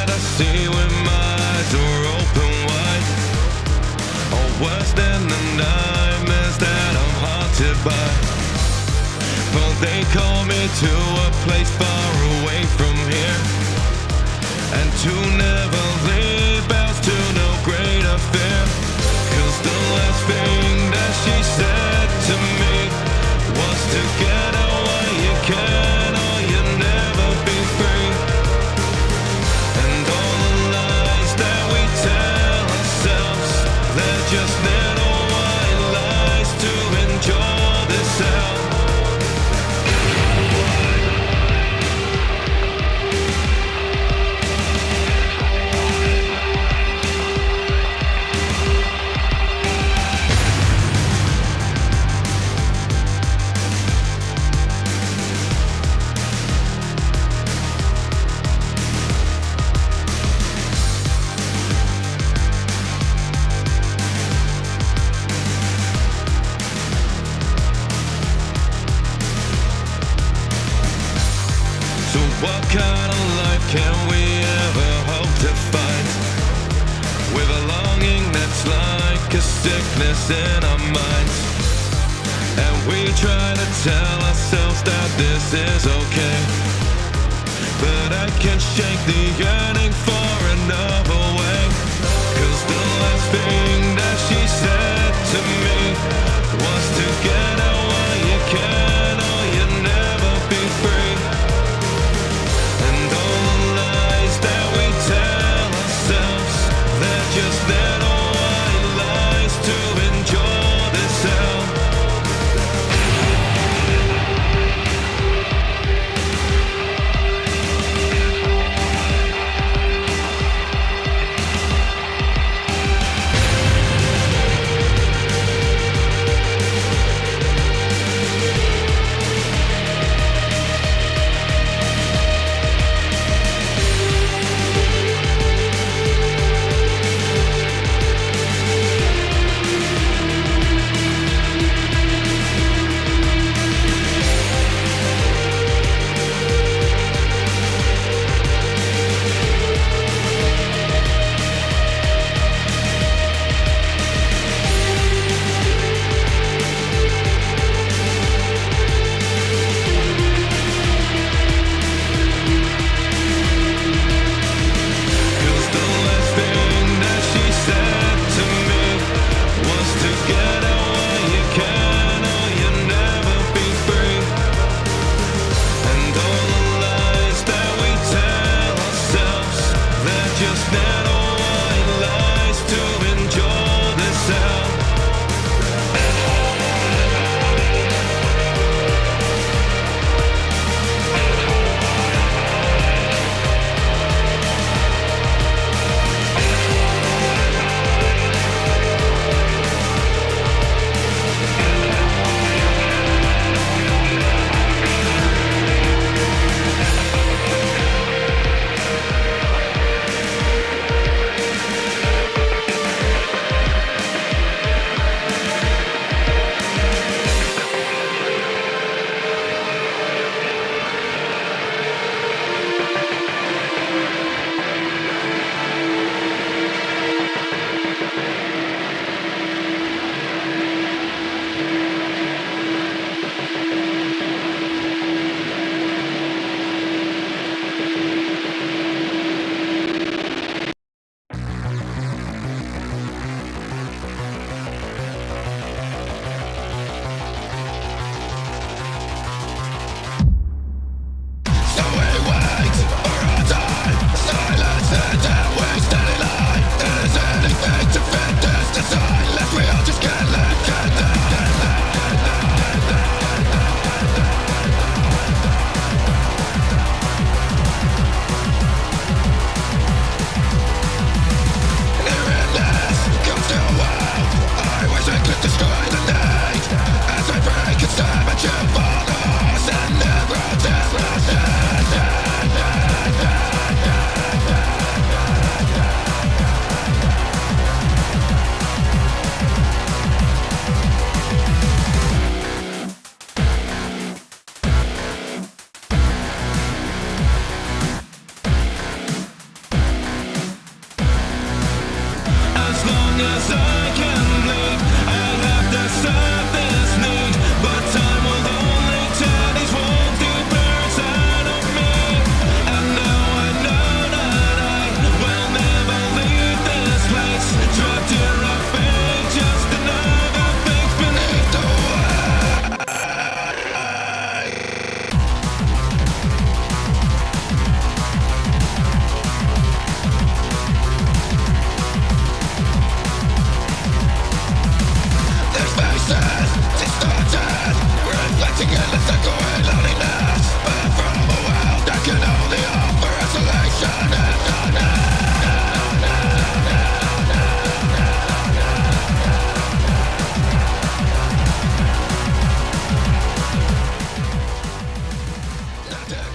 that I see when my eyes are open wide are worse than the nightmares that I'm haunted by. Well, they call me to a place far away from here, and to never leave bows to no greater fear. 'Cause the last thing that she said to me was to get out while you can, or you'll never be free. And all the lies that we tell ourselves, they're just little white lies to endure this hell. So what kind of life can we ever hope to find, with a longing that's like a sickness in our minds? And we try to tell ourselves that this is okay, but I can't shake the yearning for another way. 'Cause the last thing that she said to me was to get out while you can, or you'll never be free. And all the lies that we tell ourselves, they're just little white lies to endure this hell.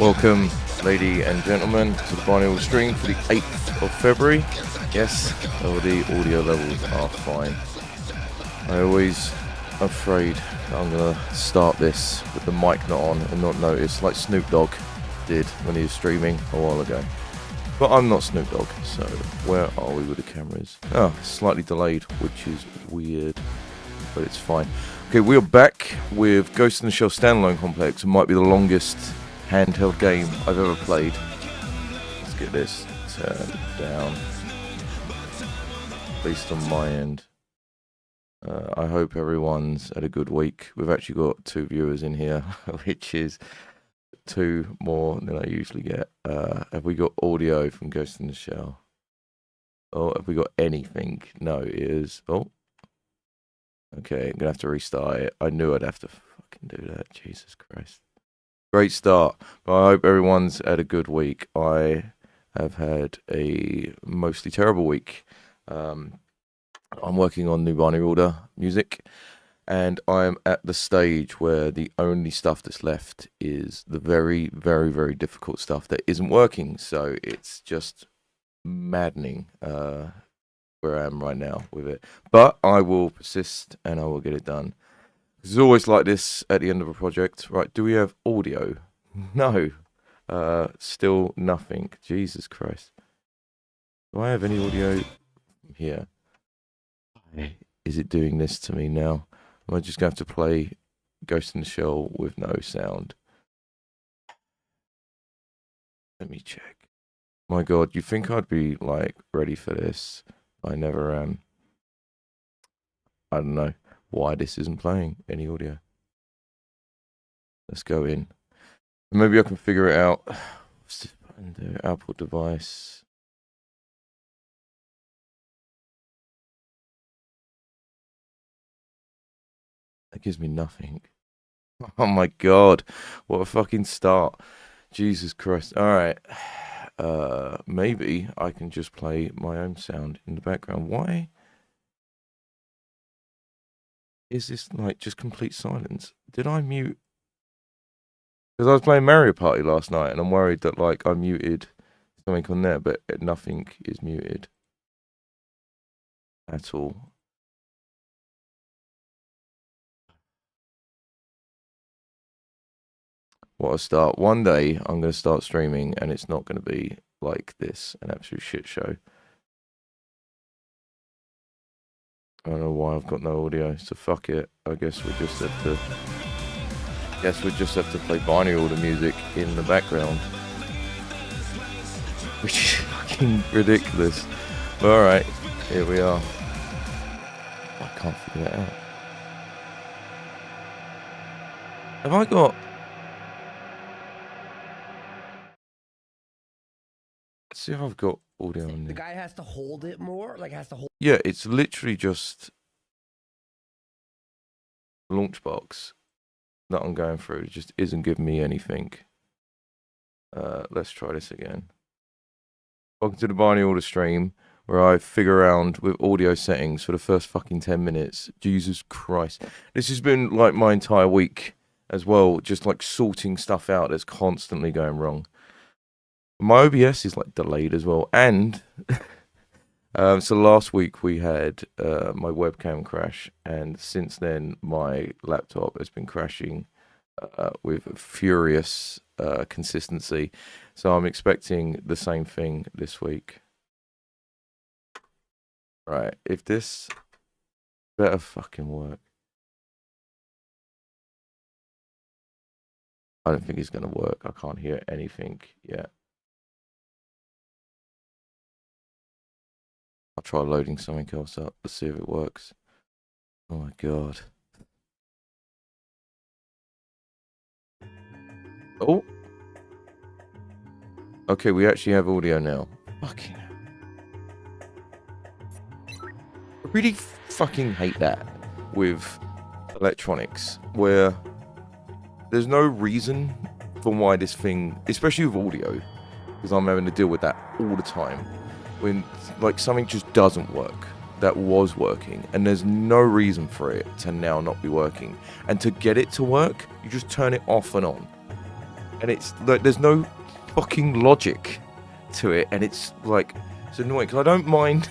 Welcome, ladies and gentlemen, to the Binaural stream for the 8th of February. Yes, all the audio levels are fine. I always afraid that I'm going to start this with the mic not on and not notice, like Snoop Dogg did when he was streaming a while ago. But I'm not Snoop Dogg, so where are we with the cameras? Oh, slightly delayed, which is weird, but it's fine. Okay, we are back with Ghost in the Shell Standalone Complex. It might be the longest handheld game I've ever played. Let's get this turned down, at least on my end. I hope everyone's had a good week. We've actually got 2 viewers in here, which is 2 more than I usually get. Have we got audio from Ghost in the Shell? Oh, have we got anything? No, it is. Oh, okay, I'm gonna have to restart it. I knew I'd have to fucking do that. Jesus Christ. Great start. But I hope everyone's had a good week. I have had a mostly terrible week. I'm working on new Binary Order music, and I'm at the stage where the only stuff that's left is the very, very, very difficult stuff that isn't working. So it's just maddening where I am right now with it. But I will persist and I will get it done. It's always like this at the end of a project. Right, do we have audio? No. Still nothing. Jesus Christ. Do I have any audio here? Is it doing this to me now? Am I just going to have to play Ghost in the Shell with no sound? Let me check. My God, you think I'd be, like, ready for this? I never am. I don't know why this isn't playing any audio. Let's go in. Maybe I can figure it out. What's this button do? Output device. That gives me nothing. Oh my God, what a fucking start. Jesus Christ. Alright. Maybe I can just play my own sound in the background. Why is this like just complete silence? Did I mute? Because I was playing Mario Party last night and I'm worried that like I muted something on there, but nothing is muted at all. What a start. One day I'm going to start streaming and it's not going to be like this, an absolute shit show. I don't know why I've got no audio, so fuck it. I guess we just have to play binary order music in the background. Which is fucking ridiculous. But alright, here we are. I can't figure that out. Have I got... Let's see if I've got audio on there. The guy has to hold it more, like has to hold. Yeah, it's literally just Launchbox that I'm going through. It just isn't giving me anything. Let's try this again. Welcome to the Binary Order stream, where I figure around with audio settings for the first fucking 10 minutes. Jesus Christ. This has been like my entire week as well, just like sorting stuff out that's constantly going wrong. My OBS is like delayed as well, and so last week we had my webcam crash, and since then my laptop has been crashing with furious consistency. So I'm expecting the same thing this week. Right, if this better fucking work. I don't think it's gonna work. I can't hear anything yet. I'll try loading something else up. Let's see if it works. Oh my God. Oh. Okay, we actually have audio now. Fucking hell. I really fucking hate that with electronics, where there's no reason for why this thing, especially with audio, because I'm having to deal with that all the time. When like something just doesn't work that was working, and there's no reason for it to now not be working, and to get it to work you just turn it off and on. and it's like there's no fucking logic to it, and it's like it's annoying because I don't mind.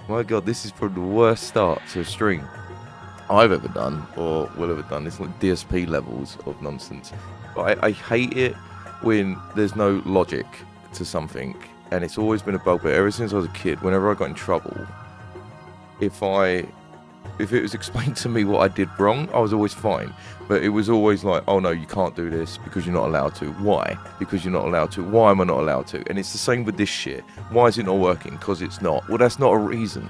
My god, this is probably the worst start to a stream I've ever done or will ever done. It's like DSP levels of nonsense. But I hate it when there's no logic to something, and it's always been a bugbear ever since I was a kid. Whenever I got in trouble, if it was explained to me what I did wrong, I was always fine. But it was always like, oh no, you can't do this because you're not allowed to. Why? Because you're not allowed to. Why am I not allowed to? And it's the same with this shit. Why is it not working? Because it's not. Well, that's not a reason.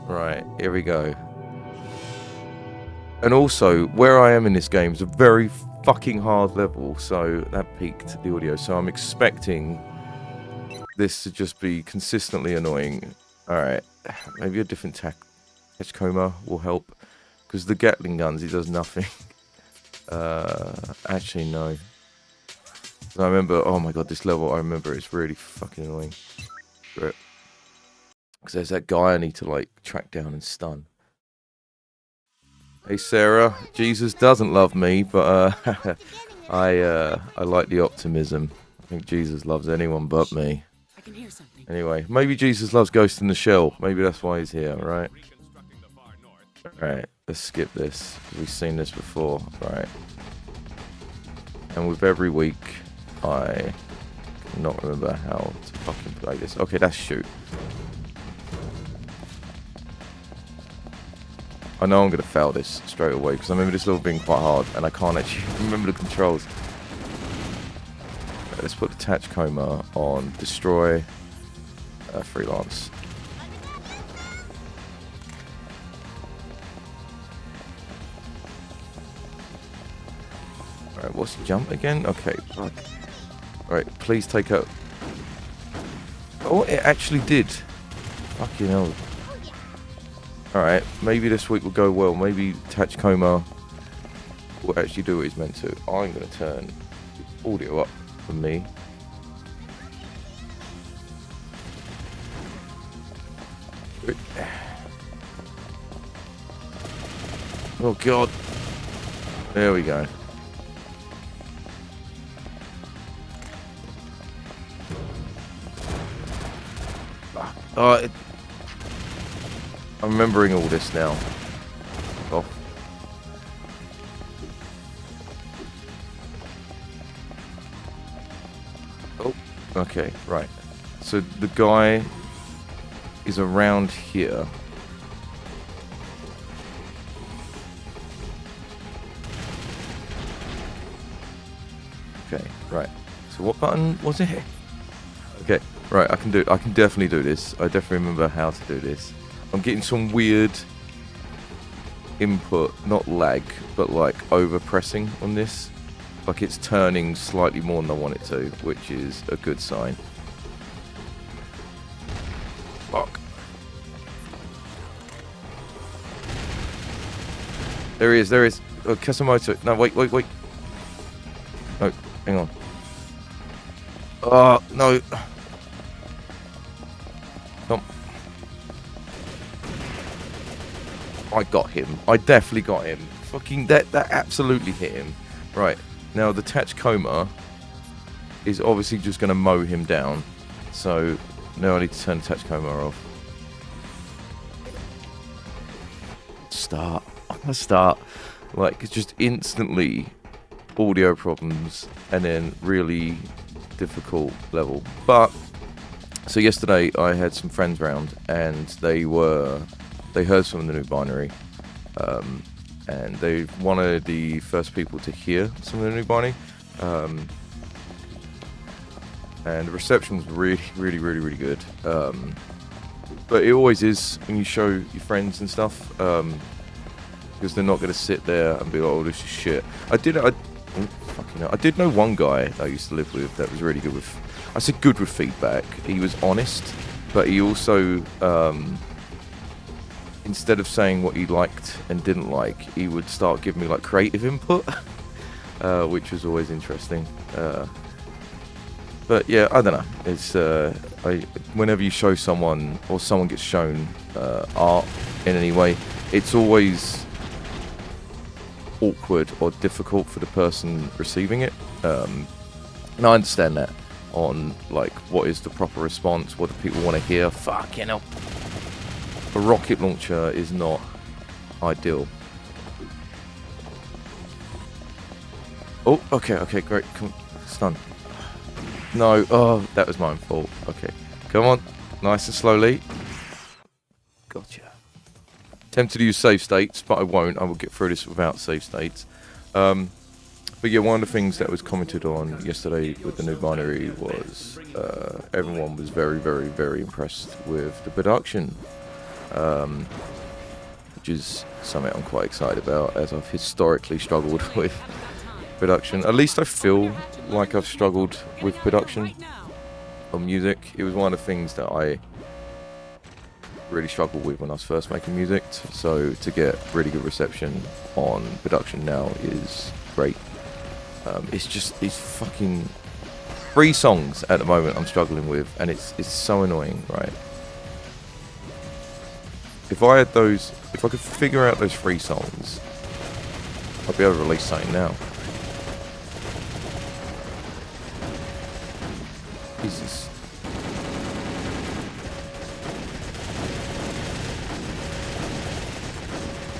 Right, here we go. And also, where I am in this game is a very fucking hard level, so that peaked the audio. So I'm expecting this to just be consistently annoying. Alright, maybe a different Tachikoma will help, because the Gatling guns, he does nothing. Actually, no. I remember, oh my god, this level, I remember it's really fucking annoying. Because there's that guy I need to, like, track down and stun. Hey Sarah, Jesus doesn't love me, but I like the optimism. I think Jesus loves anyone but me. I can hear something. Anyway, maybe Jesus loves Ghost in the Shell. Maybe that's why he's here, right? Alright, let's skip this. We've seen this before, right? And with every week, I cannot remember how to fucking play this. Okay, that's shoot. I know I'm going to fail this straight away, because I remember this level being quite hard, and I can't actually remember the controls. Right, let's put the Tachikoma on Destroy Freelance. Alright, what's the jump again? Okay, fuck. Alright, please take out... Oh, it actually did. Fucking hell. Alright, maybe this week will go well. Maybe Tachikoma will actually do what he's meant to. I'm going to turn the audio up for me. Oh god. There we go. I'm remembering all this now. Oh. Oh, okay, right. So the guy is around here. Okay, right. So what button was it? Okay, right, I can definitely do this. I definitely remember how to do this. I'm getting some weird input, not lag, but like over pressing on this. Like it's turning slightly more than I want it to, which is a good sign. Fuck. There he is. Oh, Kesamoto. No, wait. No, hang on. Oh, no. Come. I got him. I definitely got him. Fucking, that absolutely hit him. Right, now the Tachikoma is obviously just going to mow him down. So, now I need to turn the Tachikoma off. Start. I'm going to start. Like, it's just instantly audio problems and then really difficult level. But, so yesterday I had some friends round and they heard some of the new binary, and they one of the first people to hear some of the new binary, and the reception was really good. But it always is when you show your friends and stuff, because they're not going to sit there and be like, oh, this is shit. I did know one guy I used to live with that was really good with, I said good with feedback. He was honest, but he also, instead of saying what he liked and didn't like, he would start giving me like creative input, which was always interesting. But yeah, I don't know. It's whenever you show someone or someone gets shown art in any way, it's always awkward or difficult for the person receiving it. And I understand that on like what is the proper response, what do people want to hear. Fucking hell. A rocket launcher is not ideal. Oh, okay, great. Stun. No, oh, that was my own fault. Okay, come on, nice and slowly. Gotcha. Tempted to use save states, but I won't. I will get through this without save states. But yeah, one of the things that was commented on yesterday with the new binary was everyone was very, very, very impressed with the production, which is something I'm quite excited about, as I've historically struggled with production. At least I feel like I've struggled with production on music. It was one of the things that I really struggled with when I was first making music, so to get really good reception on production now is great. It's just these fucking 3 songs at the moment I'm struggling with, and it's so annoying, right? If I could figure out those 3 songs, I'd be able to release something now. Jesus.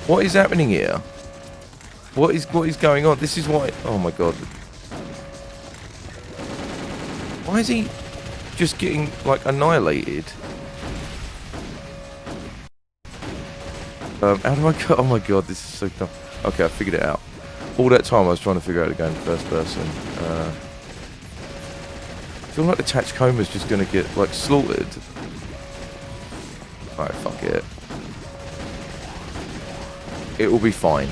What is happening here? What is going on? This is why. Oh my god. Why is he just getting like annihilated? How do I go? Oh my god, this is so dumb. Okay, I figured it out. All that time I was trying to figure out the game first person. I feel like the Tachikoma's just gonna get like slaughtered. Alright, fuck it. It will be fine.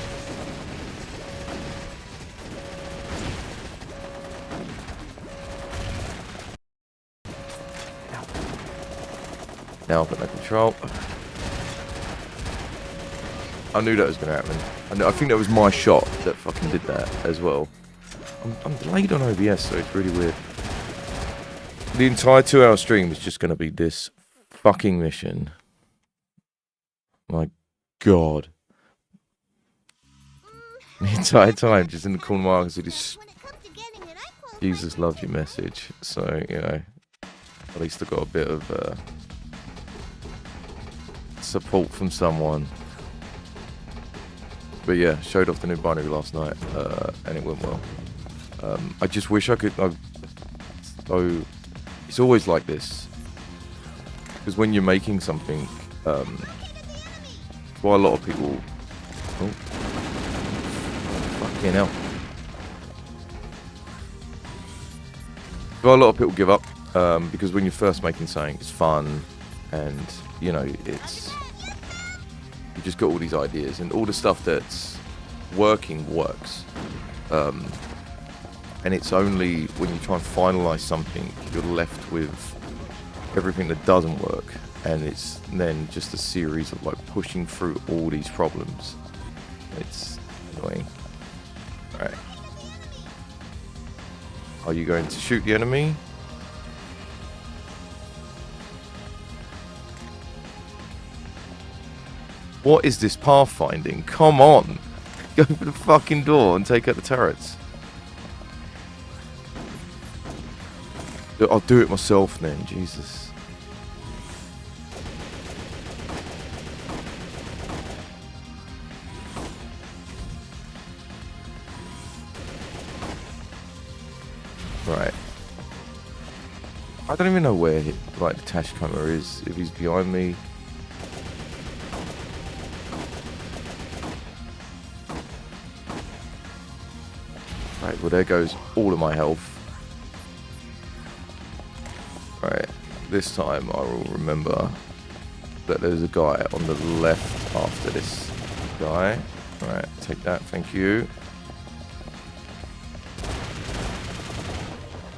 Now I've got no control. I knew that was going to happen. I think that was my shot that fucking did that as well. I'm delayed on OBS, so it's really weird. The entire 2-hour stream is just going to be this fucking mission. My god. The entire time, just in the corner markers, it is Jesus loves you message. So, you know, at least I got a bit of support from someone. But yeah, showed off the new binary last night, and it went well. I just wish I could. So it's always like this, because when you're making something, why a lot of people. Oh, fucking hell! Why a lot of people give up, because when you're first making something, it's fun, and you know it's. You just got all these ideas, and all the stuff that's working works. And it's only when you try and finalize something, you're left with everything that doesn't work. And it's then just a series of like pushing through all these problems. It's annoying. Alright. Are you going to shoot the enemy? What is this pathfinding? Come on! Go for the fucking door and take out the turrets. I'll do it myself then, Jesus. Right. I don't even know where like the Tachikoma is, if he's behind me. Right, well there goes all of my health. Right, this time I will remember that there's a guy on the left after this guy. Right, take that, thank you.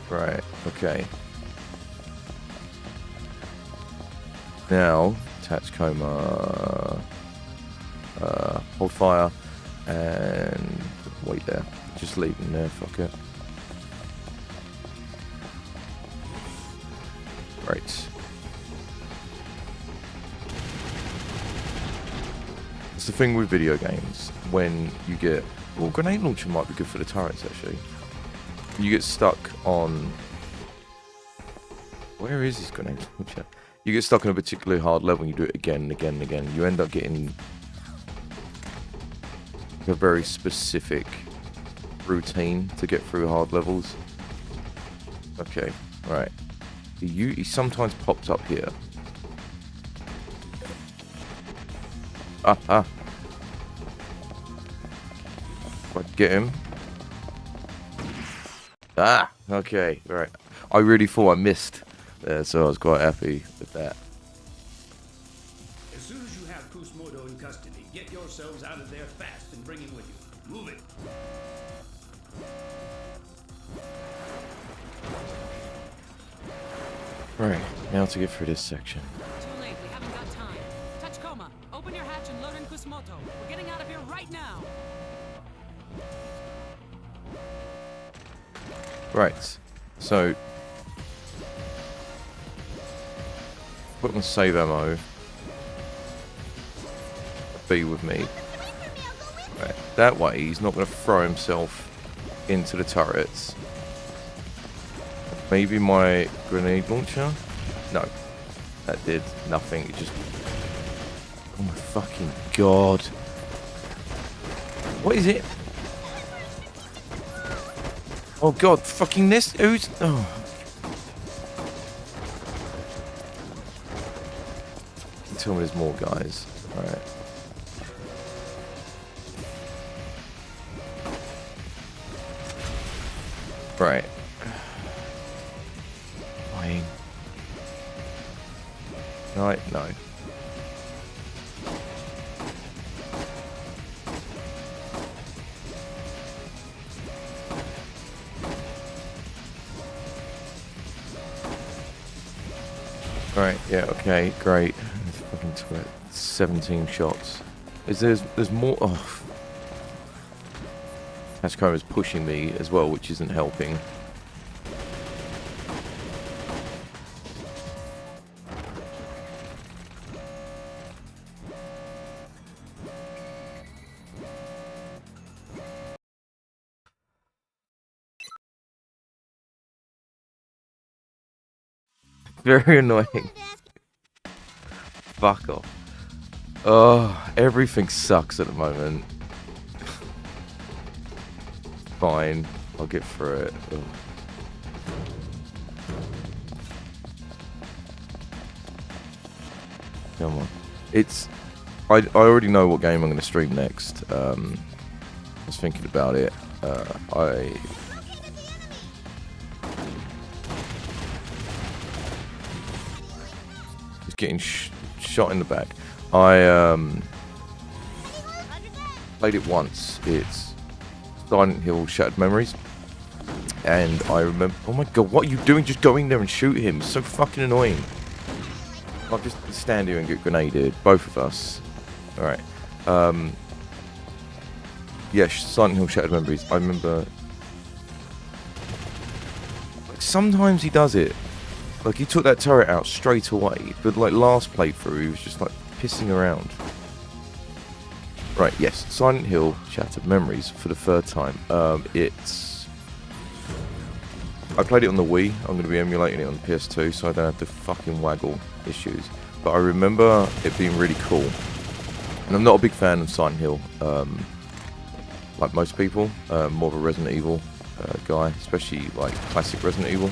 Right, okay. Now, Tachikoma, hold fire, and wait there. Just leave him there, fuck it. Right. It's the thing with video games, when you get Well, grenade launcher might be good for the turrets, actually. You get stuck on... Where is this grenade launcher? You get stuck on a particularly hard level and you do it again and again and again. You end up getting a very specific routine to get through hard levels. Okay, right. He sometimes pops up here. Ah. Right, get him. Ah, okay, right. I really thought I missed there, so I was quite happy with that. As soon as you have Kusmodo in custody, get yourselves out of there fast and bring him with you. Move it. Right, now to get through this section. Too late, we haven't got time. Tachikoma, open your hatch and load in Kusmoto. We're getting out of here right now. Right, so put my save ammo. Be with me. Right, that way he's not going to throw himself into the turrets. Maybe my grenade launcher? No, that did nothing. It just... Oh my fucking god. What is it? Oh god, fucking this? Who's... Oh. Tell me there's more guys. Alright. Right. Fine. Right, no. Right, yeah, okay, great. It's fucking 17 shots. There's more... Oh. Tachikoma's pushing me as well, which isn't helping. Very annoying. Fuck off. Oh, everything sucks at the moment. Fine, I'll get through it. Ugh. Come on. I already know what game I'm going to stream next. I was thinking about it. Just getting shot in the back. I played it once. It's Silent Hill Shattered Memories. And I remember... Oh my god, what are you doing? Just go in there and shoot him. It's so fucking annoying. I'll just stand here and get grenaded. Both of us. Alright. Yeah, Silent Hill Shattered Memories. I remember... Like, sometimes he does it. Like, he took that turret out straight away. But, like, last playthrough, he was just, like, pissing around. Right, yes. Silent Hill Shattered Memories for the third time. It's... I played it on the Wii. I'm going to be emulating it on the PS2, so I don't have the fucking waggle issues. But I remember it being really cool. And I'm not a big fan of Silent Hill. Like most people. More of a Resident Evil guy. Especially, like, classic Resident Evil.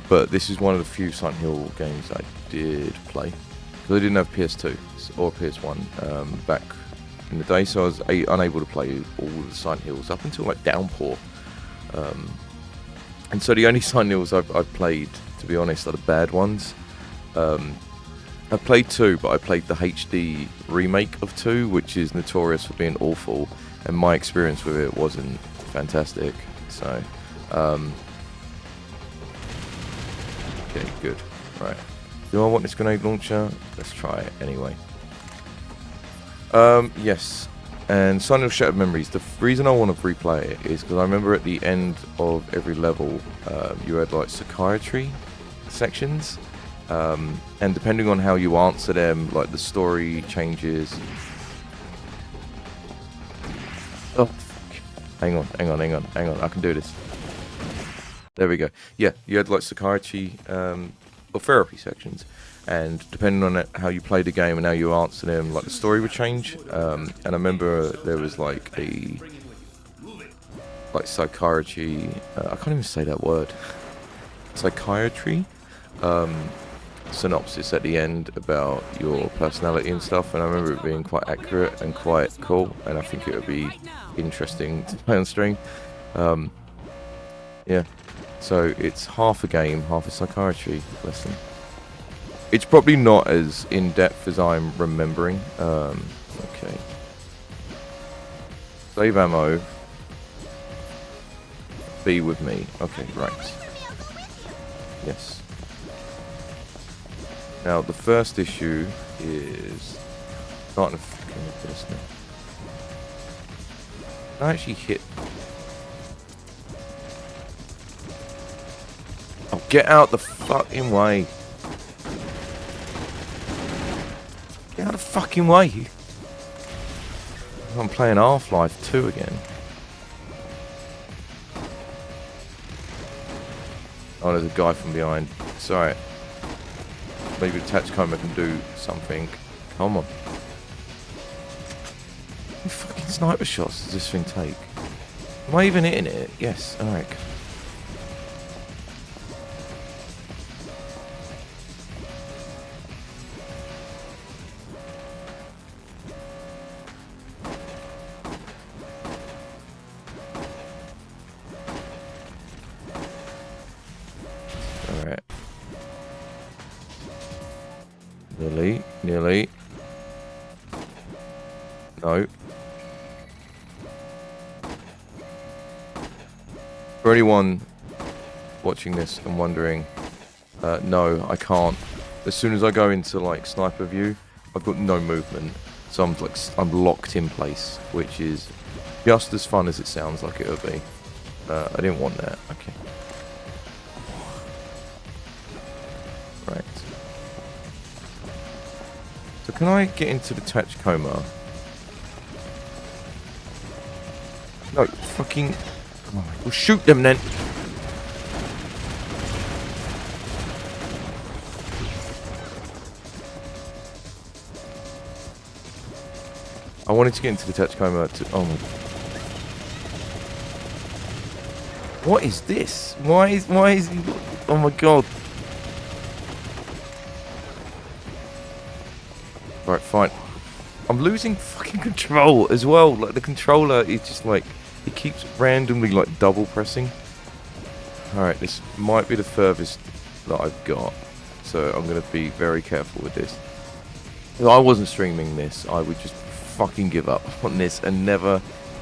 But this is one of the few Silent Hill games I did play. Because I didn't have PS2 or PS1 back in the day, so I was unable to play all the Silent Hills up until like Downpour. And so the only Silent Hills I've played, to be honest, are the bad ones. I played 2, but I played the HD remake of 2, which is notorious for being awful, and my experience with it wasn't fantastic. So, okay, good. Right. Do I want this grenade launcher? Let's try it anyway. Yes. And Silent Hill Shattered Memories, the reason I want to replay it is because I remember at the end of every level, you had like psychiatry sections. And depending on how you answer them, like the story changes. Hang on. I can do this. There we go. Yeah, you had like psychiatry or therapy sections, and depending on how you played the game and how you answered them, like the story would change. And I remember there was like a psychiatry. I can't even say that word. Psychiatry synopsis at the end about your personality and stuff, and I remember it being quite accurate and quite cool, and I think it would be interesting to play on stream. Yeah, so it's half a game, half a psychiatry lesson. It's probably not as in-depth as I'm remembering. Okay. Save ammo. Be with me. Okay, right. Yes. Now, the first issue is starting to fucking look at this now. Can I actually hit? Oh, get out the fucking way. Get out of the fucking way. I'm playing Half-Life 2 again. Oh, there's a guy from behind. Sorry. Maybe the Tachikoma can do something. Come on. How many fucking sniper shots does this thing take? Am I even hitting it? Yes. Alright. Alright. Nearly. No. For anyone watching this and wondering, no, I can't. As soon as I go into like sniper view, I've got no movement, so I'm locked in place, which is just as fun as it sounds like it would be. I didn't want that. Okay. Right. So can I get into the Tachikoma? No, fucking... Oh, well, shoot them then! I wanted to get into the Tachikoma to... Oh my... What is this? Why is he... Oh my god. Right, fine. I'm losing fucking control as well. Like, the controller is just like... It keeps randomly, like, double pressing. Alright, this might be the furthest that I've got. So I'm going to be very careful with this. If I wasn't streaming this, I would just fucking give up on this and never,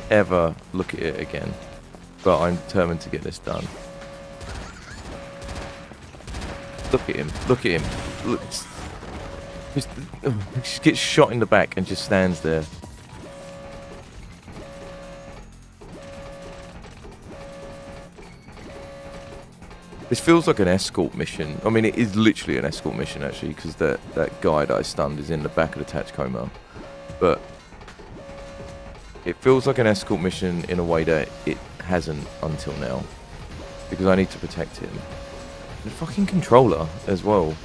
ever look at it again. But I'm determined to get this done. Look at him. Look at him. Look. Just gets shot in the back and just stands there. This feels like an escort mission. I mean, it is literally an escort mission, actually, because that guy that I stunned is in the back of the Tachikoma. But it feels like an escort mission in a way that it hasn't until now. Because I need to protect him. The fucking controller, as well,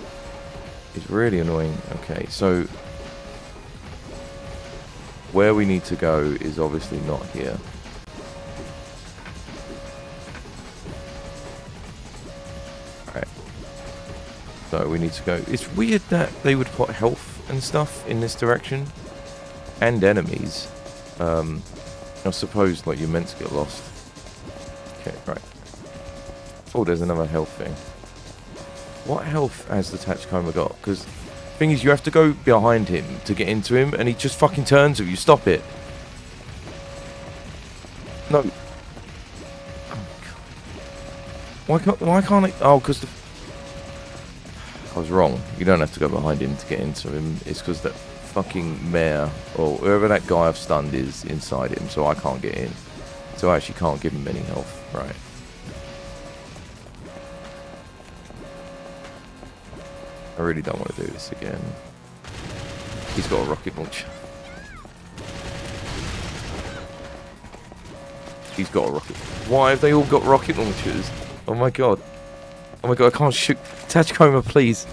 is really annoying. Okay, so where we need to go is obviously not here. So we need to go. It's weird that they would put health and stuff in this direction, and enemies. I suppose like you're meant to get lost. Okay, right. Oh, there's another health thing. What health has the Tachikoma got? Because the thing is, you have to go behind him to get into him, and he just fucking turns with you. Stop it. No. Oh, God. Why can't I? Oh, because the... I was wrong. You don't have to go behind him to get into him. It's because that fucking mare, or whoever that guy I've stunned is inside him, so I can't get in. So I actually can't give him any health. Right. I really don't want to do this again. He's got a rocket launcher. He's got a rocket. Why have they all got rocket launchers? Oh my god. Oh my god, I can't shoot. Tachikoma, please.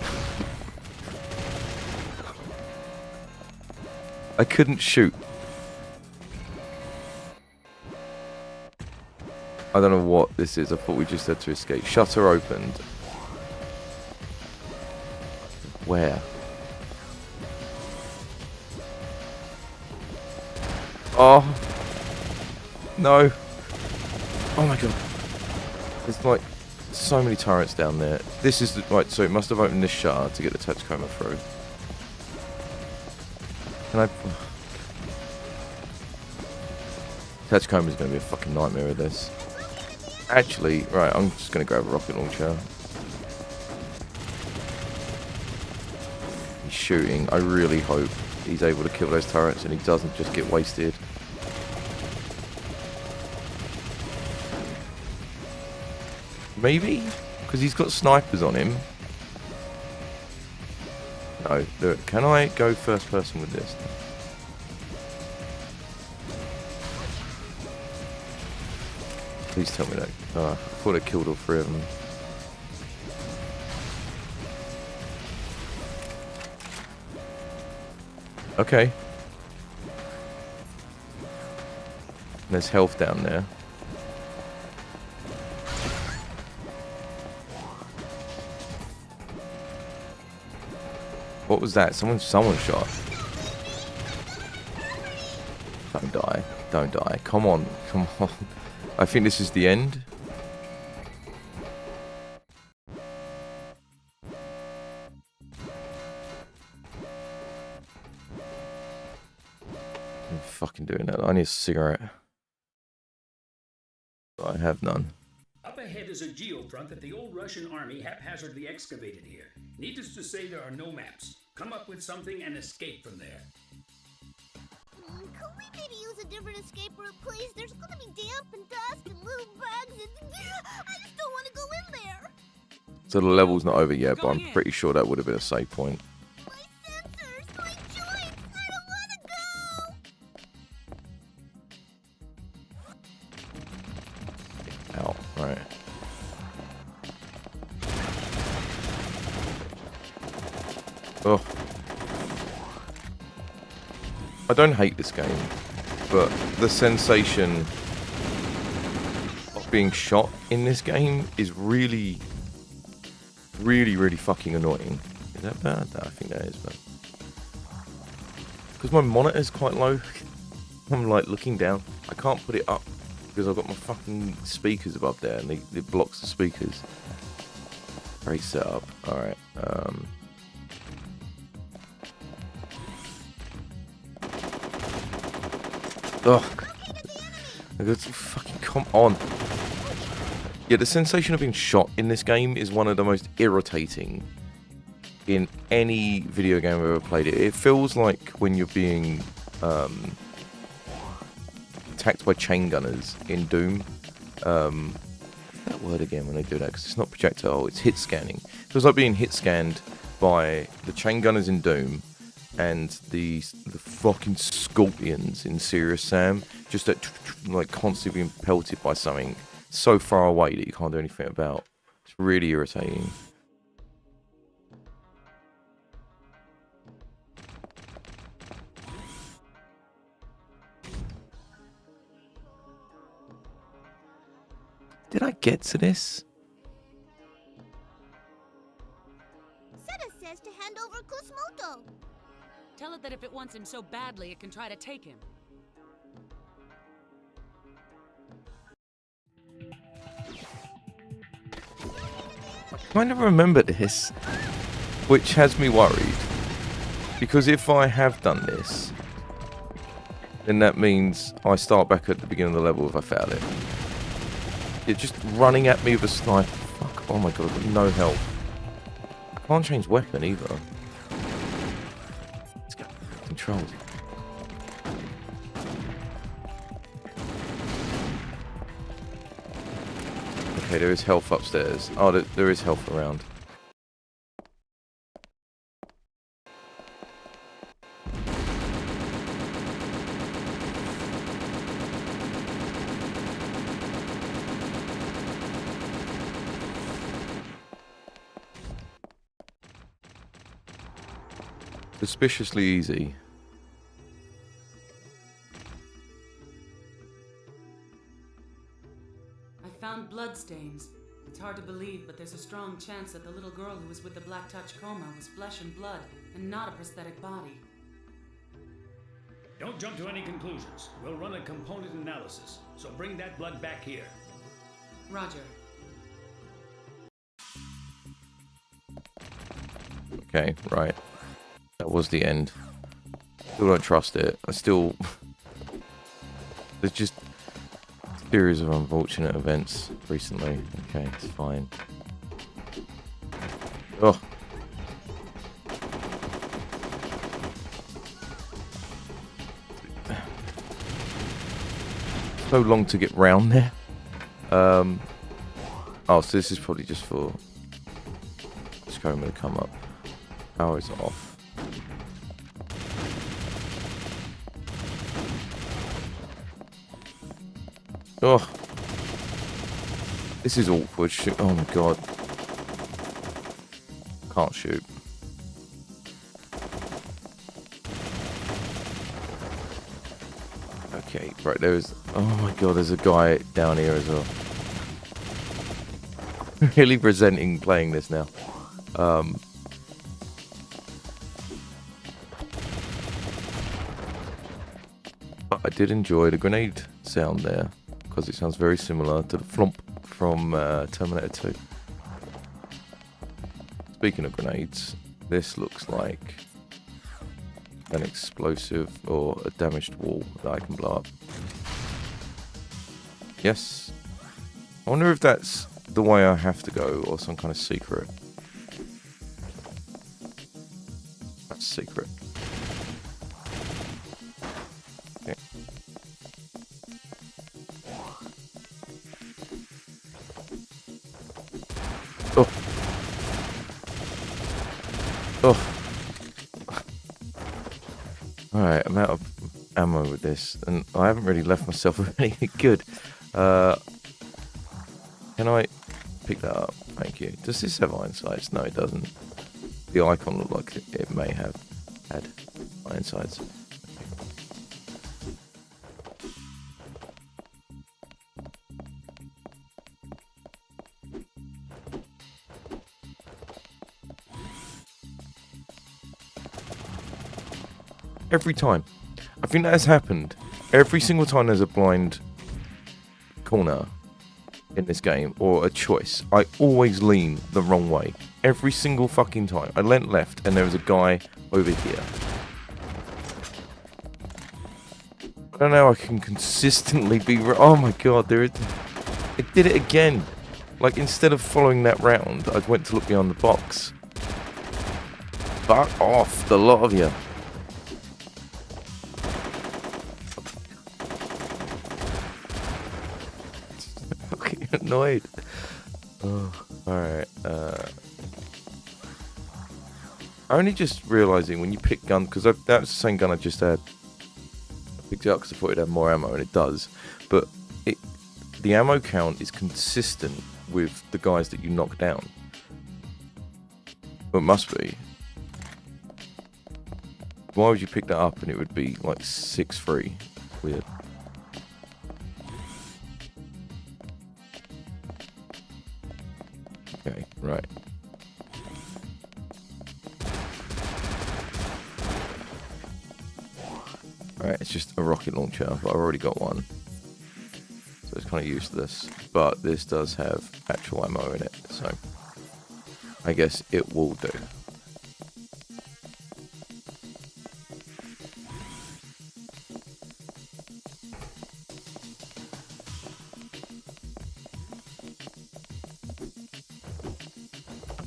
I couldn't shoot. I don't know what this is. I thought we just had to escape. Shutter opened. Where? Oh. No. Oh my god. There's like so many turrets down there. This is the, right, so it must have opened this shutter to get the Tachikoma through. Can I... Tachikoma's going to be a fucking nightmare of this. Actually, right, I'm just going to grab a rocket launcher. He's shooting. I really hope he's able to kill those turrets and he doesn't just get wasted. Maybe? Because he's got snipers on him. No, can I go first person with this? Please tell me that. Oh, I thought I killed all three of them. Okay. There's health down there. What was that? Someone shot. Don't die. Don't die. Come on. Come on. I think this is the end. I'm fucking doing that. I need a cigarette. I have none. Up ahead is a geofront that the old Russian army haphazardly excavated here. Needless to say, there are no maps. Come up with something and escape from there. Could we maybe use a different escape route, please? There's gonna be damp and dust and little bugs and... I just don't want to go in there! So the level's not over yet, but I'm pretty sure that would have been a save point. My sensors! My joints! I don't want to go! Ow, right. Oh. I don't hate this game, but the sensation of being shot in this game is really fucking annoying. Is that bad? No, I think that is bad. Because my monitor's quite low, I'm like looking down. I can't put it up because I've got my fucking speakers above there and it blocks the speakers. Great setup. Alright, ugh. Fucking come on. Yeah, the sensation of being shot in this game is one of the most irritating in any video game I've ever played. It feels like when you're being attacked by chain gunners in Doom. That word again when they do that, because it's not projectile, it's hit scanning. It feels like being hit scanned by the chain gunners in Doom and the fucking scorpions in Serious Sam, just like constantly being pelted by something so far away that you can't do anything about. It's really irritating. Did I get to this? Seta says to hand over Kusumoto. Tell it that if it wants him so badly, it can try to take him. I kind of remember this, which has me worried. Because if I have done this, then that means I start back at the beginning of the level if I fail it. It's just running at me with a sniper. Fuck, oh my god, I've got no health. I can't change weapon either. Let's go. Controlled. Okay, there is health upstairs. Oh, there is health around. Suspiciously easy. I found bloodstains. It's hard to believe, but there's a strong chance that the little girl who was with the Black Touch Coma was flesh and blood, and not a prosthetic body. Don't jump to any conclusions. We'll run a component analysis, so bring that blood back here. Roger. Okay, right. That was the end. Still don't trust it. I still... There's just a series of unfortunate events recently. Okay, it's fine. Oh. So long to get round there. Oh, so this is probably just for... This coma to come up. Power is off. Oh. This is awkward. Shoot. Oh my god. Can't shoot. Okay, right, there's... Oh my god, there's a guy down here as well. Really resenting playing this now. But I did enjoy the grenade sound there, because it sounds very similar to the flump from Terminator 2. Speaking of grenades, this looks like an explosive or a damaged wall that I can blow up. Yes. I wonder if that's the way I have to go or some kind of secret. That's secret. Okay. Oh. Oh. Alright, I'm out of ammo with this, and I haven't really left myself with anything good. Can I pick that up? Thank you. Does this have iron sights? No, it doesn't. The icon looked like it may have had iron sights. Every time. I think that has happened. Every single time there's a blind corner in this game, or a choice, I always lean the wrong way. Every single fucking time. I leant left and there was a guy over here. I don't know how I can consistently be... Oh my god, it did it again. Like, instead of following that round, I went to look behind the box. Fuck off, the lot of you. Annoyed. Oh, alright. Only just realising when you pick gun, because that was the same gun I just had. I picked it up because I thought it had more ammo, and it does. But the ammo count is consistent with the guys that you knock down. Well, it must be. Why would you pick that up and it would be like 6-3? Weird. Okay, right. Alright, it's just a rocket launcher, but I've already got one. So it's kind of useless. But this does have actual ammo in it, so I guess it will do.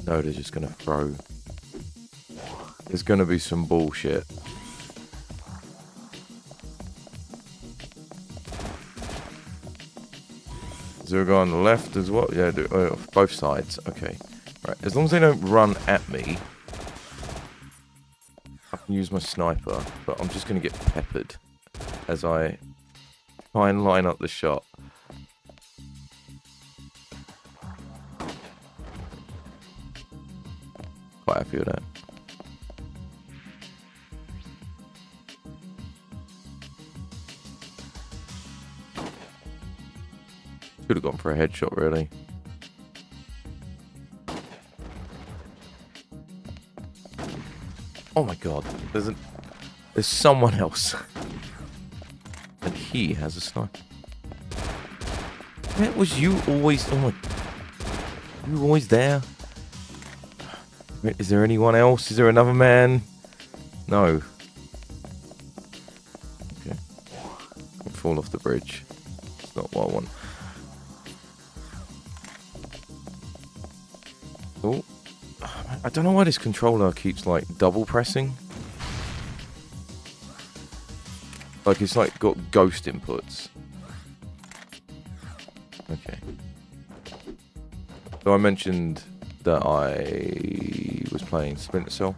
No, they're just gonna throw. There's gonna be some bullshit. Is there a guy on the left as well? Yeah, both sides. Okay. Right. As long as they don't run at me, I can use my sniper, but I'm just gonna get peppered as I try and line up the shot. Quite happy with that. Could have gone for a headshot, really. Oh my god, there's someone else. And he has a sniper. Where was you always? Oh my, you were always there? Is there anyone else? Is there another man? No. Okay. I'll fall off the bridge. It's not what I want. Oh. I don't know why this controller keeps like double pressing. Like it's like got ghost inputs. Okay. So I mentioned that I was playing Splinter Cell.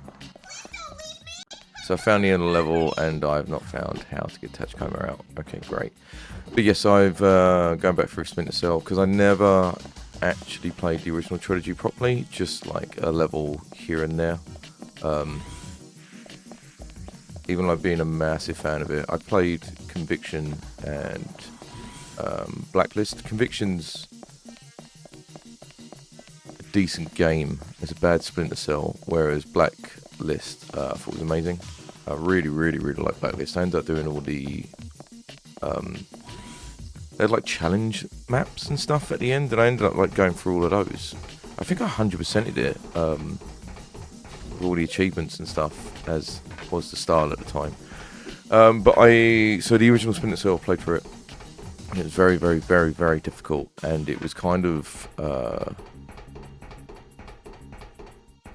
So I found the end level and I've not found how to get Tachikoma out. Okay, great. But yes, I've gone back through Splinter Cell because I never actually played the original trilogy properly, just like a level here and there. Even like being a massive fan of it, I played Conviction and Blacklist. Conviction's a decent game. It's a bad Splinter Cell, whereas Blacklist I thought was amazing. I really like Blacklist. I ended up doing all the they had like challenge maps and stuff at the end, and I ended up like going through all of those. I think I 100%ed it with all the achievements and stuff, as was the style at the time. So the original Splinter Cell, I played for it. It was very difficult, and it was kind of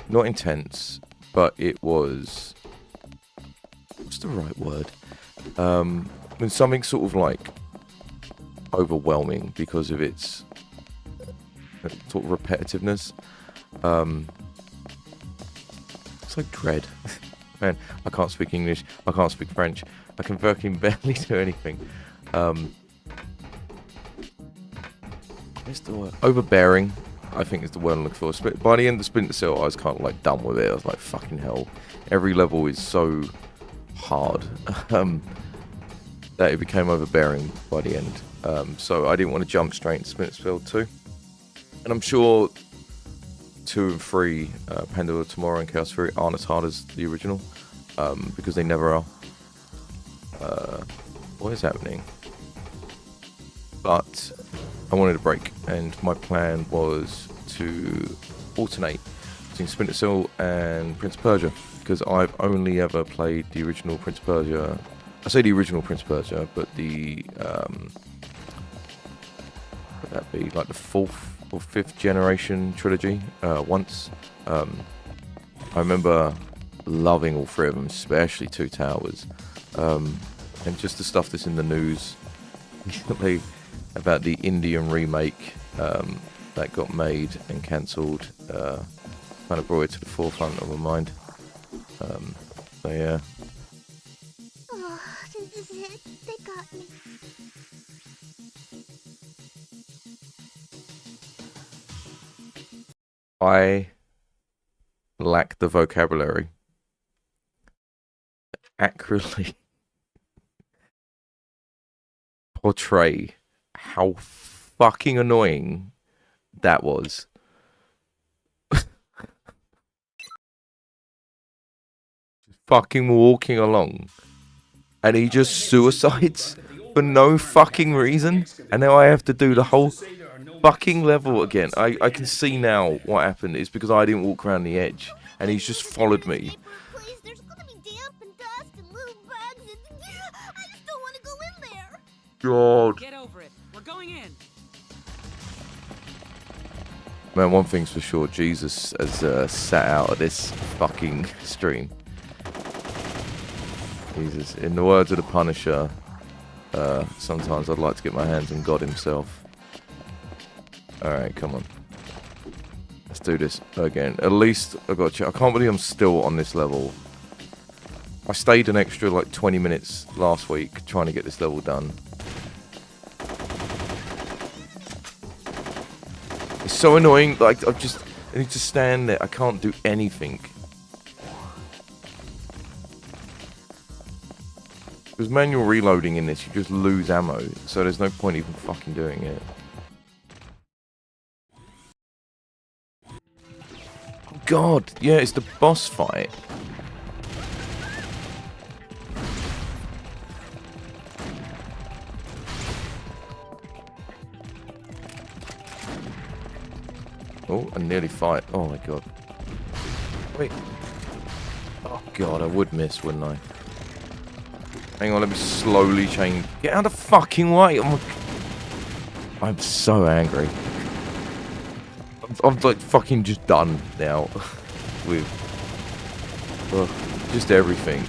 not intense, but it was, what's the right word? When something sort of like overwhelming because of its sort of repetitiveness. It's like Dread. Man, I can't speak English, I can't speak French, I can fucking barely do anything. Where's the word? Overbearing, I think is the word I'm looking for. By the end of Splinter Cell, I was kind of like done with it. I was like, fucking hell. Every level is so hard that it became overbearing by the end. So I didn't want to jump straight into Splinter Cell 2. And I'm sure 2 and 3, Pandora Tomorrow and Chaos Theory, aren't as hard as the original. Because they never are. What is happening? But I wanted a break, and my plan was to alternate between Splinter Cell and Prince of Persia, because I've only ever played the original Prince of Persia. I say the original Prince of Persia, but the would that be like the 4th or 5th generation trilogy once. I remember loving all 3 of them, especially Two Towers, and just the stuff that's in the news recently about the Indian remake that got made and cancelled, kind of brought it to the forefront of my mind. So yeah. Oh, this is it. They got me. I lack the vocabulary to accurately portray how fucking annoying that was. Fucking walking along and he just suicides for no fucking reason, and now I have to do the whole fucking level again. I can see now what happened is because I didn't walk around the edge and he's just followed me. Please, there's gonna be damp and dust and little bugs and I just don't want to go in there. God. Get over it. We're going in. Man, one thing's for sure, Jesus has sat out of this fucking stream. Jesus, in the words of the Punisher, sometimes I'd like to get my hands on God himself. Alright, come on. Let's do this again. At least I got you. I can't believe I'm still on this level. I stayed an extra like 20 minutes last week trying to get this level done. It's so annoying, like I need to stand there. I can't do anything. Because manual reloading in this, you just lose ammo, so there's no point even fucking doing it. god. Yeah, it's the boss fight. Oh, I nearly fight. Oh my god. Wait. Oh god, I would miss, wouldn't I? Hang on, let me slowly change. Get out of the fucking way! I'm so angry. I'm like fucking just done now with just everything.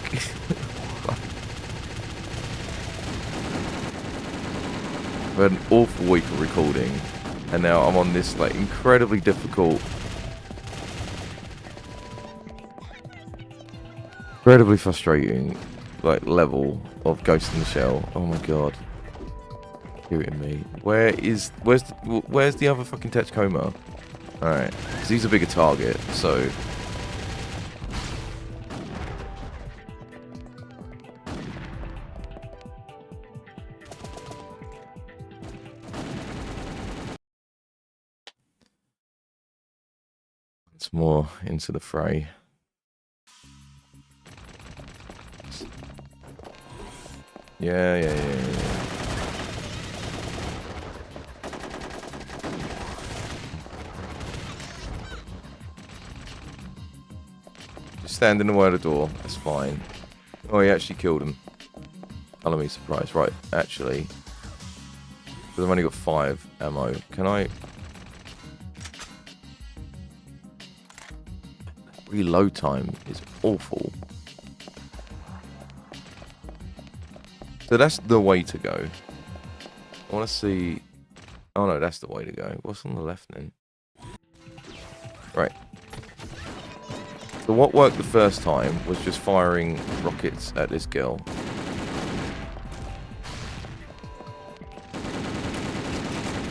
I've had an awful week of recording, and now I'm on this like incredibly difficult, incredibly frustrating like level of Ghost in the Shell. Oh my god. Shooting me. Where's the other fucking Tachikoma? Alright. Because he's a bigger target, so it's more into the fray. Yeah. Just stand in the way of the door. That's fine. Oh, he actually killed him. Color me surprised. Right, actually. Because I've only got 5 ammo. Can I... Reload time is awful. So that's the way to go. I want to see... Oh no, that's the way to go. What's on the left then? Right. So what worked the first time was just firing rockets at this girl.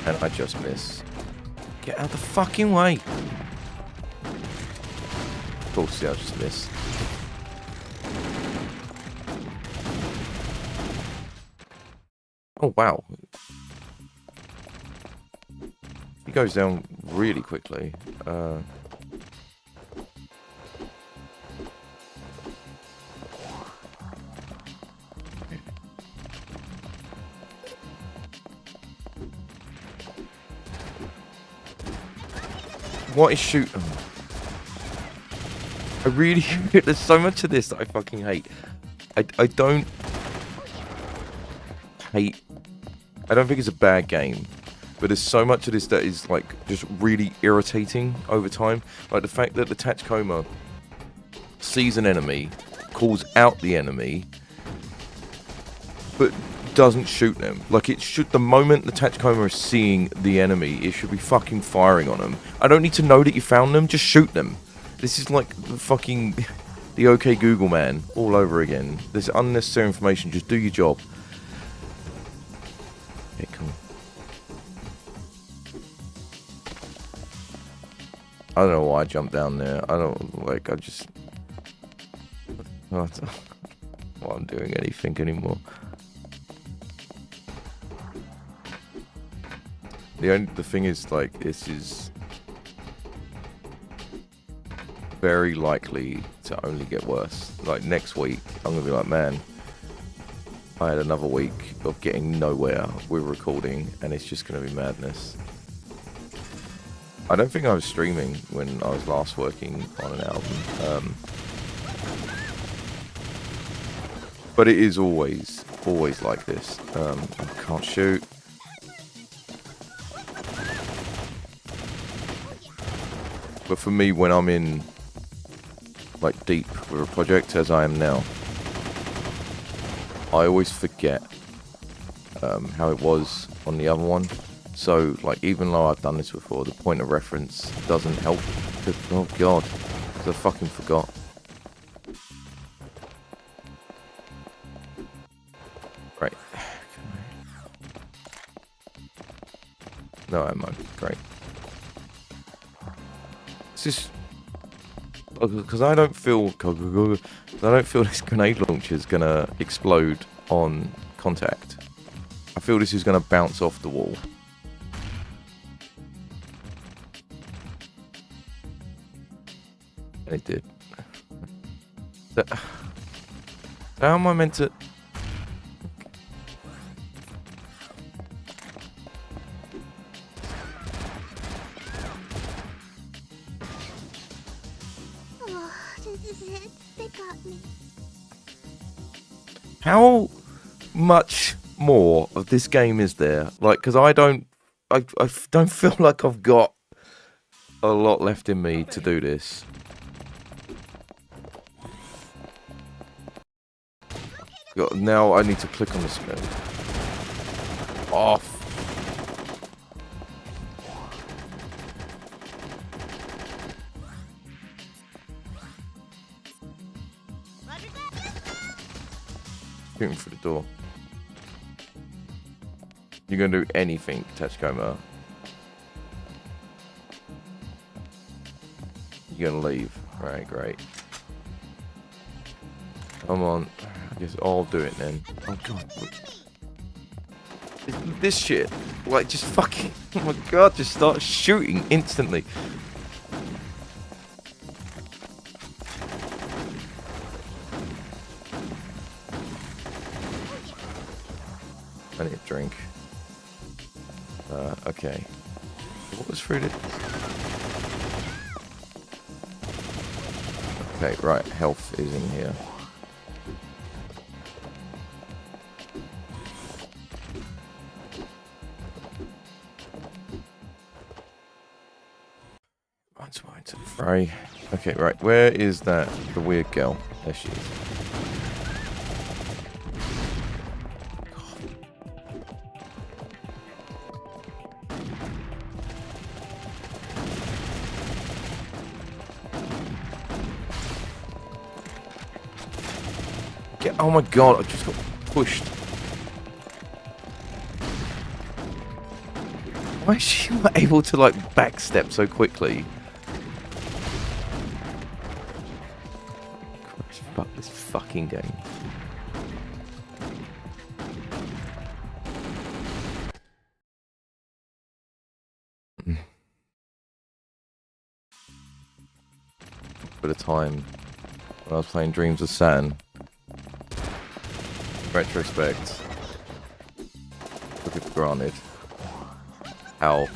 And I just miss. Get out the fucking way! Of course, yeah, I just missed. Oh, wow. He goes down really quickly. What is shoot? I really... There's so much of this that I fucking hate. I don't hate... I don't think it's a bad game. But there's so much of this that is, like, just really irritating over time. Like, the fact that the Tachikoma sees an enemy, calls out the enemy, but doesn't shoot them. Like, it should... The moment the Tachikoma is seeing the enemy, it should be fucking firing on them. I don't need to know that you found them, just shoot them. This is like the fucking... the OK Google man all over again. There's unnecessary information, just do your job. Okay, cool. I don't know why I jumped down there. I don't... Like, I just... I don't know why I'm doing anything anymore. The thing is, like, this is very likely to only get worse. Like, next week, I'm gonna be like, man, I had another week of getting nowhere with recording, and it's just gonna be madness. I don't think I was streaming when I was last working on an album. But it is always like this. I can't shoot. But for me, when I'm in, like, deep with a project, as I am now, I always forget how it was on the other one. So, like, even though I've done this before, the point of reference doesn't help. Oh, God. I fucking forgot. Right. No ammo. Great. Just because I don't feel this grenade launcher is gonna explode on contact. I feel this is gonna bounce off the wall. It did. How am I meant to... Oh, this is it. They got me. How much more of this game is there? Like, because I don't feel like I've got a lot left in me to do this. Now I need to click on the spell. Off. Roger that. Shooting through the door. You're gonna do anything, Tachikoma. You're gonna leave. Right, great. Come on. I guess I'll do it then. Oh god. This shit. Like, just fucking... Oh my god, just start shooting instantly. I need a drink. Okay. What was through it? Okay, right. Health is in here. Right. Okay, right. Where is that? The weird girl. There she is. Oh my god, I just got pushed. Why is she not able to, like, backstep so quickly? Christ, fuck this fucking game. For the time when I was playing Dreams of Saturn, in retrospect, took it for granted how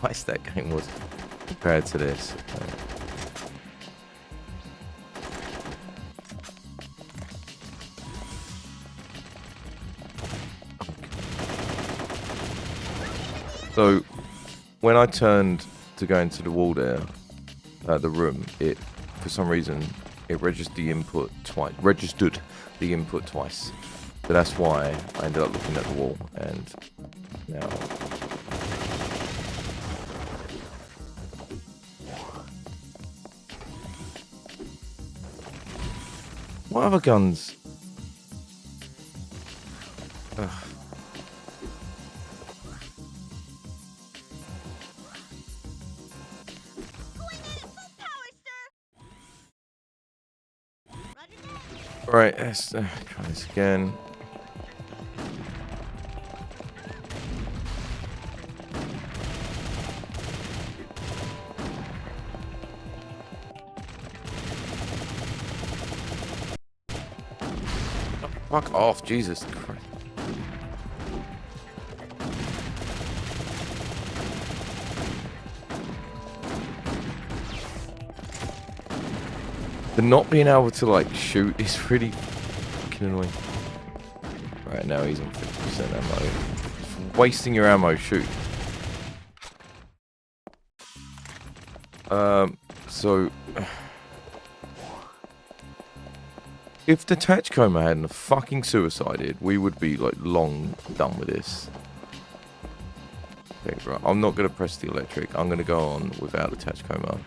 nice that game was compared to this. So, when I turned to go into the wall there, the room, it, for some reason, it registered the input twice. So that's why I ended up looking at the wall, and now... What other guns? Ugh. Right, let's try this again. Oh, fuck off, Jesus Christ. The not being able to, like, shoot is really fucking annoying. Right, now he's on 50% ammo. Just wasting your ammo, shoot. So... If the Tachikoma hadn't fucking suicided, we would be, like, long done with this. Okay, right, I'm not going to press the electric. I'm going to go on without the Tachikoma.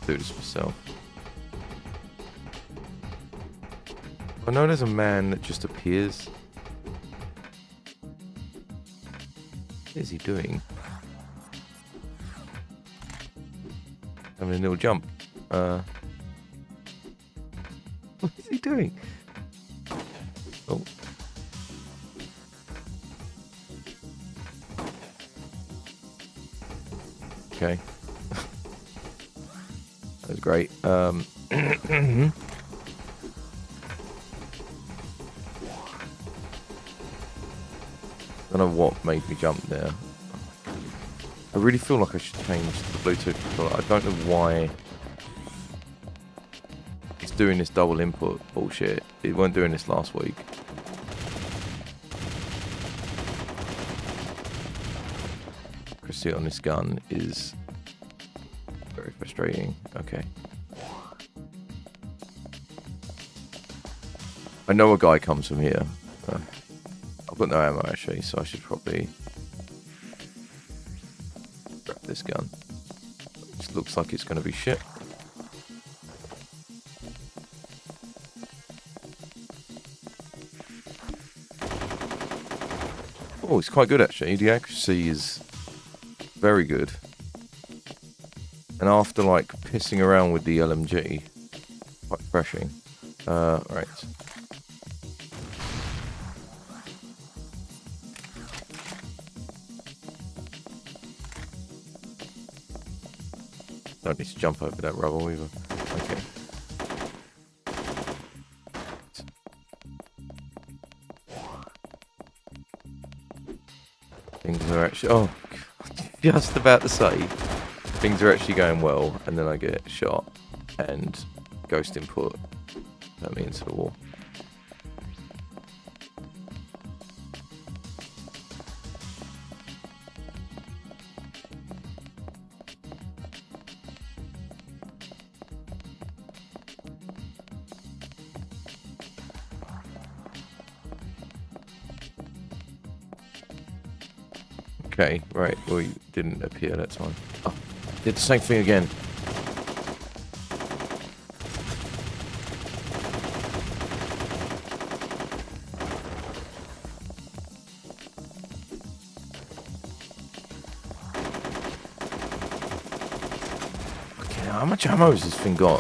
Do this myself. I know there's a man that just appears. What is he doing? Having a little jump. What is he doing? Oh. Okay. That was great. I don't know what made me jump there. I really feel like I should change the Bluetooth controller. I don't know why it's doing this double input bullshit. It weren't doing this last week. Accuracy on this gun is very frustrating. Okay. I know a guy comes from here. I've got no ammo actually, so I should probably grab this gun. It looks like it's going to be shit. Oh, it's quite good actually. The accuracy is very good. And after like pissing around with the LMG, quite refreshing. Right. Don't need to jump over that rubble either. Okay. Things are actually... Oh, just about to say. Things are actually going well, and then I get shot, and ghost input put me into the wall. Okay, right, well, you didn't appear that time. Oh, did the same thing again. Okay, how much ammo has this thing got?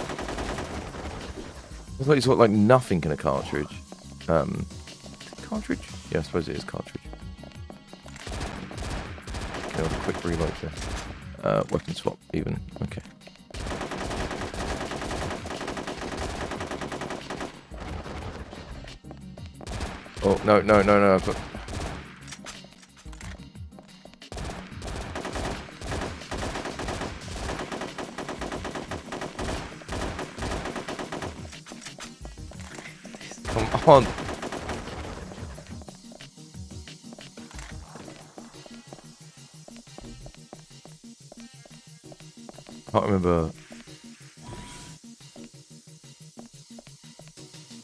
Looks like it's got like nothing in a cartridge. Cartridge? Yeah, I suppose it is cartridge. A quick reload there. Weapon swap, even. Okay. Oh, no, no, no, no. I've got... Come on. I can't remember.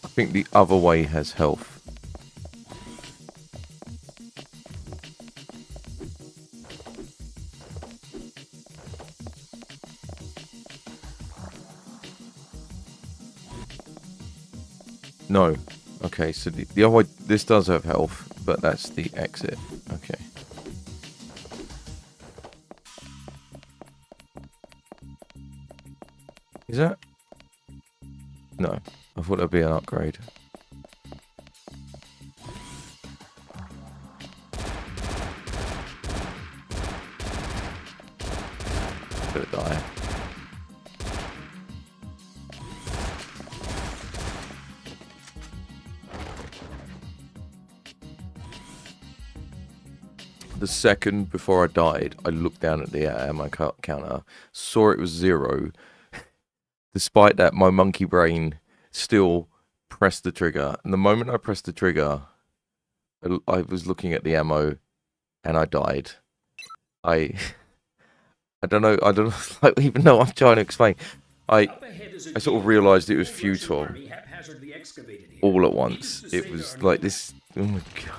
I think the other way has health. No. Okay, so the other way, this does have health, but that's the exit. Okay. Is that? No. I thought that'd be an upgrade. Gonna die. The second before I died, I looked down at the ammo counter, saw it was 0. Despite that, my monkey brain still pressed the trigger. And the moment I pressed the trigger, I was looking at the ammo, and I died. I don't know. I don't like, even though I'm trying to explain. I sort of realised it was futile all at once. It was like this. Oh my god.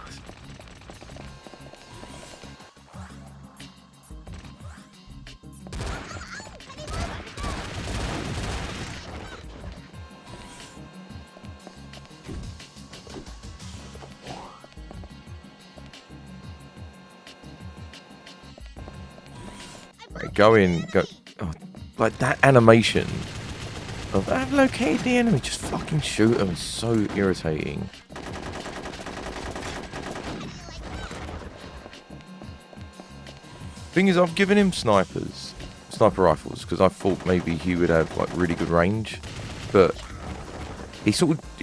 Go in, go. Oh, like that animation of I've located the enemy, just fucking shoot them. It's so irritating. Thing is, I've given him snipers. sniper rifles because I thought maybe he would have like really good range, but he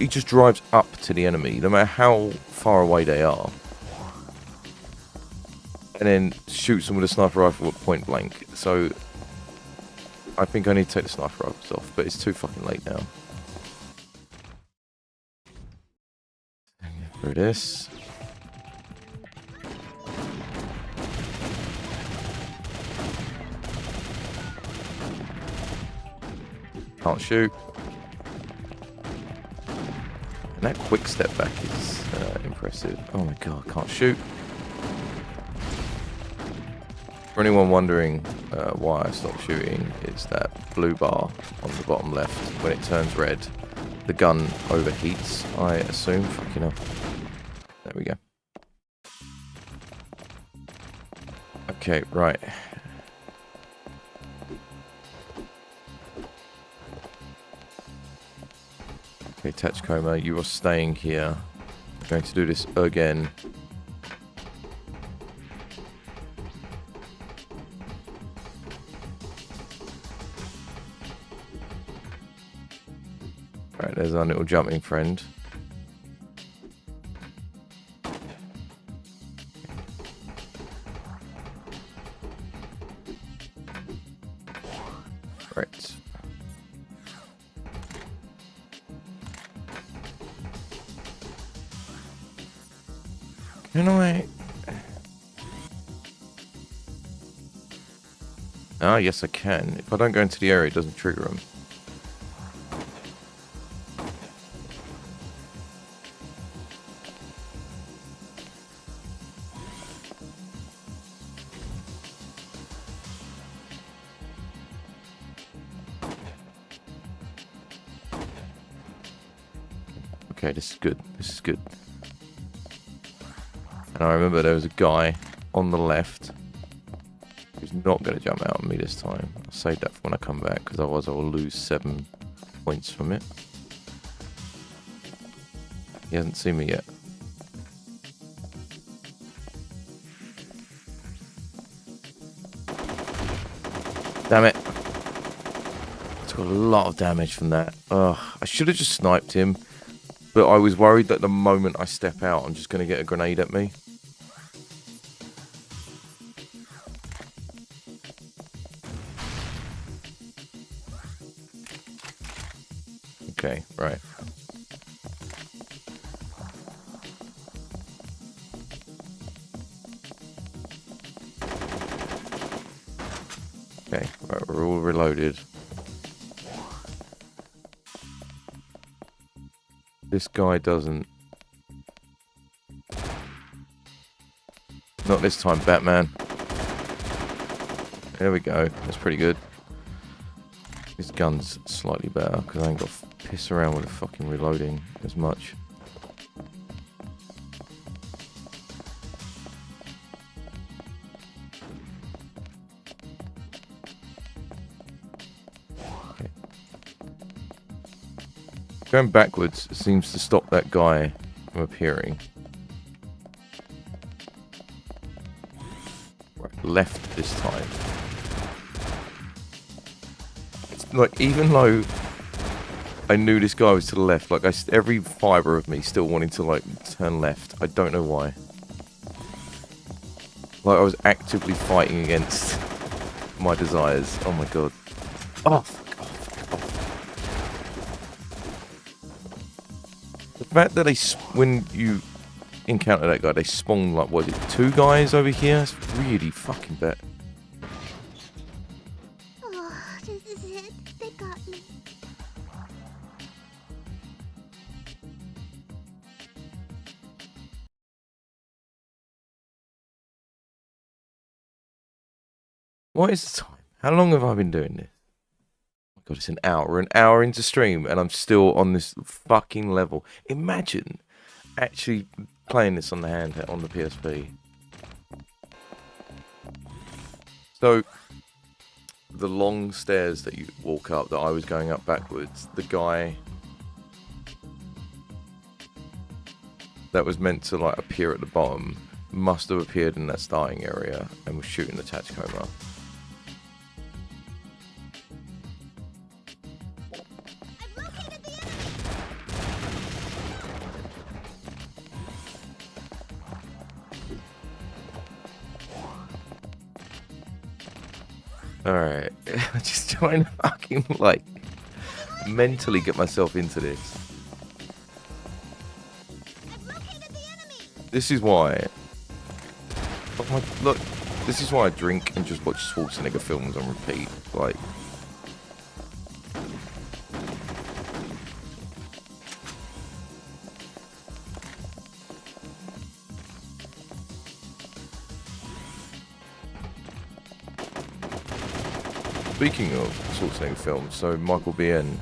just drives up to the enemy no matter how far away they are, and then shoots them with a sniper rifle at point blank. So I think I need to take the sniper rifles off, but it's too fucking late now. Through this. Can't shoot. And that quick step back is impressive. Oh my god, can't shoot. For anyone wondering why I stopped shooting, it's that blue bar on the bottom left. When it turns red, the gun overheats, I assume. Fucking hell. There we go. Okay, right. Okay, Tachikoma, you are staying here. I'm going to do this again. Right, there's our little jumping friend. Right. Can I... Ah, yes I can. If I don't go into the area, it doesn't trigger them. Okay, this is good. This is good. And I remember there was a guy on the left who's not going to jump out on me this time. I'll save that for when I come back, because otherwise I will lose 7 points from it. He hasn't seen me yet. Damn it. Took a lot of damage from that. Ugh, I should have just sniped him. But I was worried that the moment I step out, I'm just going to get a grenade at me. Okay, right. Okay, right, we're all reloaded. This guy doesn't. Not this time, Batman. There we go. That's pretty good. This gun's slightly better because I ain't got to piss around with the fucking reloading as much. Okay. Going backwards seems to stop that guy from appearing. Right, left this time. It's like, even though I knew this guy was to the left, like every fibre of me still wanting to like turn left. I don't know why. Like I was actively fighting against my desires. Oh my god. Oh, fuck off. The fact that when you encounter that guy, they spawn like, what is it, 2 guys over here? It's really fucking bad. Oh, this is it. They got me. What is the time? How long have I been doing this? Oh my god, it's an hour. We're an hour into stream and I'm still on this fucking level. Imagine actually playing this on the handheld, on the PSP. So, the long stairs that you walk up that I was going up backwards, the guy that was meant to like appear at the bottom must have appeared in that starting area and was shooting the Tachikoma. Alright. I'm just trying to fucking, like, mentally get myself into this. I've located the enemy. This is why. Oh my, look, this is why I drink and just watch Schwarzenegger films on repeat. Like. Speaking of Schwarzenegger films, so Michael Biehn,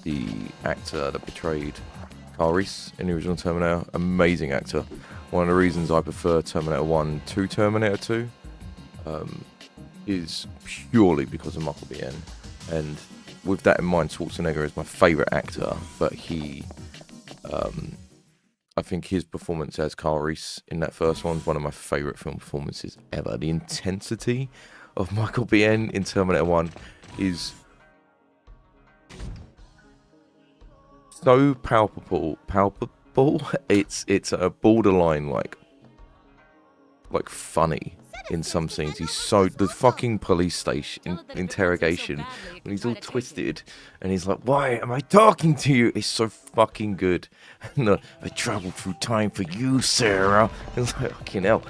the actor that portrayed Kyle Reese in the original Terminator, amazing actor. One of the reasons I prefer Terminator 1 to Terminator 2 is purely because of Michael Biehn. And with that in mind, Schwarzenegger is my favourite actor, but he, I think his performance as Kyle Reese in that first one is one of my favourite film performances ever. The intensity of Michael Biehn in Terminator 1 is so palpable. It's a borderline like funny in some scenes. He's so, the fucking police station interrogation when he's all twisted and he's like, why am I talking to you? It's so fucking good. And I traveled through time for you, Sarah. It's like, fucking hell.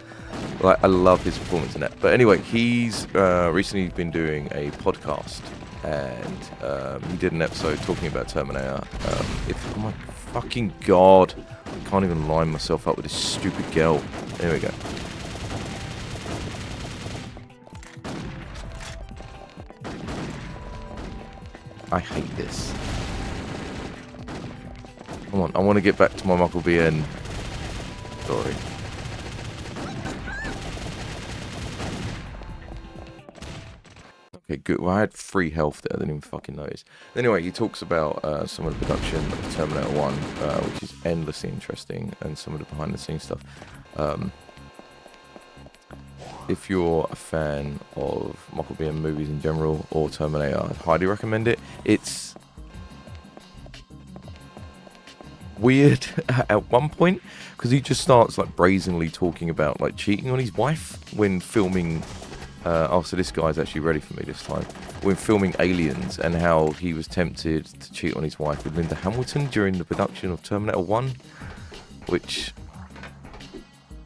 Like, I love his performance in that. But anyway, he's recently been doing a podcast, and he did an episode talking about Terminator. Oh my fucking god, I can't even line myself up with this stupid girl. There we go. I hate this. Come on, I want to get back to my Michael Biehn story. Okay, good. Well, I had 3 health there. I didn't even fucking notice. Anyway, he talks about some of the production of Terminator 1, which is endlessly interesting, and some of the behind-the-scenes stuff. If you're a fan of Michael Biehn movies in general, or Terminator, I'd highly recommend it. It's weird at one point, because he just starts like brazenly talking about like cheating on his wife when filming. So this guy's actually ready for me this time. When filming Aliens, and how he was tempted to cheat on his wife with Linda Hamilton during the production of Terminator 1, which,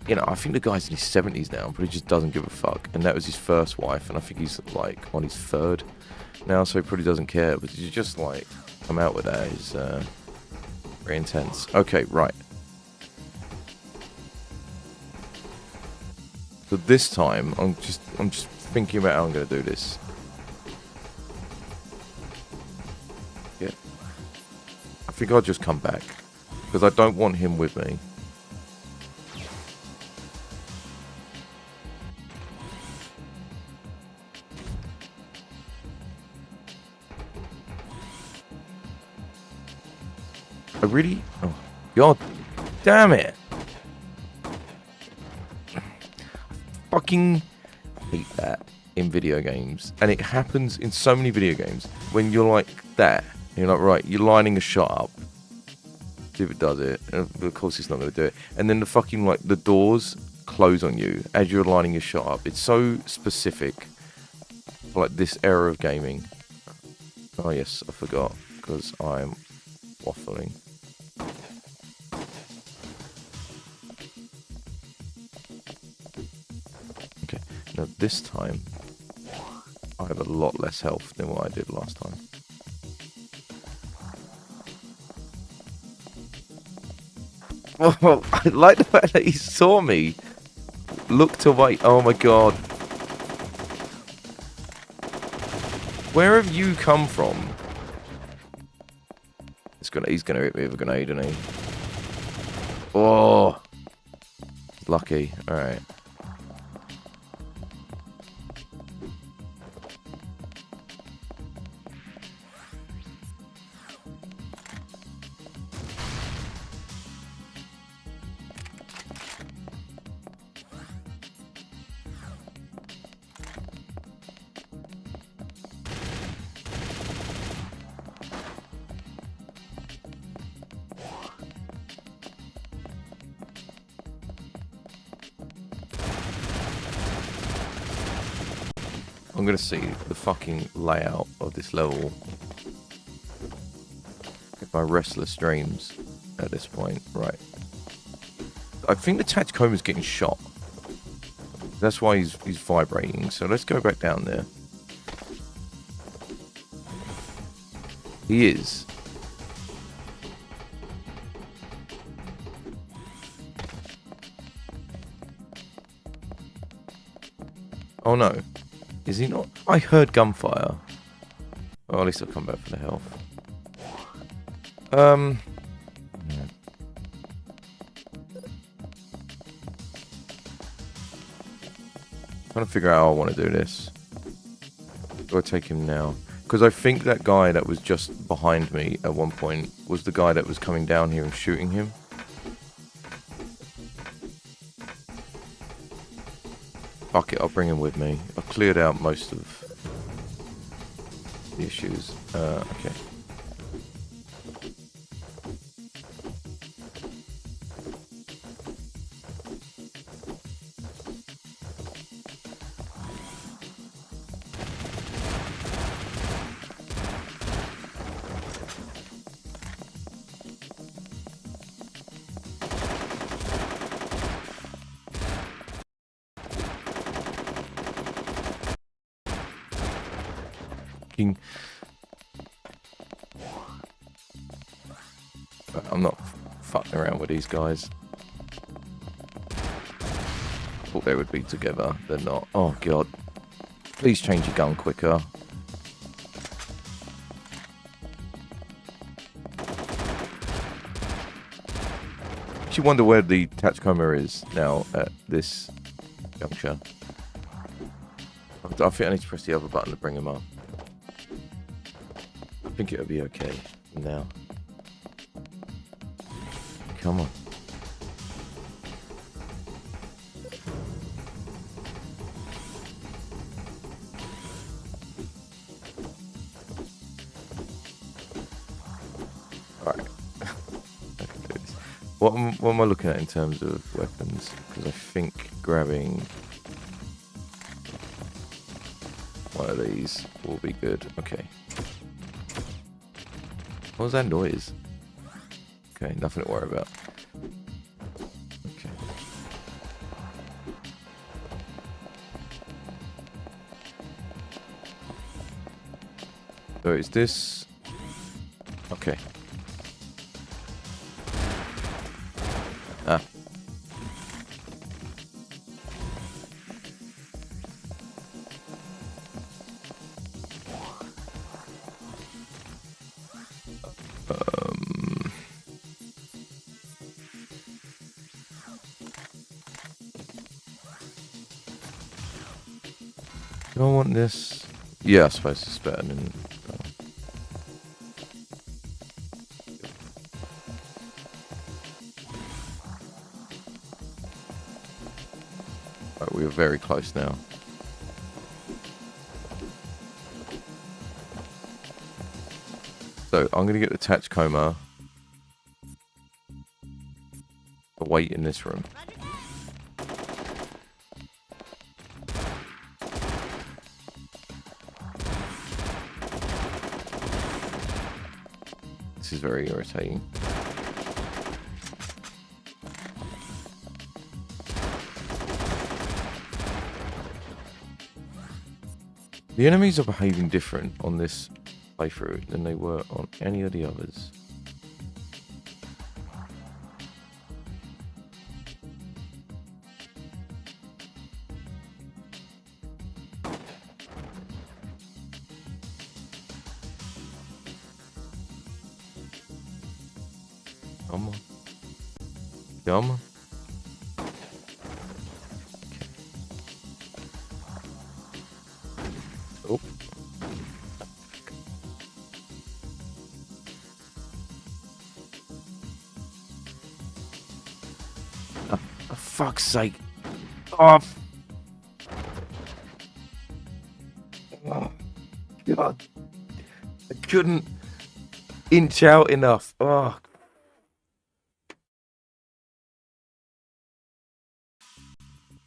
you know, I think the guy's in his 70s now, but he just doesn't give a fuck. And that was his first wife, and I think he's like on his 3rd now, so he probably doesn't care. But you just like come out with that is very intense. Okay, right. So this time, I'm just thinking about how I'm going to do this. Yeah. I think I'll just come back, because I don't want him with me. I really... Oh, god damn it. Fucking hate that in video games, and it happens in so many video games when you're like that, you're like, right, you're lining a shot up, see if it does it, and of course it's not going to do it, and then the fucking like the doors close on you as you're lining your shot up. It's so specific for like this era of gaming. Oh yes, I forgot, because I'm waffling. Now this time, I have a lot less health than what I did last time. Oh, I like the fact that he saw me, looked away. Oh my god. Where have you come from? He's gonna hit me with a grenade, isn't he? Oh, lucky. All right. I'm gonna see the fucking layout of this level. Get my restless dreams at this point. Right. I think the Tachikoma's getting shot. That's why he's vibrating. So let's go back down there. He is. Oh no. Is he not? I heard gunfire. Oh, at least I'll come back for the health. Yeah. Trying to figure out how I want to do this. Do I take him now? Because I think that guy that was just behind me at one point was the guy that was coming down here and shooting him. Fuck it, I'll bring him with me. I've cleared out most of the issues. Okay. I'm not fucking around with these guys. Thought they would be together. They're not. Oh god. Please change your gun quicker. I actually wonder where the Tachikoma is now at this juncture. I think I need to press the other button to bring him up. I think it'll be okay now. Come on. Alright. What am I looking at in terms of weapons? Because I think grabbing one of these will be good. Okay. What was that noise? Okay, nothing to worry about. Okay. So is this... Okay. Ah. Do I want this? Yeah, I suppose it's better than... Right, we are very close now. So, I'm going to get the Tachikoma. I'll wait in this room. This is very irritating. The enemies are behaving different on this playthrough than they were on any of the others. Come on. Come on. Oh. For fuck's sake. Oh. Oh. God. I couldn't inch out enough. Oh.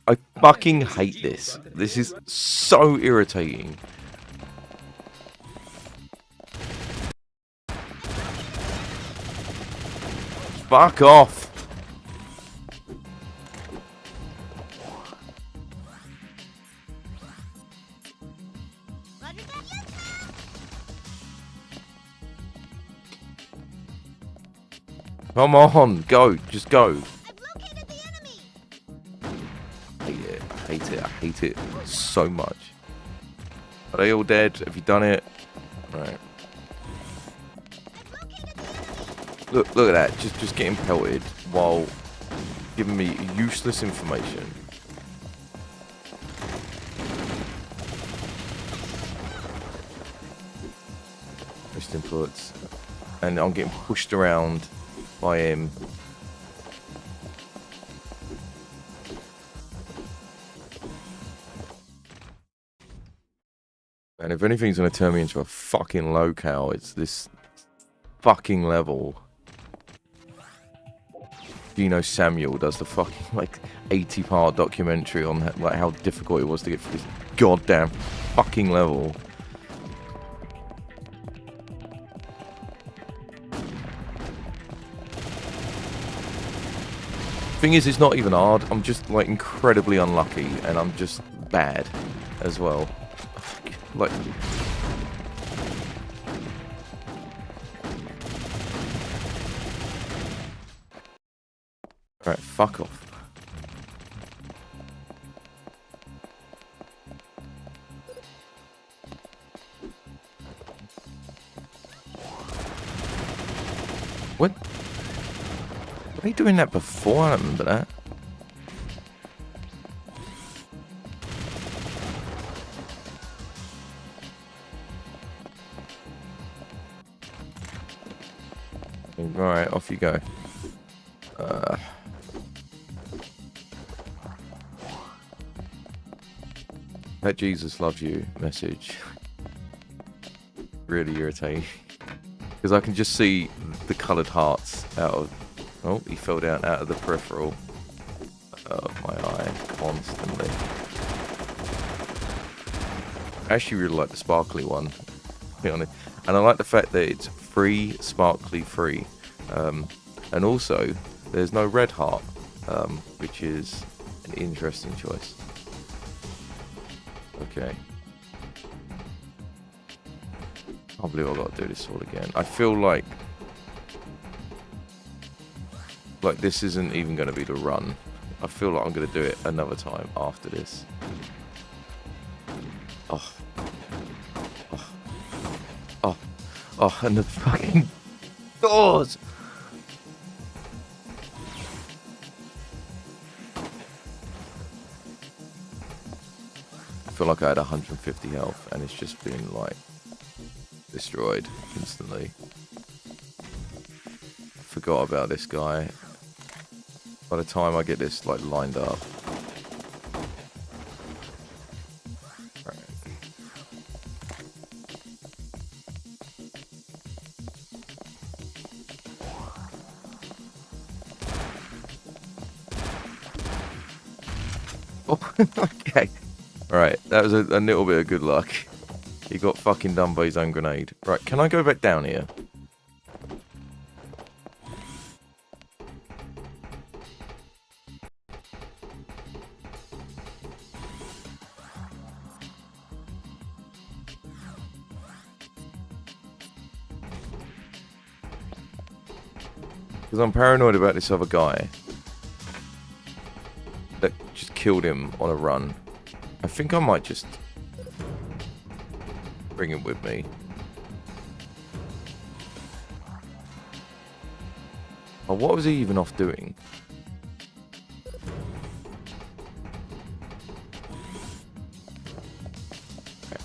I fucking hate this. This is so irritating. Fuck off. Roger that, yes, ma'am. Come on, go. Just go. I've located the enemy. Hate it. I hate it. I hate it so much. Are they all dead? Have you done it? Right. I've located the enemy. Look at that. Just getting pelted while giving me useless information. Most inputs. And I'm getting pushed around by him. And if anything's gonna turn me into a fucking locale, it's this fucking level. Gino Samuel does the fucking like 80-part documentary on like how difficult it was to get through this goddamn fucking level. Thing is, it's not even hard. I'm just like incredibly unlucky, and I'm just bad as well. Like, alright, fuck off. What? Were they doing that before? I don't remember that. Right, off you go. That Jesus loves you message. Really irritating. Because I can just see the coloured hearts out of... Oh, he fell down out of the peripheral of my eye constantly. I actually really like the sparkly one, to be honest. And I like the fact that it's free, sparkly free. And also, there's no red heart, which is an interesting choice. Okay. Can't believe I've got to do this all again. I feel like this isn't even going to be the run. I feel like I'm going to do it another time after this. Oh. Oh. Oh. Oh, and the fucking doors! I feel like I had 150 health and it's just been like destroyed instantly. Forgot about this guy. By the time I get this like lined up. Right. Oh, okay. Right, that was a little bit of good luck. He got fucking done by his own grenade. Right, can I go back down here? Because I'm paranoid about this other guy that just killed him on a run. I think I might just bring him with me. Oh, what was he even off doing? Okay.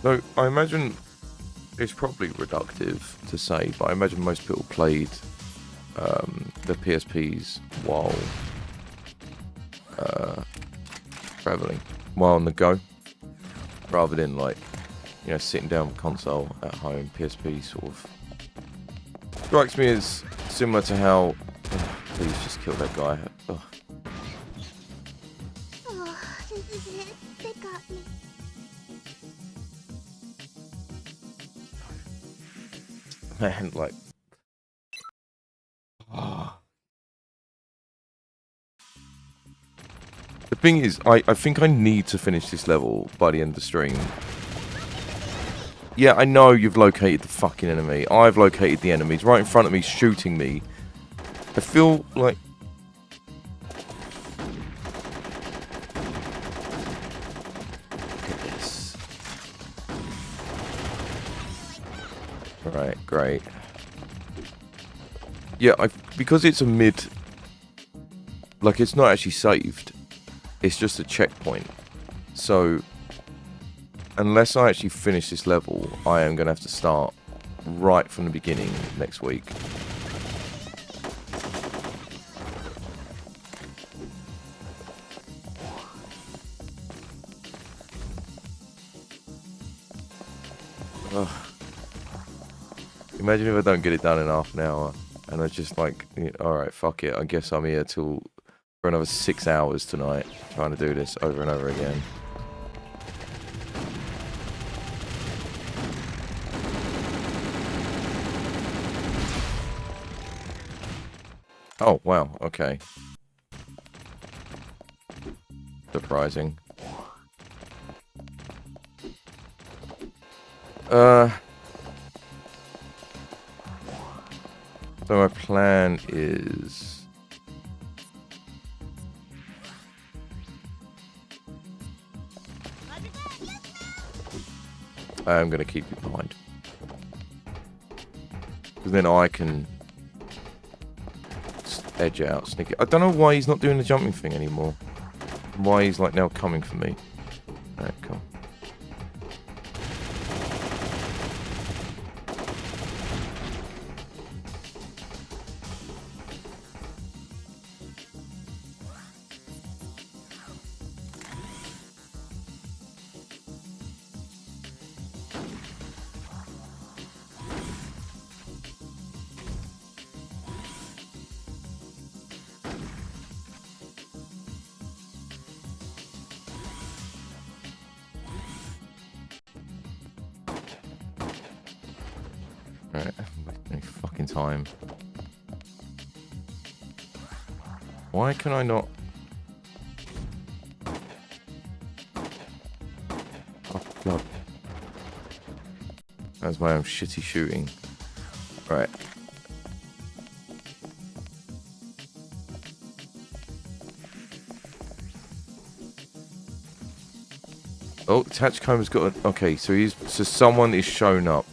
So, I imagine it's probably reductive to say, but I imagine most people played the PSPs while traveling while on the go, rather than like, you know, sitting down with console at home. PSP sort of strikes me as similar to how. Oh, please just kill that guy. Oh. Oh, this is it. They got me. Man, like. The thing is, I think I need to finish this level by the end of the stream. Yeah, I know you've located the fucking enemy. I've located the enemies right in front of me, shooting me. I feel like... Look at this. Right, great. Yeah, because it's a mid... Like, it's not actually saved. It's just a checkpoint. So, unless I actually finish this level, I am going to have to start right from the beginning next week. Ugh. Imagine if I don't get it done in half an hour, and I just like, alright, fuck it, I guess I'm here till... for another 6 hours tonight, trying to do this over and over again. Oh, wow, okay. Surprising. So my plan is... I'm going to keep you behind. Because then I can edge out, sneak it. I don't know why he's not doing the jumping thing anymore. Why he's like now coming for me. Alright, cool. Alright, any fucking time. Why can I not... Oh, God. That's my own shitty shooting. Right. Oh, Tachikoma's got a... Okay, so someone is shown up.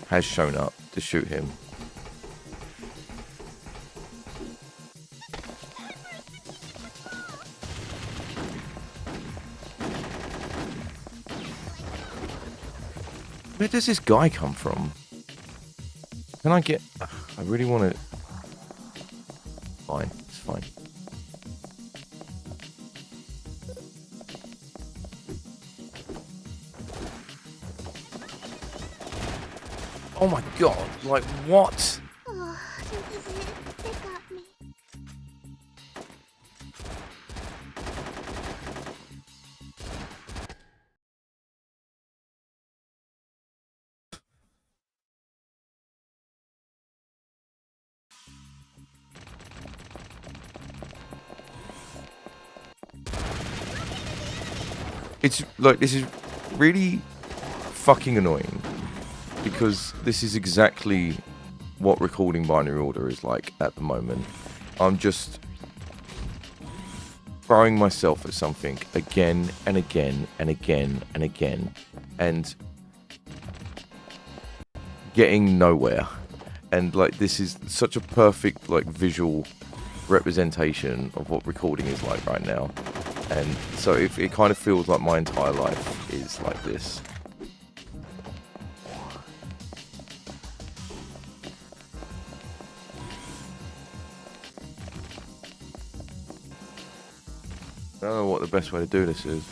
Has shown up to shoot him. Where does this guy come from? Can I get... I really want to... Fine, it's fine. Oh my god, like what? Oh, this is it. They got me. It's like, this is really fucking annoying. Because this is exactly what recording Binary Order is like at the moment. I'm just throwing myself at something again and again and again and again and getting nowhere. And like, this is such a perfect like visual representation of what recording is like right now. And so it kind of feels like my entire life is like this. don't know what the best way to do this is.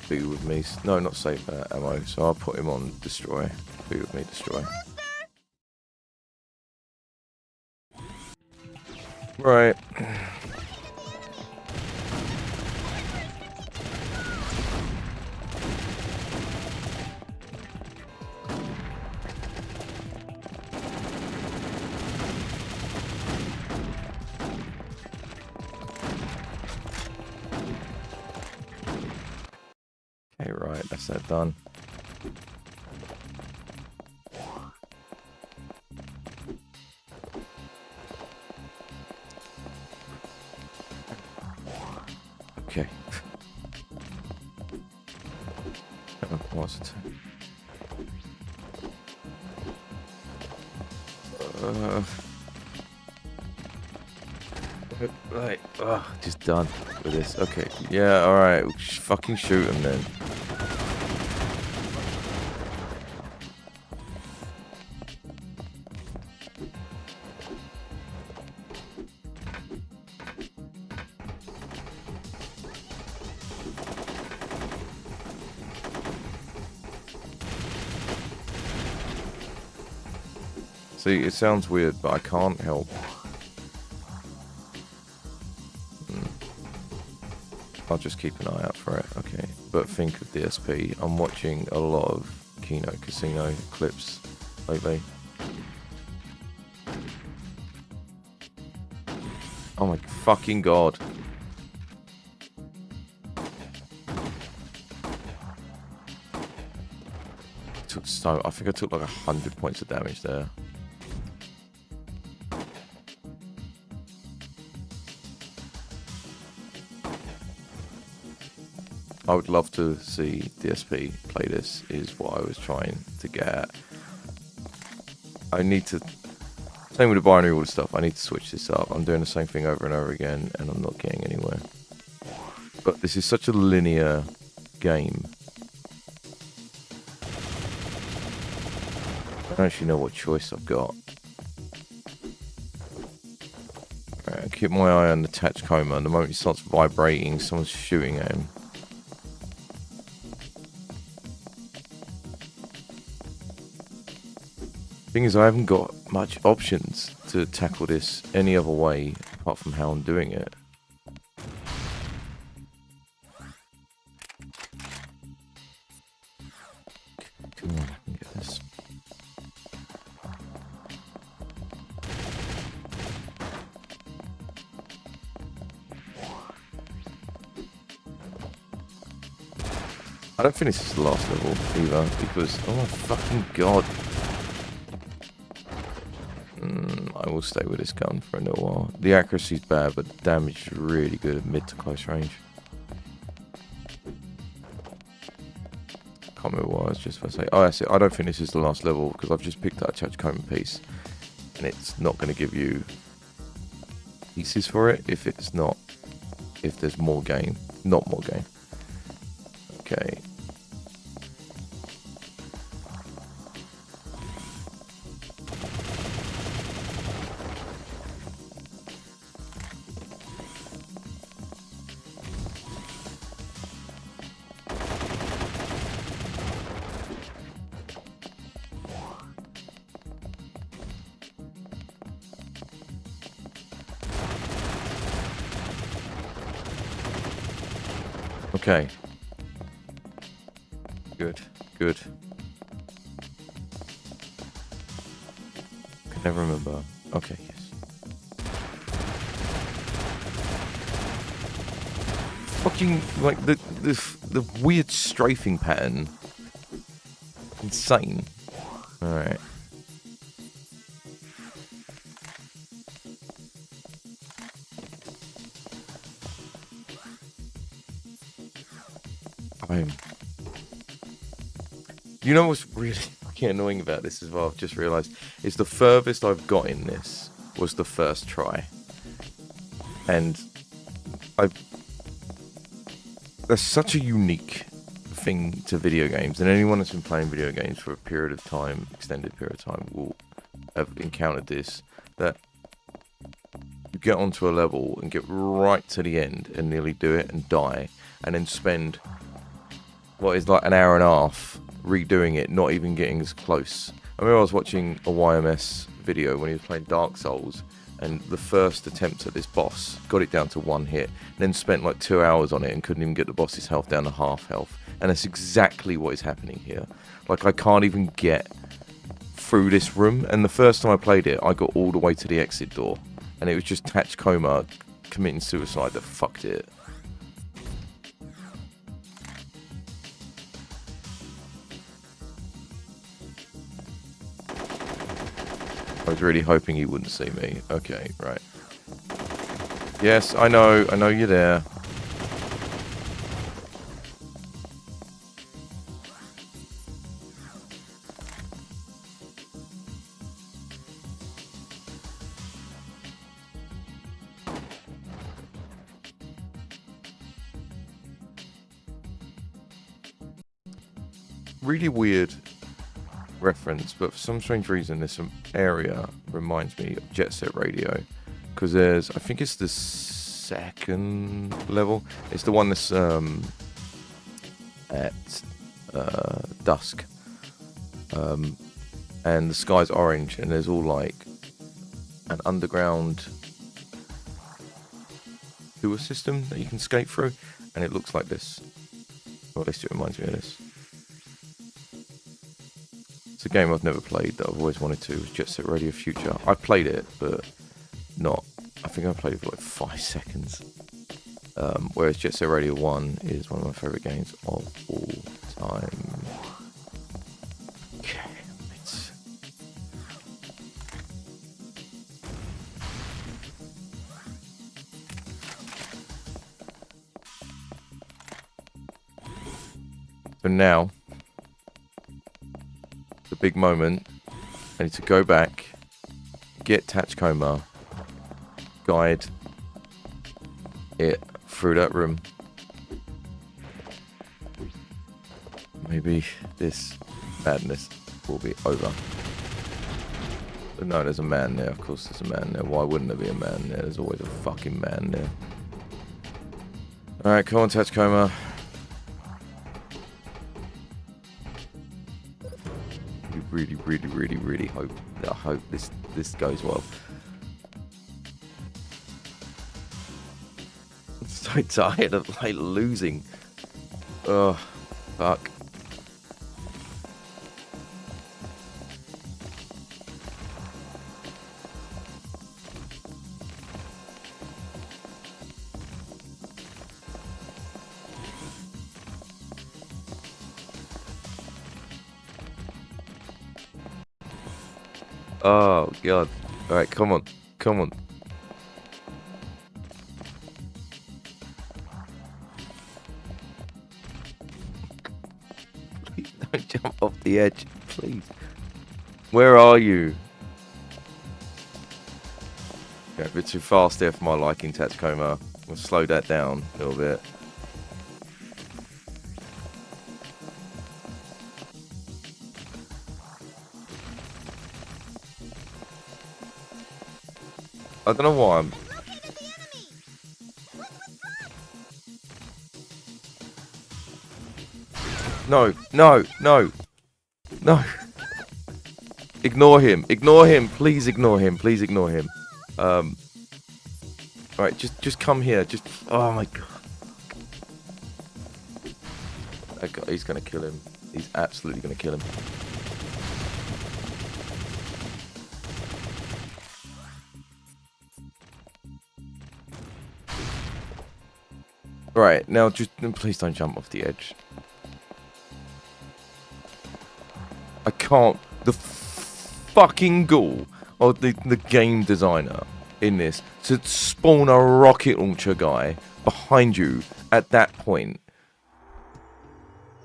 Be with me. No, not save ammo. So I'll put him on destroy. Be with me, destroy. Right. Okay, right, that's that done. Okay. What's it? Right. Just done with this. Okay. Yeah. All right. Fucking shoot him then. See, it sounds weird, but I can't help. I'll just keep an eye out for it, okay. But think of DSP. I'm watching a lot of Kino Casino clips lately. Oh my fucking god. I think I took like 100 points of damage there. I would love to see DSP play this, is what I was trying to get at. I need to... Same with the binary order stuff, I need to switch this up. I'm doing the same thing over and over again, and I'm not getting anywhere. But this is such a linear game. I don't actually know what choice I've got. Right, keep my eye on the Tachikoma, and the moment he starts vibrating, someone's shooting at him. Thing is, I haven't got much options to tackle this any other way apart from how I'm doing it. Come on, I can get this. I don't think this is the last level either, because, oh my fucking god. I will stay with this gun for a little while. The accuracy's bad, but the damage is really good at mid to close range. Can't remember what I was just going to say. Oh, that's it. I don't think this is the last level, because I've just picked up a Tachikoma piece, and it's not going to give you pieces for it if it's not, if there's more game. Not more game. Okay. Okay. Good, good. Can never remember. Okay, yes. Fucking, like, the weird strafing pattern. Insane. Alright. You know what's really fucking annoying about this as well, I've just realised, is the furthest I've got in this was the first try. And that's such a unique thing to video games, and anyone that's been playing video games for a period of time, extended period of time, will have encountered this, that you get onto a level and get right to the end and nearly do it and die, and then spend what is like an hour and a half redoing it, not even getting as close. I remember I was watching a YMS video when he was playing Dark Souls, and the first attempt at this boss got it down to 1 hit, and then spent like 2 hours on it and couldn't even get the boss's health down to half health. And that's exactly what is happening here. Like, I can't even get through this room, and the first time I played it, I got all the way to the exit door, and it was just Tachikoma committing suicide that fucked it. I was really hoping he wouldn't see me. Okay, right. Yes, I know you're there. Really weird reference, but for some strange reason this area reminds me of Jet Set Radio, because there's, I think it's the second level, it's the one that's at dusk, and the sky's orange, and there's all like an underground sewer system that you can skate through, and it looks like this, or at least it reminds me of this. It's a game I've never played that I've always wanted to, was Jet Set Radio Future. I played it, but not, I think I played it for like 5 seconds. Whereas Jet Set Radio 1 is one of my favourite games of all time. Okay, let's... So now, the big moment, I need to go back, get Tachikoma, guide it through that room. Maybe this madness will be over. But no, there's a man there. Of course there's a man there. Why wouldn't there be a man there? There's always a fucking man there. Alright, come on, Tachikoma. Really hope this goes well. I'm so tired of like losing. Oh, fuck. Oh god. Alright, come on. Come on. Please don't jump off the edge. Please. Where are you? Okay, a bit too fast there for my liking, Tachikoma. We'll slow that down a little bit. I don't know why I'm... No. Ignore him. Please ignore him. Right, just come here. Oh my god. That guy, he's gonna kill him. He's absolutely gonna kill him. Right, now just please don't jump off the edge. I can't. The fucking ghoul of the game designer in this to spawn a rocket launcher guy behind you at that point.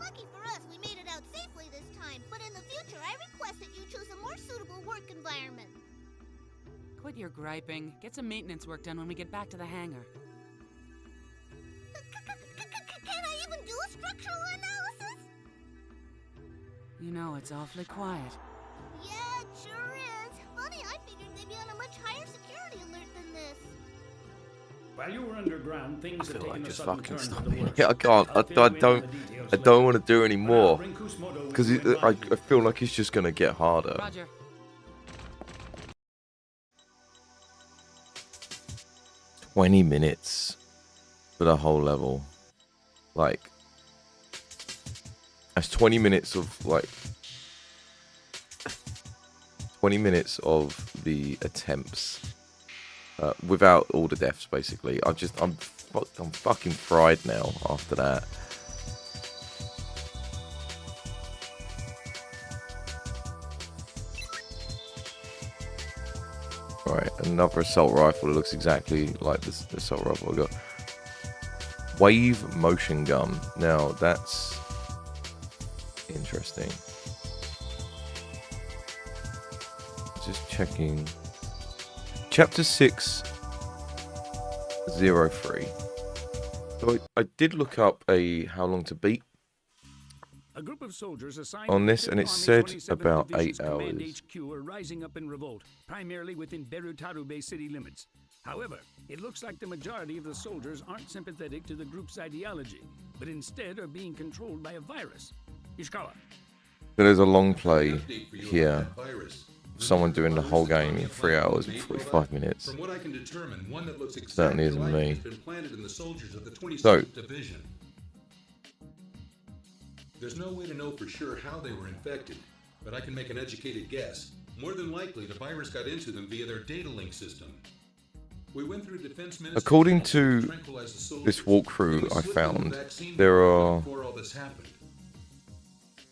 Lucky for us, we made it out safely this time, but in the future, I request that you choose a more suitable work environment. Quit your griping. Get some maintenance work done when we get back to the hangar. Can I even do a structural analysis? You know, it's awfully quiet. Yeah, it sure is. Funny, I figured they'd be on a much higher security alert than this. While you were underground, things have feel taken like a just sudden fucking turn for stopping the worse. it. I can't. I'll fill you in on the details I don't want to do any later. more Ring Kusumoto will because be in line. I feel like it's just gonna get harder. Roger. 20 minutes for the whole level. Like, that's 20 minutes of like 20 minutes of the attempts without all the deaths. Basically, I'm fucking fried now after that. Right, another assault rifle that looks exactly like this assault rifle I got. Wave motion gun. Now that's interesting. Just checking. Chapter 603. So I did look up a how long to beat A group of soldiers assigned on to the this, and it 5th said Army 27th about Division's 8 Command hours. HQ are rising up in revolt, primarily within Berutarube city limits. However, it looks like the majority of the soldiers aren't sympathetic to the group's ideology, but instead are being controlled by a virus. Ishikawa. So there's a long play here. Someone doing the whole game in 3 hours and 45 minutes. From what I can determine, one that looks Certainly exactly isn't like me. it has been planted in the soldiers of the 27th So- Division. There's no way to know for sure how they were infected, but I can make an educated guess. More than likely, the virus got into them via their data link system. We went through Defense Ministry According training to tranquilize the soldiers. this walkthrough Then we I slipped them found, the vaccine there are before all this happened.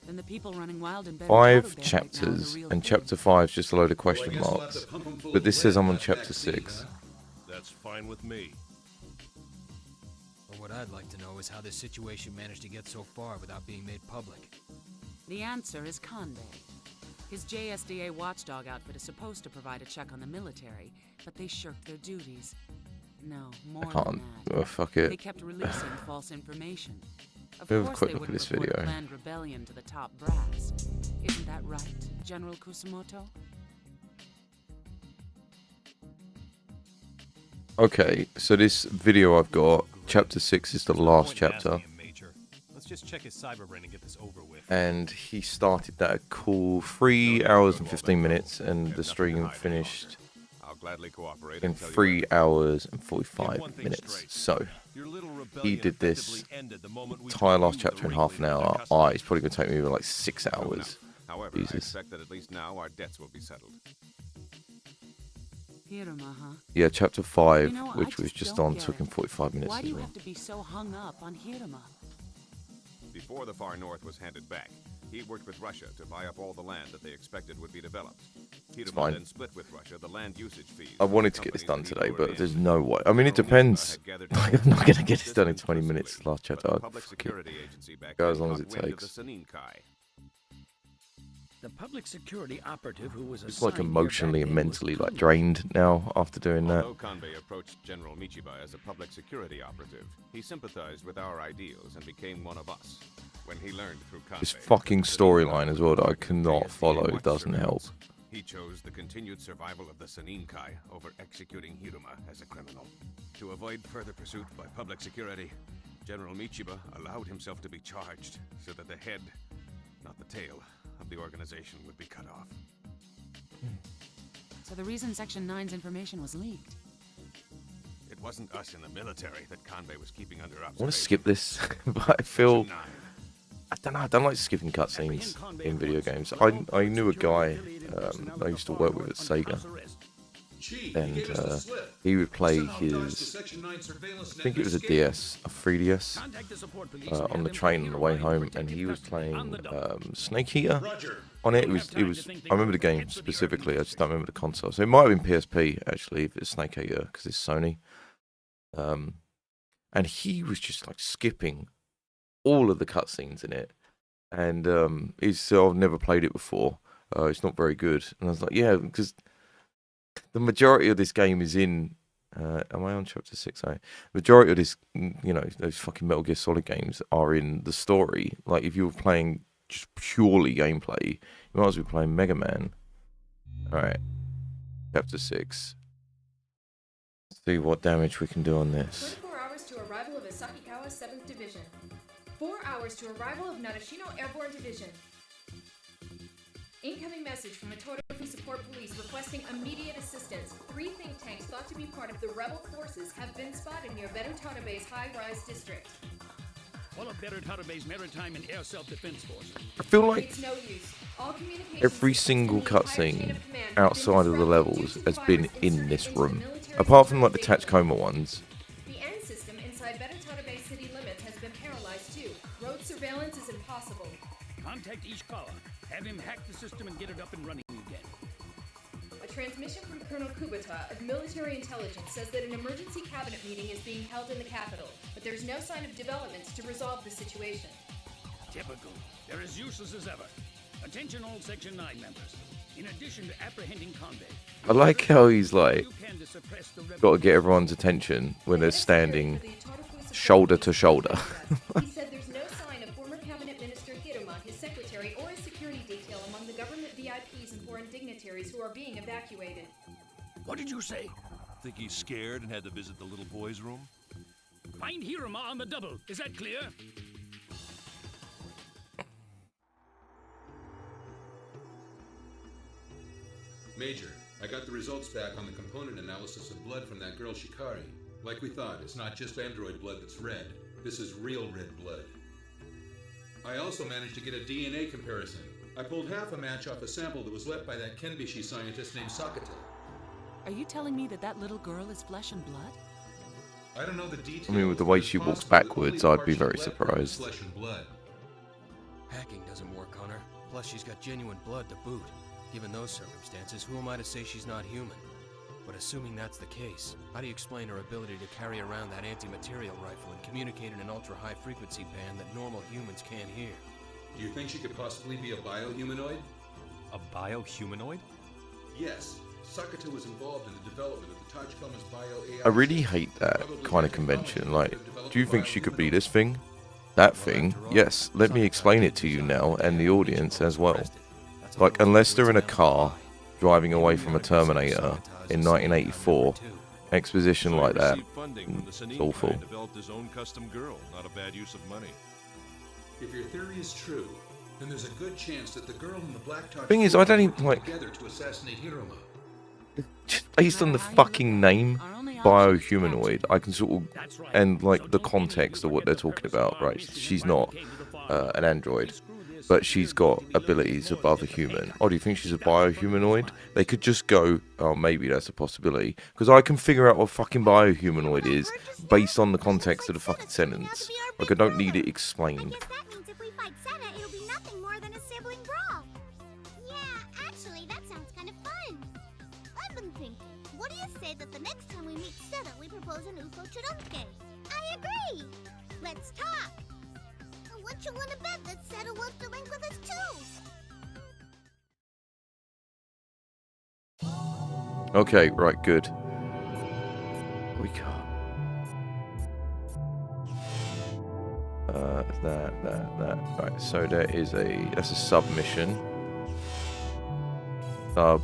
Then the people running wild in 5 Berutarube right now are the chapters, real and thing. chapter 5 is just a load of Well, I question guess we'll have marks. to pump 'em full But of this says lead I'm on with that chapter vaccine, 6. huh? That's fine with me. But what I'd like to know is how this situation managed to get so far without being made public. The answer is Kanbei. His JSDA watchdog outfit is supposed to provide a check on the military, but they shirked their duties. No, more I can't. than that. Oh, fuck They it. kept releasing false information. Of Have a course quick they look at wouldn't this report a video. planned rebellion to the top brass. Isn't that right, General Kusumoto? Okay, so this video I've got, chapter 6 is the last chapter. Major. Let's just check his cyber brain and get this over with. And he started that at cool 3 hours and 15 minutes, and the stream finished I'll gladly cooperate in and tell you 3 hours and Get 45 one thing minutes. straight. So, Your little he rebellion did this effectively ended the moment we entire took last you, chapter the in half an ringleader, hour. into custody. It's probably going to take me like 6 True hours. enough. However, I Jesus. expect that at least now our debts will be settled. Hiruma, huh? Yeah, chapter 5, You know, I which was just just don't on, get took it. him 45 minutes Why do as you well. have to be so hung up on Hiruma? Before the Far North was handed back, he worked with Russia to buy up all the land that they expected would be developed. Hiruma fine. then split with Russia the land usage fees. I wanted to get this done today, but there's no way. I mean, it depends. I'm not going to get this done in 20 minutes, the last chapter. The I'd Public fucking Security Agency back go then as long as caught it wind of takes. the Sanin Kai. The public security operative who was It's like assigned here emotionally back and then was mentally like Kanbei. drained now after doing that. Although Kanbei approached General Michiba as a public security operative, he sympathized with our ideals and became one of us. When he learned through Kanbei, This that fucking the Sanin storyline Kai as well that I would cannot JSDA follow watch doesn't help. surveillance, he chose the continued survival of the Sanin Kai over executing Hiruma as a criminal. To avoid further pursuit by public security, General Michiba allowed himself to be charged so that the head, not the tail, of the organization would be cut off. So the reason Section 9's information was leaked. It wasn't us in the military that Kanbei was keeping under observation. I want to skip this, but I feel Section 9. I don't know. I don't like skipping cutscenes in video games. I knew a guy I used to work with at Sega, Chief, and he gave us the slip. he would play Somehow dodged the his. Section 9 surveillance I think net it was a and escaped. DS, a 3DS, Contact the support police on and the have them train on put the way Hiruma in home, and protective he was custody playing on the dump. Snake Eater Roger. on it. Don't have It time was. to think I remember the things game over. Get to the specifically. I argument just don't remember the console. So it might have been PSP actually, if it's Snake Eater, because it's Sony. And he was just like skipping all of the cutscenes in it, and he's so I've never played it before. It's not very good, and I was like, yeah, because the majority of this game is in. Am I on chapter 6? Majority of this, you know, those fucking Metal Gear Solid games are in the story. Like if you were playing just purely gameplay, you might as well be playing Mega Man. All right, chapter 6. See what damage we can do on this. 24 hours to arrival of Asakikawa 7th Division. 4 hours to arrival of Narashino Airborne Division. Incoming message from a Totofu Support Police requesting immediate assistance. 3 think tanks thought to be part of the rebel forces have been spotted near Berutara Bay's high-rise district. All of Berutara Bay's maritime and air self-defense force. I feel like It's no use. All communications every systems single in the entire cutscene chain of command have been outside of the disrupted levels due to the has been virus in inserted this into room. military Apart from like the support Tachikoma ones. The end system inside Berutara Bay city limits has been paralyzed too. Road surveillance is impossible. Contact Ishikawa. Have him hack the system and get it up and running again. A transmission from Colonel Kubota of military intelligence says that an emergency cabinet meeting is being held in the capital, but there's no sign of developments to resolve the situation. Typical. They're as useless as ever. Attention all Section 9 members. In addition to apprehending Conde, I like how he's like you can to suppress the rebel. got to get everyone's attention when they're standing shoulder to shoulder. He said there's no sign of former cabinet minister Hiruma, his secretary, or his security detail among the government VIPs and foreign dignitaries who are being evacuated. What did you say? Think he's scared and had to visit the little boy's room? Find Hiruma on the double. Is that clear? Major, I got the results back on the component analysis of blood from that girl Shikari. Like we thought, it's not just android blood that's red. This is real red blood. I also managed to get a DNA comparison. I pulled half a match off a sample that was left by that Kenbishi scientist named Sakato. Are you telling me that that little girl is flesh and blood? I don't know the details. I mean, with the but way it's she walks possible that backwards, only the I'd be part very she left her was surprised. Flesh and blood. Hacking doesn't work on her. Plus, she's got genuine blood to boot. Given those circumstances, who am I to say she's not human? But assuming that's the case, how do you explain her ability to carry around that anti-material rifle and communicate in an ultra-high frequency band that normal humans can't hear? Do you think she could possibly be a biohumanoid? A biohumanoid? Yes. Sakato was involved in the development of the Tachikoma's bio-AI. I really hate that kind of convention. Like, do you think she could be this thing? That thing? Yes, let me explain it to you now, and the audience as well. Like, unless they're in a car, driving away from a Terminator in 1984, exposition like that, it's awful. Developed his own custom girl. Not a bad use of money. If your theory is true, then there's a good chance that the girl in the black Tachikoma Thing is, I don't even, like, together to assassinate Hiruma. just based on the fucking name, biohumanoid, I can sort of, and like the context of what they're talking about, right? She's not an android, but she's got abilities above a human. Oh, do you think she's a biohumanoid? They could just go, oh, maybe that's a possibility, because I can figure out what fucking biohumanoid is based on the context of the fucking sentence. Like, I don't need it explained. I guess that means if we fight Seta, it'll be nothing more than a sibling brawl. Yeah, actually, that sounds kind of fun. I've been thinking, what do you say that the next time we meet Seta, we propose an UFO Churunke? I agree! Let's talk! What you wanna bet that Seta wants to link with us too? Okay, right, good. We can't. That. Right, so there is that's a submission. Got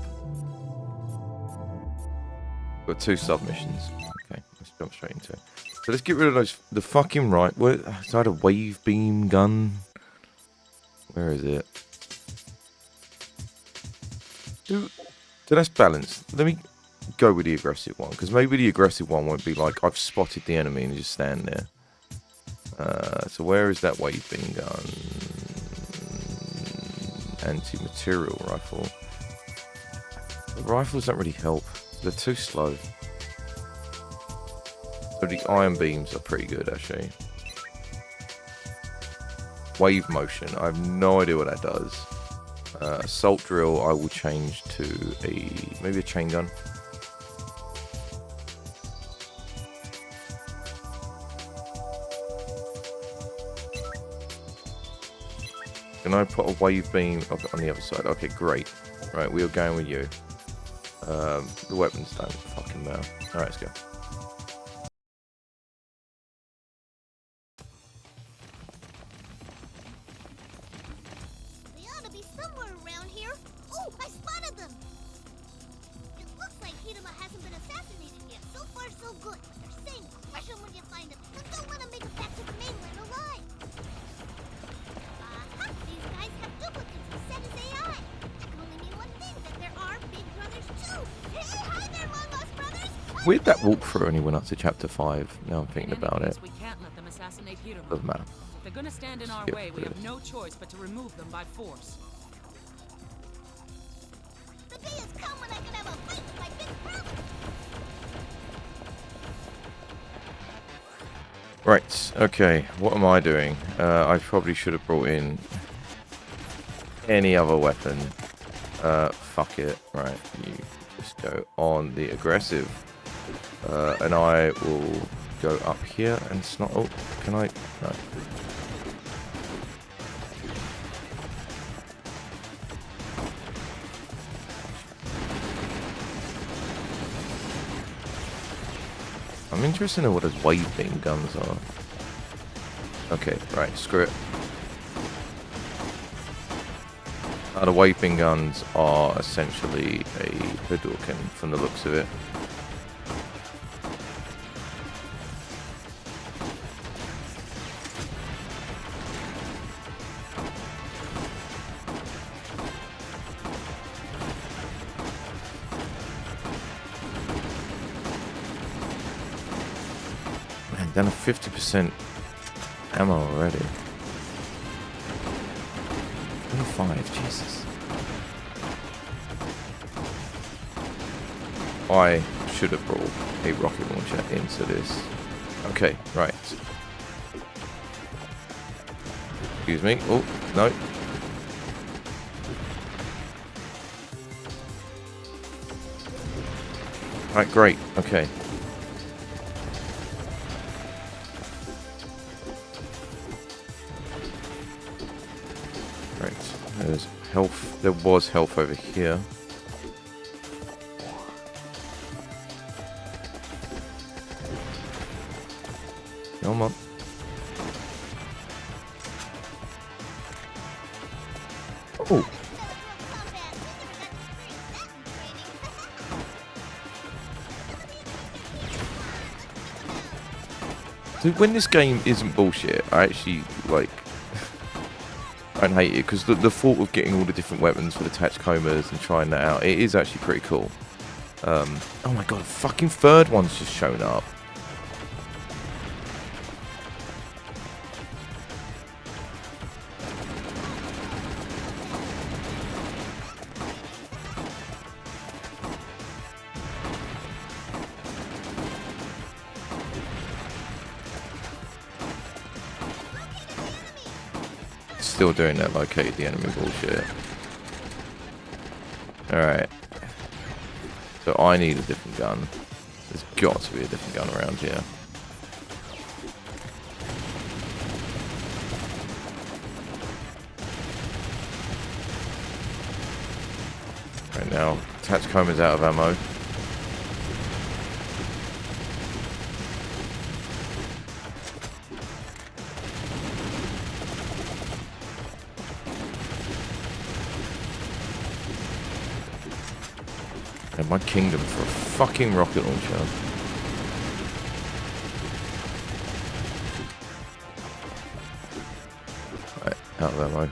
2 submissions. Okay, let's jump straight into it. So let's get rid of the fucking right. What, is that a wave beam gun? Where is it? So that's balanced. Let me go with the aggressive one, because maybe the aggressive one won't be like, I've spotted the enemy and just stand there. So where is that wave beam gun? Anti-material rifle. The rifles don't really help. They're too slow. So the iron beams are pretty good, actually. Wave motion. I have no idea what that does. Assault drill, I will change to maybe a chain gun. Can I put a wave beam on the other side? Okay, great. Right, we are going with you. The weapons don't fucking matter. Alright, let's go. They ought to be somewhere around here. Oh, I spotted them! It looks like Hiruma hasn't been assassinated yet. So far, so Oh good, they're safe. Crush them when you find them, and don't let them make it back to the mainland alive. These guys have duplicates of Setta's AI. That can only mean one thing, that there are Big Brothers too. Hey, hi there, long lost brothers. Weird that walkthrough only went up to chapter 5. Now I'm thinking In any about case, it. we can't let them assassinate Hiruma. Doesn't matter. If they're gonna stand in our Skip way, we have this. no choice but to remove them by force. The day has come when I can have a fight with my big brother. Right, okay, what am I doing? I probably should have brought in any other weapon. Fuck it. Right, you just go on the aggressive. And I will go up here and snot. Oh, can I? No. I'm interested in what those wave beam guns are. Okay, right, screw it. The wave beam guns are essentially a Hadouken from the looks of it. Down to 50% ammo already. 25, Jesus. I should have brought a rocket launcher into this. Okay, right. Excuse me. Oh, no. Right, great. Okay. There's health. There was health over here. Come on. Oh. Dude, when this game isn't bullshit, I actually, like, I don't hate it, because the thought of getting all the different weapons for the Tachikomas and trying that out, it is actually pretty cool. Oh my god, a fucking third one's just shown up. Still doing that locate the enemy bullshit. Alright. So I need a different gun. There's got to be a different gun around here. Right now, Tachikoma's out of ammo. And my kingdom for a fucking rocket launcher. Right, out of ammo.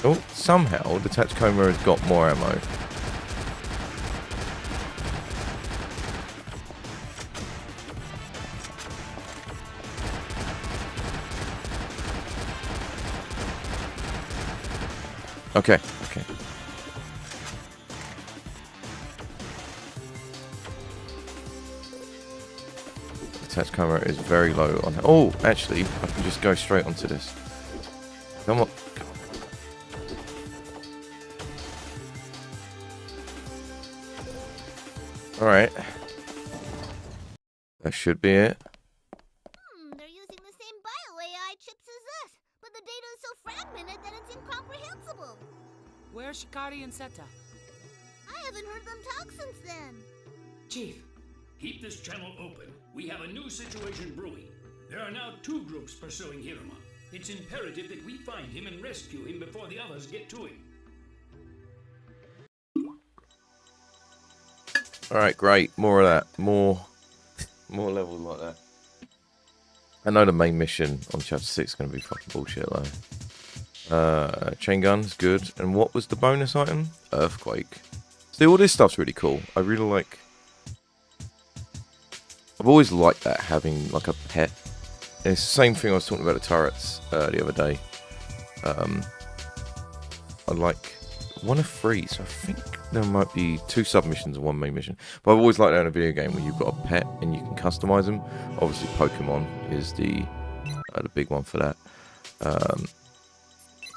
Oh, somehow the Tachikoma has got more ammo. Okay, okay. The Tachikoma is very low on... Oh, actually, I can just go straight onto this. Come on. Alright. That should be it. They're using the same bio-AI chips as us, but the data is so fragmented that it's incomprehensible. Where's Shikari and Seta? I have haven't heard them talk since then. Chief, Keep this channel open. We have a new situation brewing. There are now 2 groups pursuing Hiruma. It's imperative that we find him and rescue him before the others get to him. Alright, great. More of that. More levels like that. I know the main mission on Chapter 6 is going to be fucking bullshit, though. Chain gun's good. And what was the bonus item? Earthquake. See, all this stuff's really cool. I really like... I've always liked that, having, like, a pet. And it's the same thing I was talking about the turrets the other day. I like... one of 3, so I think there might be 2 submissions and 1 main mission. But I've always liked that in a video game where you've got a pet and you can customize them. Obviously, Pokemon is the big one for that.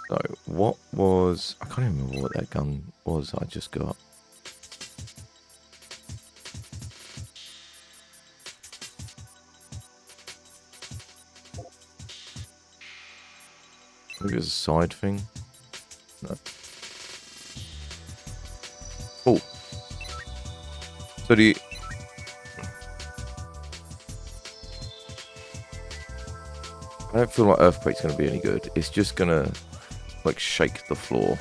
So, what was... I can't even remember what that gun was I just got. Maybe it was a side thing. No. Oh. So the... I don't feel like Earthquake's going to be any good. It's just going to, like, shake the floor.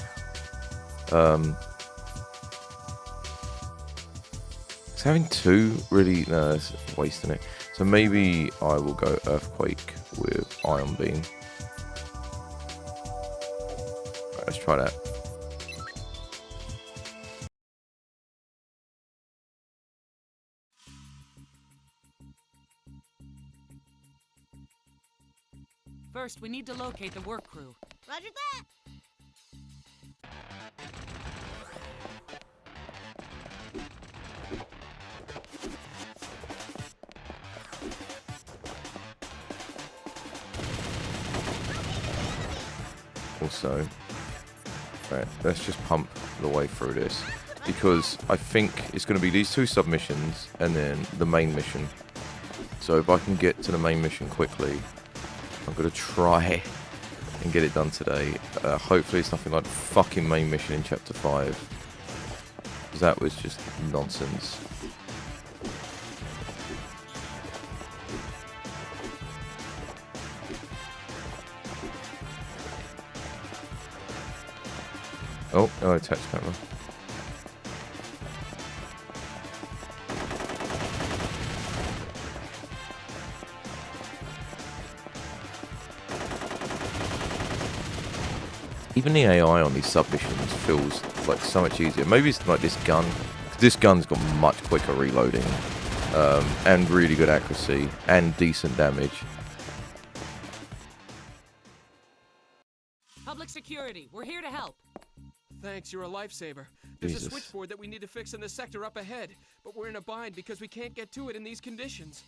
It's having 2 really... No, it's wasting it. So maybe I will go Earthquake with Ion Beam. Right, let's try that. first we need to locate the work crew. Roger that. Also, right, let's just pump the way through this, because I think it's going to be these 2 submissions and then the main mission. So if I can get to the main mission quickly, I'm going to try and get it done today. Hopefully it's nothing like the fucking main mission in Chapter 5, because that was just nonsense. Oh, no attach camera. Even the AI on these submissions feels like so much easier. Maybe it's like this gun. This gun's got much quicker reloading, and really good accuracy, and decent damage. Public security, we're here to help. Thanks, you're a lifesaver. There's Jesus. a switchboard that we need to fix in the sector up ahead, but we're in a bind because we can't get to it in these conditions.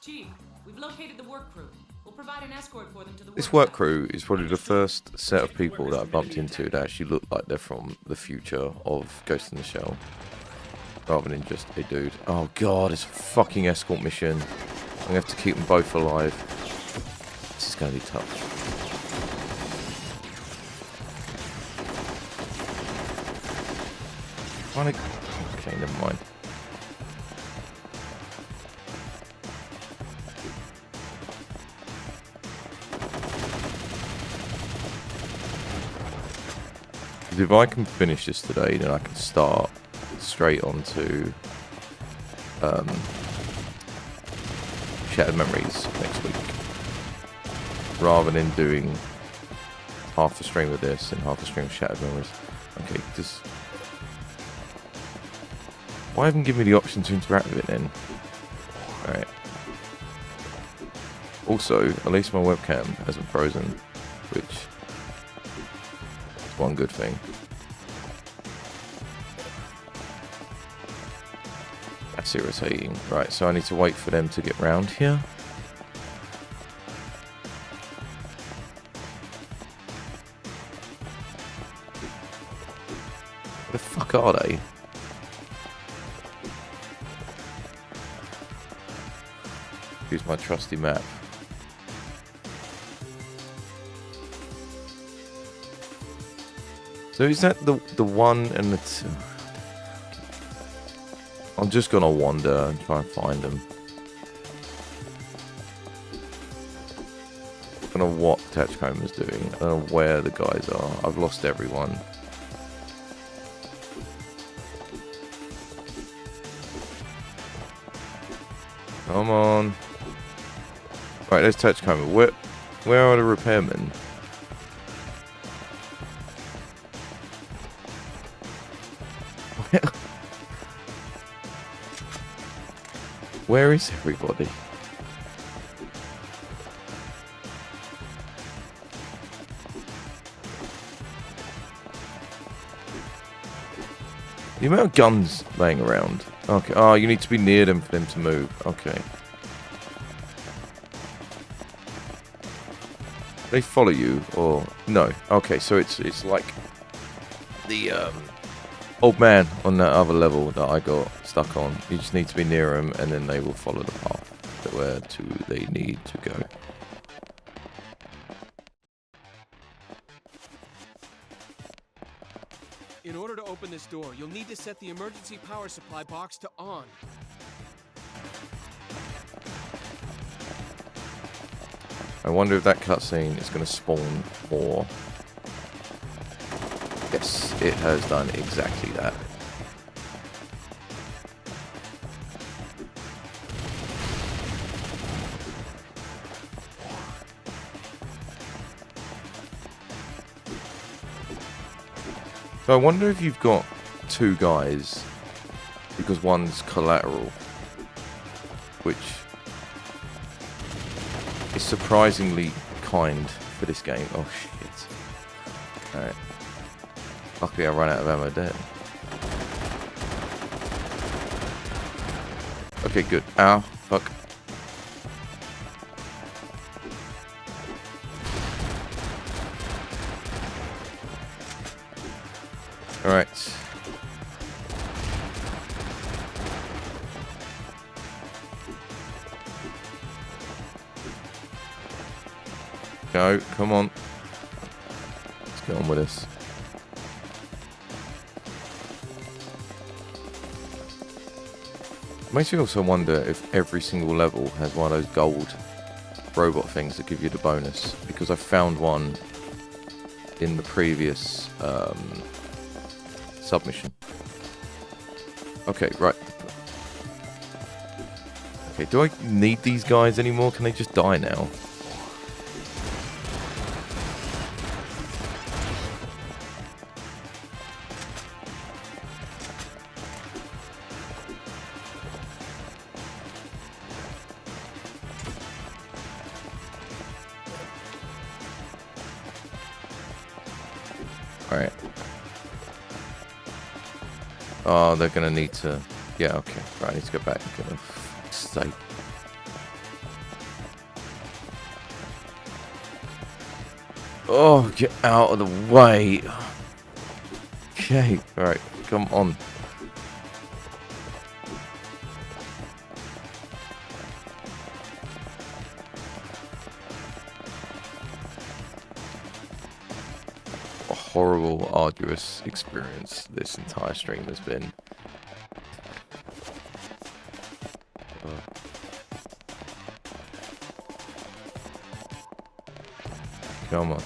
Chief, we've located the work crew. We'll provide an escort for them to the This work crew is probably the first set of people that I bumped into that actually look like they're from the future of Ghost in the Shell, rather than just a dude. Oh god, it's a fucking escort mission. I'm gonna have to keep them both alive. This is gonna be tough. Okay, never mind. If I can finish this today, then I can start straight onto Shattered Memories next week, rather than doing half a stream of this and half a stream of Shattered Memories. Okay, just... Why haven't given me the option to interact with it then? Alright. Also, at least my webcam hasn't frozen, which is one good thing. That's irritating. Right, so I need to wait for them to get round here. Where the fuck are they? Use my trusty map. So is that the 1 and the 2? I'm just gonna wander and try and find them. I don't know what Tachikoma's doing. I don't know where the guys are. I've lost everyone. Come on. Right, there's Tachikoma. Where are the repairmen? Where is everybody? The amount of guns laying around. Okay. Oh, you need to be near them for them to move. Okay. They follow you or no? Okay, so it's like the old man on that other level that I got stuck on. You just need to be near them, and then they will follow the path to where they need to go. In order to open this door, you'll need to set the emergency power supply box to on. I wonder if that cutscene is going to spawn more. Yes, it has done exactly that. So I wonder if you've got two guys, because one's collateral, which is surprisingly kind for this game. Oh shit. Alright. Luckily I ran out of ammo there. Okay, good. Ow. Fuck. Alright. Go, come on. Let's get on with this. Makes me also wonder if every single level has one of those gold robot things that give you the bonus, because I found one in the previous submission. Okay, right. Okay, do I need these guys anymore? Can they just die now? Alright. Oh, they're gonna need to... Yeah, okay. Right, I need to go back and get a state. Oh, get out of the way. Okay, alright, come on. A horrible, arduous experience this entire stream has been. Come on.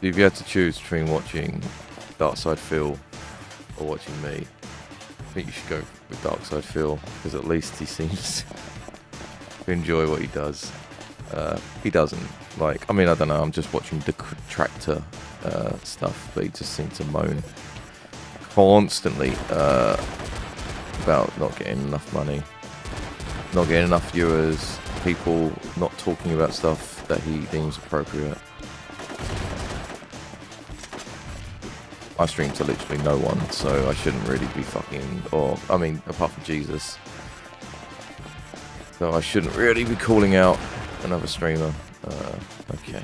If you had to choose between watching Darkside Phil or watching me, I think you should go with Darkside Phil, because at least he seems to enjoy what he does. He doesn't. Like, I mean, I don't know, I'm just watching the tractor stuff, but he just seems to moan constantly about not getting enough money, not getting enough viewers, people not talking about stuff that he deems appropriate. I stream to literally no one, so I shouldn't really be fucking, or, I mean, apart from Jesus. So I shouldn't really be calling out another streamer. Okay.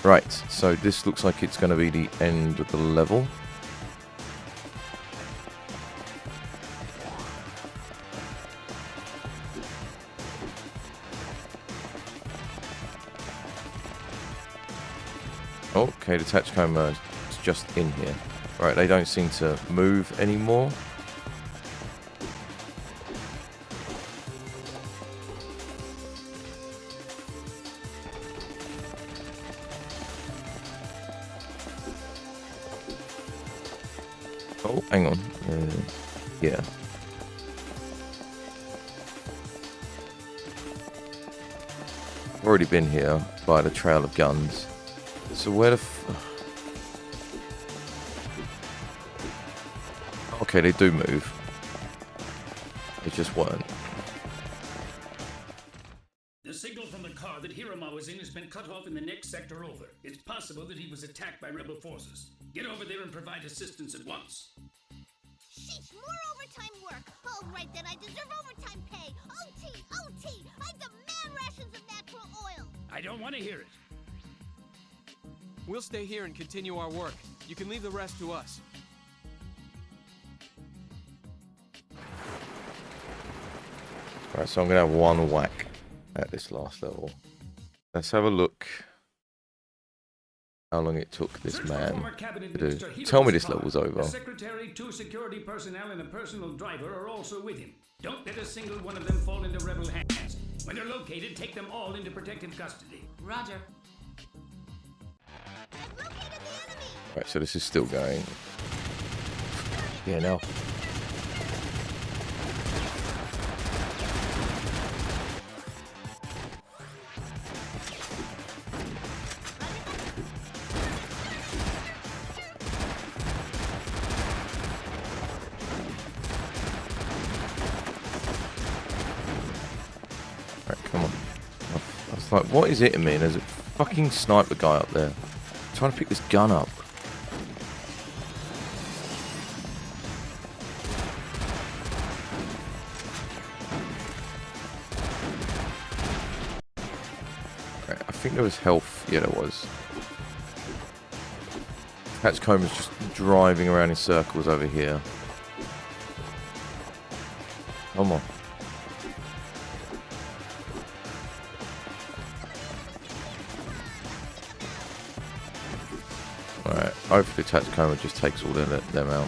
Right, so this looks like it's going to be the end of the level. Okay, the Tachikoma is just in here. Right, they don't seem to move anymore. Oh, hang on. Yeah. I've already been here by the trail of guns. So where the okay, they do move. They just weren't. The signal from the car that Hirama was in has been cut off in the next sector over. It's possible that he was attacked by rebel forces. Get over there and provide assistance at once. Sheesh, more overtime work. All right, then I deserve overtime pay. OT, OT. I demand rations of natural oil. I don't want to hear it. We'll stay here and continue our work. You can leave the rest to us. Right, so I'm going to have one whack at this last level. Let's have a look how long it took this man to do. Tell me this level's over. The secretary, 2 security personnel, and a personal driver are also with him. Don't let a single one of them fall into rebel hands. When they're located, take them all into protective custody. Roger. I've located the enemy. Right, so this is still going. Yeah, now. Like, what is it in me? There's a fucking sniper guy up there. I'm trying to pick this gun up. Right, I think there was health. Yeah, there was. Hatchcomb's just driving around in circles over here. Come on. Hopefully Tacoma just takes all them out.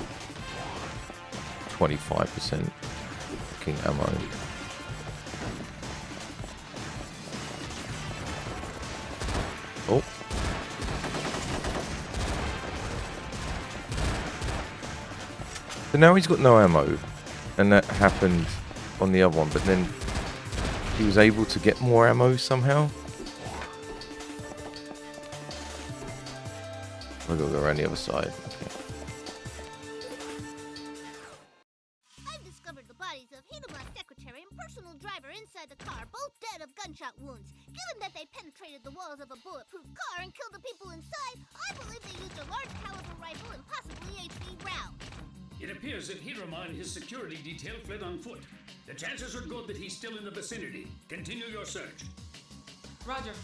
25% fucking ammo. Oh. So now he's got no ammo. And that happened on the other one. But then he was able to get more ammo somehow. We've got to go around the other side. Okay. I've discovered the bodies of Hiruma's secretary and personal driver inside the car, both dead of gunshot wounds. Given that they penetrated the walls of a bulletproof car and killed the people inside, I believe they used a large caliber rifle and possibly HV rounds. It appears that Hirama and his security detail fled on foot. The chances are good that he's still in the vicinity. Continue your search. Roger.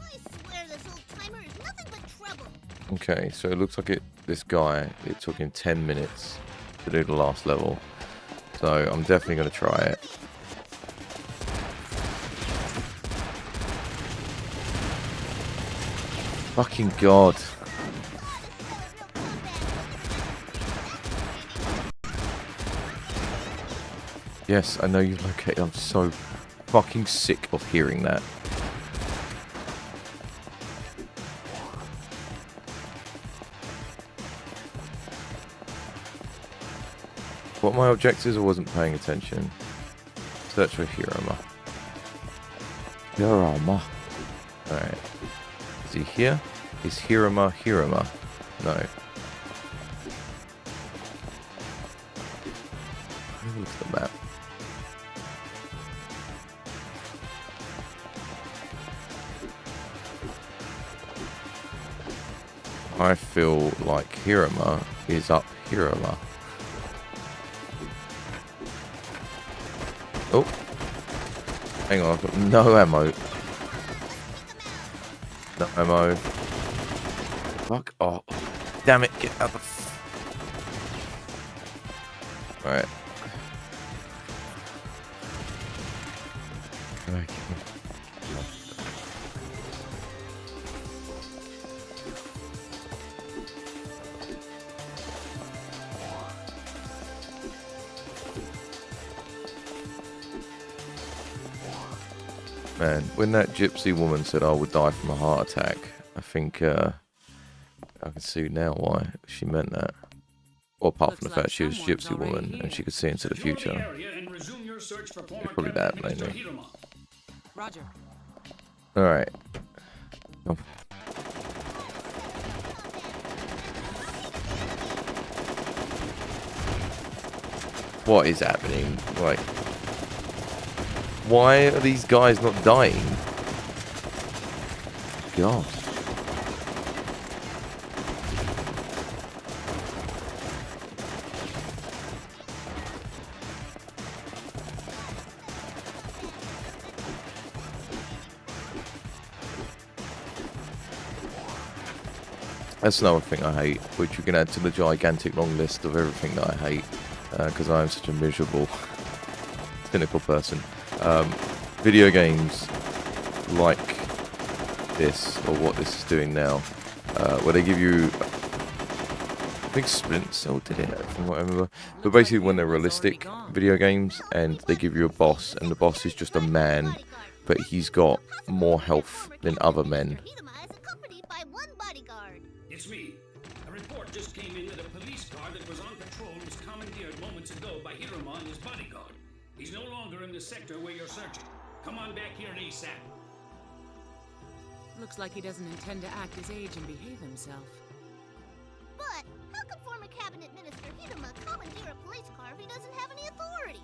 I swear this old-timer is nothing but trouble. Okay, so it looks like this guy, it took him 10 minutes to do the last level. So I'm definitely going to try it. Fucking God. Yes, I know you've located. I'm so fucking sick of hearing that. What my objectives? I wasn't paying attention. Search for Hirama. Hirama. Alright. Is he here? Is Hirama Hirama? No. Look at the map. I feel like Hirama is up Hirama. Oh. Hang on, I've got no ammo. No ammo. Fuck off. Damn it, get out of the... Right. Man, when that gypsy woman said I would die from a heart attack, I think I can see now why she meant that. Well, apart from the fact she was a gypsy woman and she could see into the future. Probably that, mainly. Roger. Alright. Oh. What is happening? Like, why are these guys not dying? God. That's another thing I hate, which you can add to the gigantic long list of everything that I hate, because I am such a miserable, cynical person. Video games like this, or what this is doing now, where they give you, I think Splinter Cell did it, from what I remember, but basically when they're realistic video games, and they give you a boss, and the boss is just a man, but he's got more health than other men. It's me. A report just came in that a police car that was on patrol was commandeered moments ago by Hiruma and his bodyguard. He's no longer in the sector where you're searching. Come on back here ASAP. Looks like he doesn't intend to act his age and behave himself. But how could former cabinet minister Hiruma commandeer a police car if he doesn't have any authority?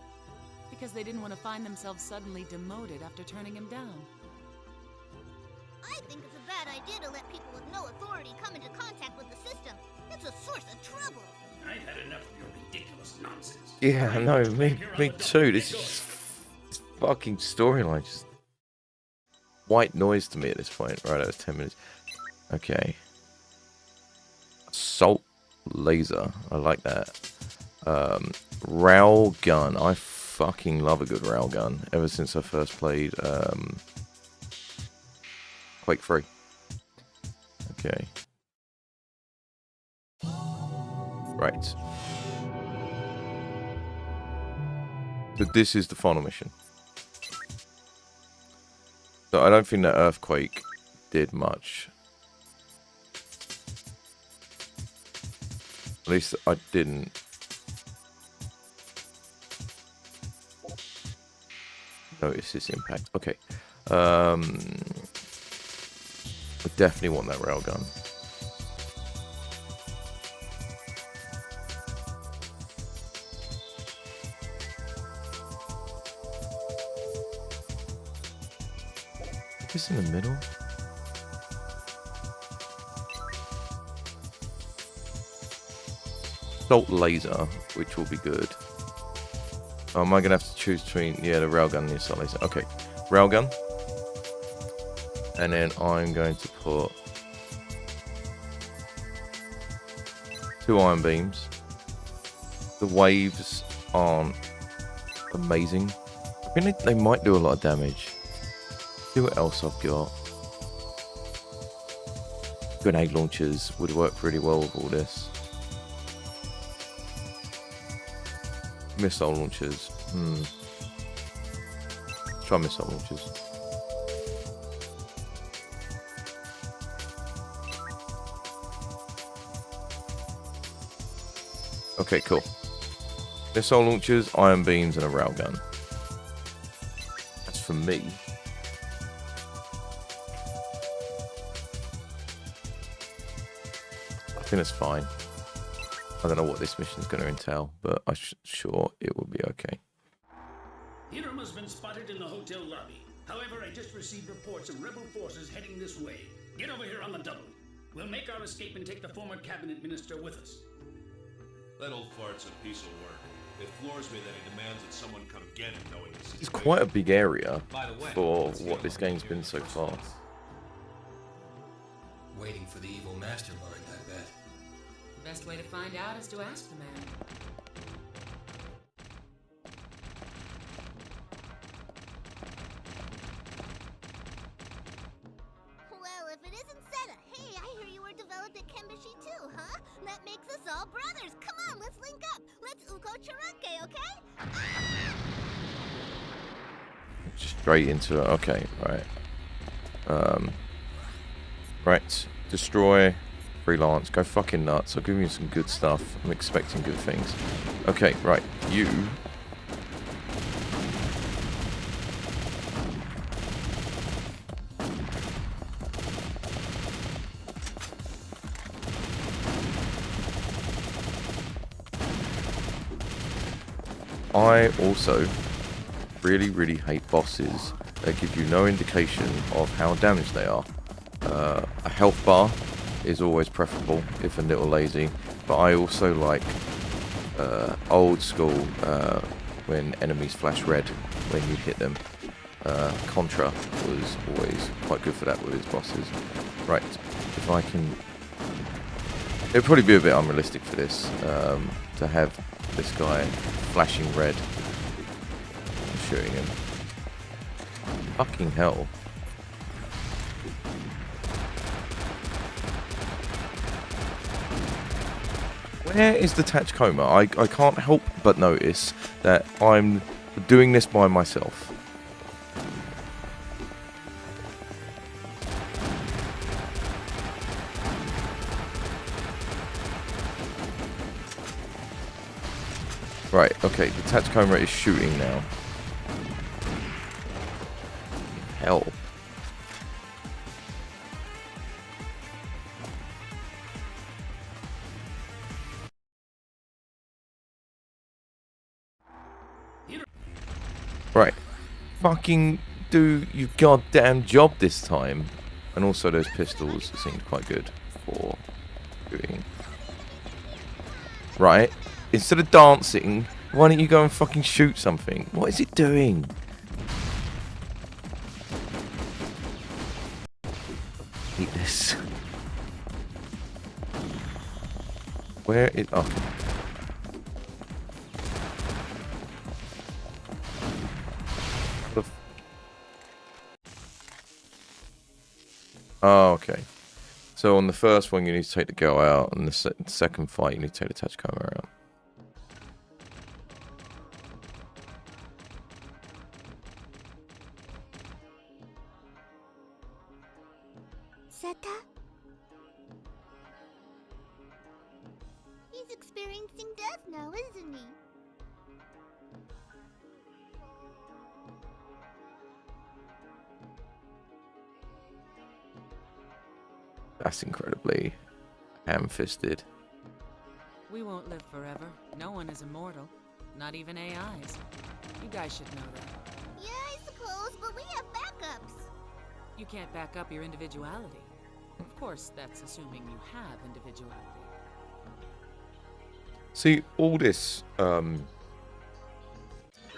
Because they didn't want to find themselves suddenly demoted after turning him down. I think it's a bad idea to let people with no authority come into contact with the system. It's a source of trouble. I've had enough of your ridiculous nonsense. Yeah, I know, me too. This is fucking storyline, just white noise to me at this point. Right, that was 10 minutes. Okay. Assault laser, I like that. Rail gun, I fucking love a good rail gun. Ever since I first played Quake 3. Okay. Right. So this is the final mission. So I don't think that earthquake did much. At least I didn't. Notice this impact. Okay. I definitely want that railgun. Just in the middle. Assault laser, which will be good. Oh, am I gonna have to choose between the railgun and the assault laser? Okay, railgun. And then I'm going to put 2 iron beams. The waves aren't amazing. I think they might do a lot of damage. See what else I've got. Grenade launchers would work really well with all this. Missile launchers. Try missile launchers. Okay, cool. Missile launchers, iron beams, and a railgun. That's for me. I think that's fine. I don't know what this mission is going to entail, but I'm sure it will be okay. Hiruma's been spotted in the hotel lobby. However, I just received reports of rebel forces heading this way. Get over here on the double. We'll make our escape and take the former cabinet minister with us. That old fart's a piece of work. It floors me that he demands that someone come get him knowing this. It's quite a big area for what this game's been so far. Waiting for the evil mastermind, I bet. The best way to find out is to ask the man. Well, if it isn't Seta, hey, I hear you were developed at Kenbashi too, huh? That makes us all brothers. Come on, let's link up. Let's Uko Charake, okay? straight into it. Okay, right. Right. Destroy. Freelance. Go fucking nuts. I'll give you some good stuff. I'm expecting good things. Okay, right. You. I also really hate bosses that give you no indication of how damaged they are. A health bar is always preferable if a little lazy, but I also like old school when enemies flash red when you hit them. Contra was always quite good for that with his bosses. Right, if I can... It'd probably be a bit unrealistic for this, to have this guy flashing red and shooting him. Fucking hell. Where is the Tachikoma? I can't help but notice that I'm doing this by myself. Right, okay, the Tachikoma is shooting now. Hell. Right. Fucking do your goddamn job this time. And also those pistols seemed quite good for doing. Right. Instead of dancing, why don't you go and fucking shoot something? What is it doing? Eat this. Where is... Oh. Oh, okay. So on the first one, you need to take the girl out, and the second fight, you need to take the Tachikoma out. Seta? He's experiencing death now, isn't he? That's incredibly ham-fisted. We won't live forever. No one is immortal. Not even AIs. You guys should know that. Yeah, I suppose, but we have backups. You can't back up your individuality. Of course, that's assuming you have individuality. See, all this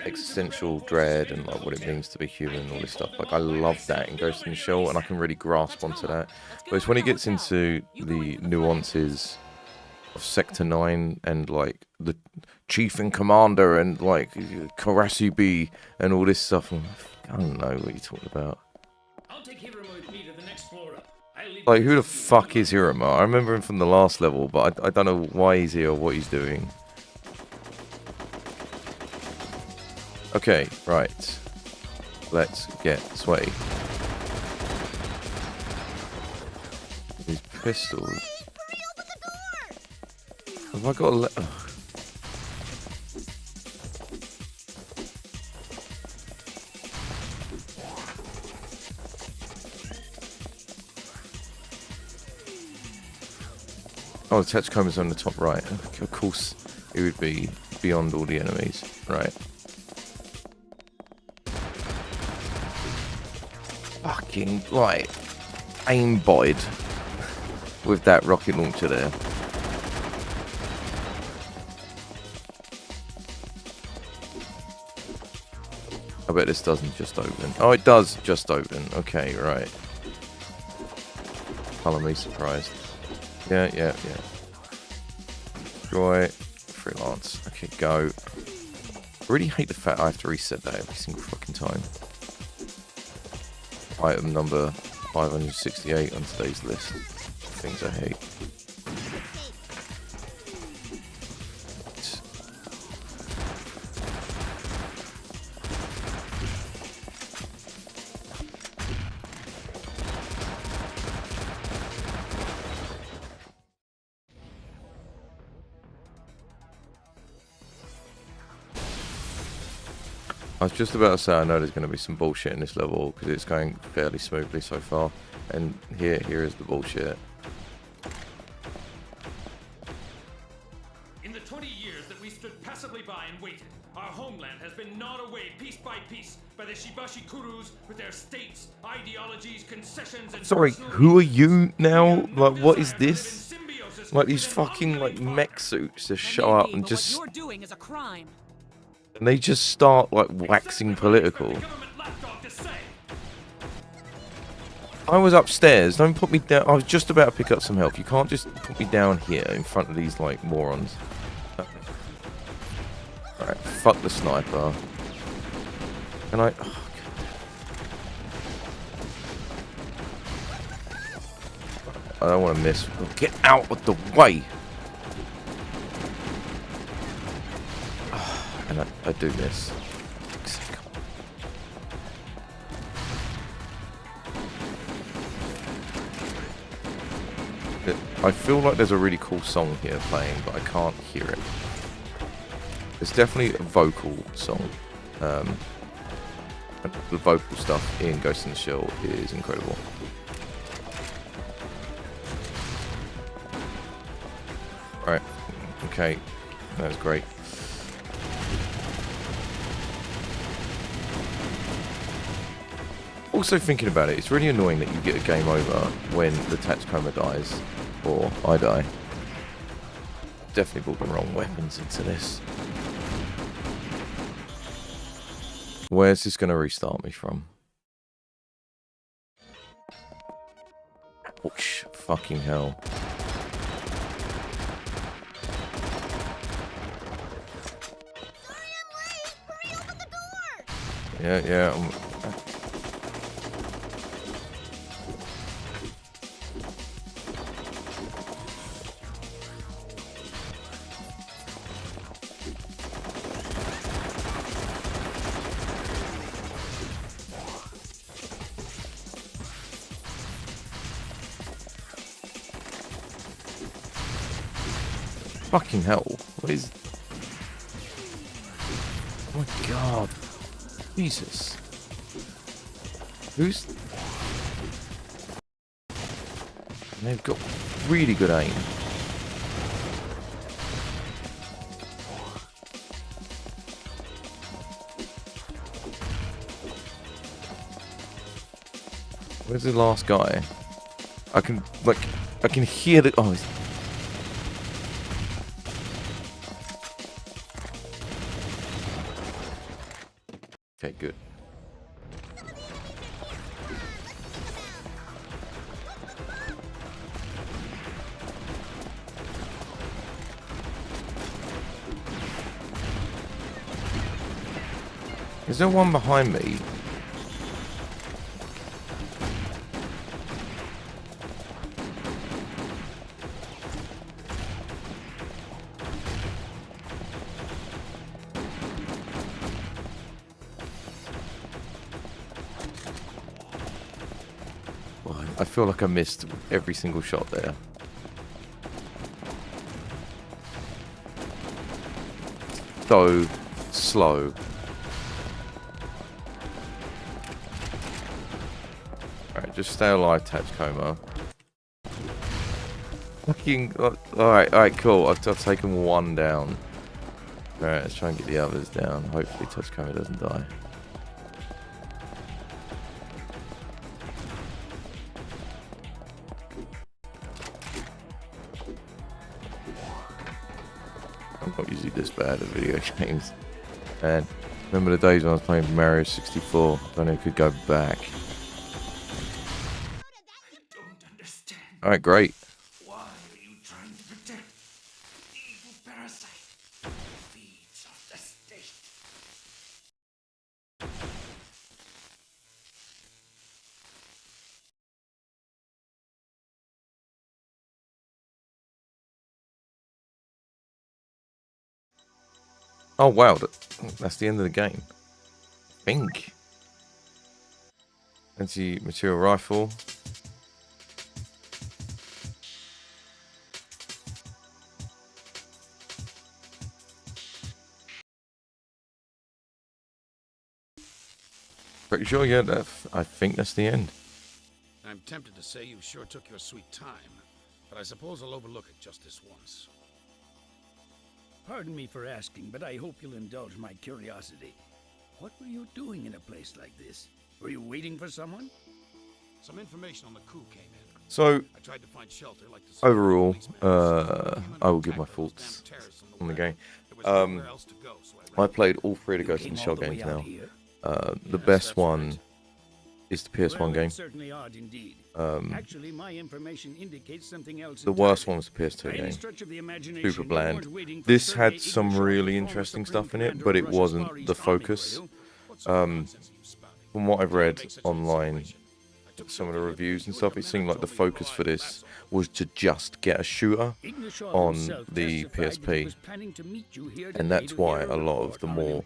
existential dread and like what it means to be human and all this stuff, like I love that in Ghost in the Shell, and I can really grasp onto that. But it's when it gets into the nuances of Sector 9 and like the Chief and Commander and like Karasubi and all this stuff, I don't know what you're talking about. I'll take Hiromo with me to the next floor up. Like, who the fuck is Hiromo? I remember him from the last level, but I don't know why he's here or what he's doing. Okay, right. Let's get sweaty. These pistols. Hurry, open the door! Have I got to let... Oh, the Tachikoma's on the top right. Of course, it would be beyond all the enemies. Right. Fucking, right. Aimbot with that rocket launcher there. I bet this doesn't just open. Oh, it does just open. Okay, right. Colour me surprised. Yeah. Destroy. Freelance. Okay, go. I really hate the fact I have to reset that every single fucking time. Item number 568 on today's list. Things I hate. I was just about to say, I know there's going to be some bullshit in this level because it's going fairly smoothly so far. And here is the bullshit. In the 20 years that we stood passively by and waited, our homeland has been gnawed away piece by piece by the Shibashi Kurus with their states, ideologies, concessions, and... Sorry, who are you now? Like, what is this? Like, these fucking, like, mech suits just show up and just... What you're doing is a crime. And they just start, like, waxing political. I was upstairs. Don't put me down. I was just about to pick up some help. You can't just put me down here in front of these, like, morons. Alright, fuck the sniper. Can I... Oh, I don't want to miss. Get out of the way! And I do miss. I feel like there's a really cool song here playing, but I can't hear it. It's definitely a vocal song. And the vocal stuff in Ghost in the Shell is incredible. Right. Okay. That was great. Also thinking about it, it's really annoying that you get a game over when the Tachikoma dies, or I die. Definitely brought the wrong weapons into this. Where's this going to restart me from? Ouch, fucking hell. Sorry I'm late! Hurry, open the door! Yeah. Fucking hell. What is... Oh my god. Jesus. Who's... They've got really good aim. Where's the last guy? I can hear the... Oh, he's... Okay, good. Is there one behind me? I feel like I missed every single shot there. So slow. Alright, just stay alive, Tachikoma. Fucking... Alright, cool. I've taken one down. Alright, let's try and get the others down. Hopefully Tachikoma doesn't die. I'm not usually this bad at video games. And remember the days when I was playing Mario 64? I don't know if I could go back. Alright, great. Why are you trying to protect evil parasite? Feeds of the state. Oh wow, that's the end of the game. I think. Anti-material rifle. Pretty sure, yeah. I think that's the end. I'm tempted to say you sure took your sweet time, but I suppose I'll overlook it just this once. Pardon me for asking, but I hope you'll indulge my curiosity. What were you doing in a place like this? Were you waiting for someone? Some information on the coup came in. So, I tried to find shelter like the overall, I will give my thoughts on the game. I played all 3 of the Ghost in the Shell games now. The best one is the PS1 game. Certainly odd indeed. Actually, my information indicates something else. The worst one was the PS2 game. Super bland. This had some really interesting stuff in it, but it wasn't the focus. From what I've read online, some of the reviews and stuff, it seemed like the focus for this was to just get a shooter on the PSP, and that's why a lot of the more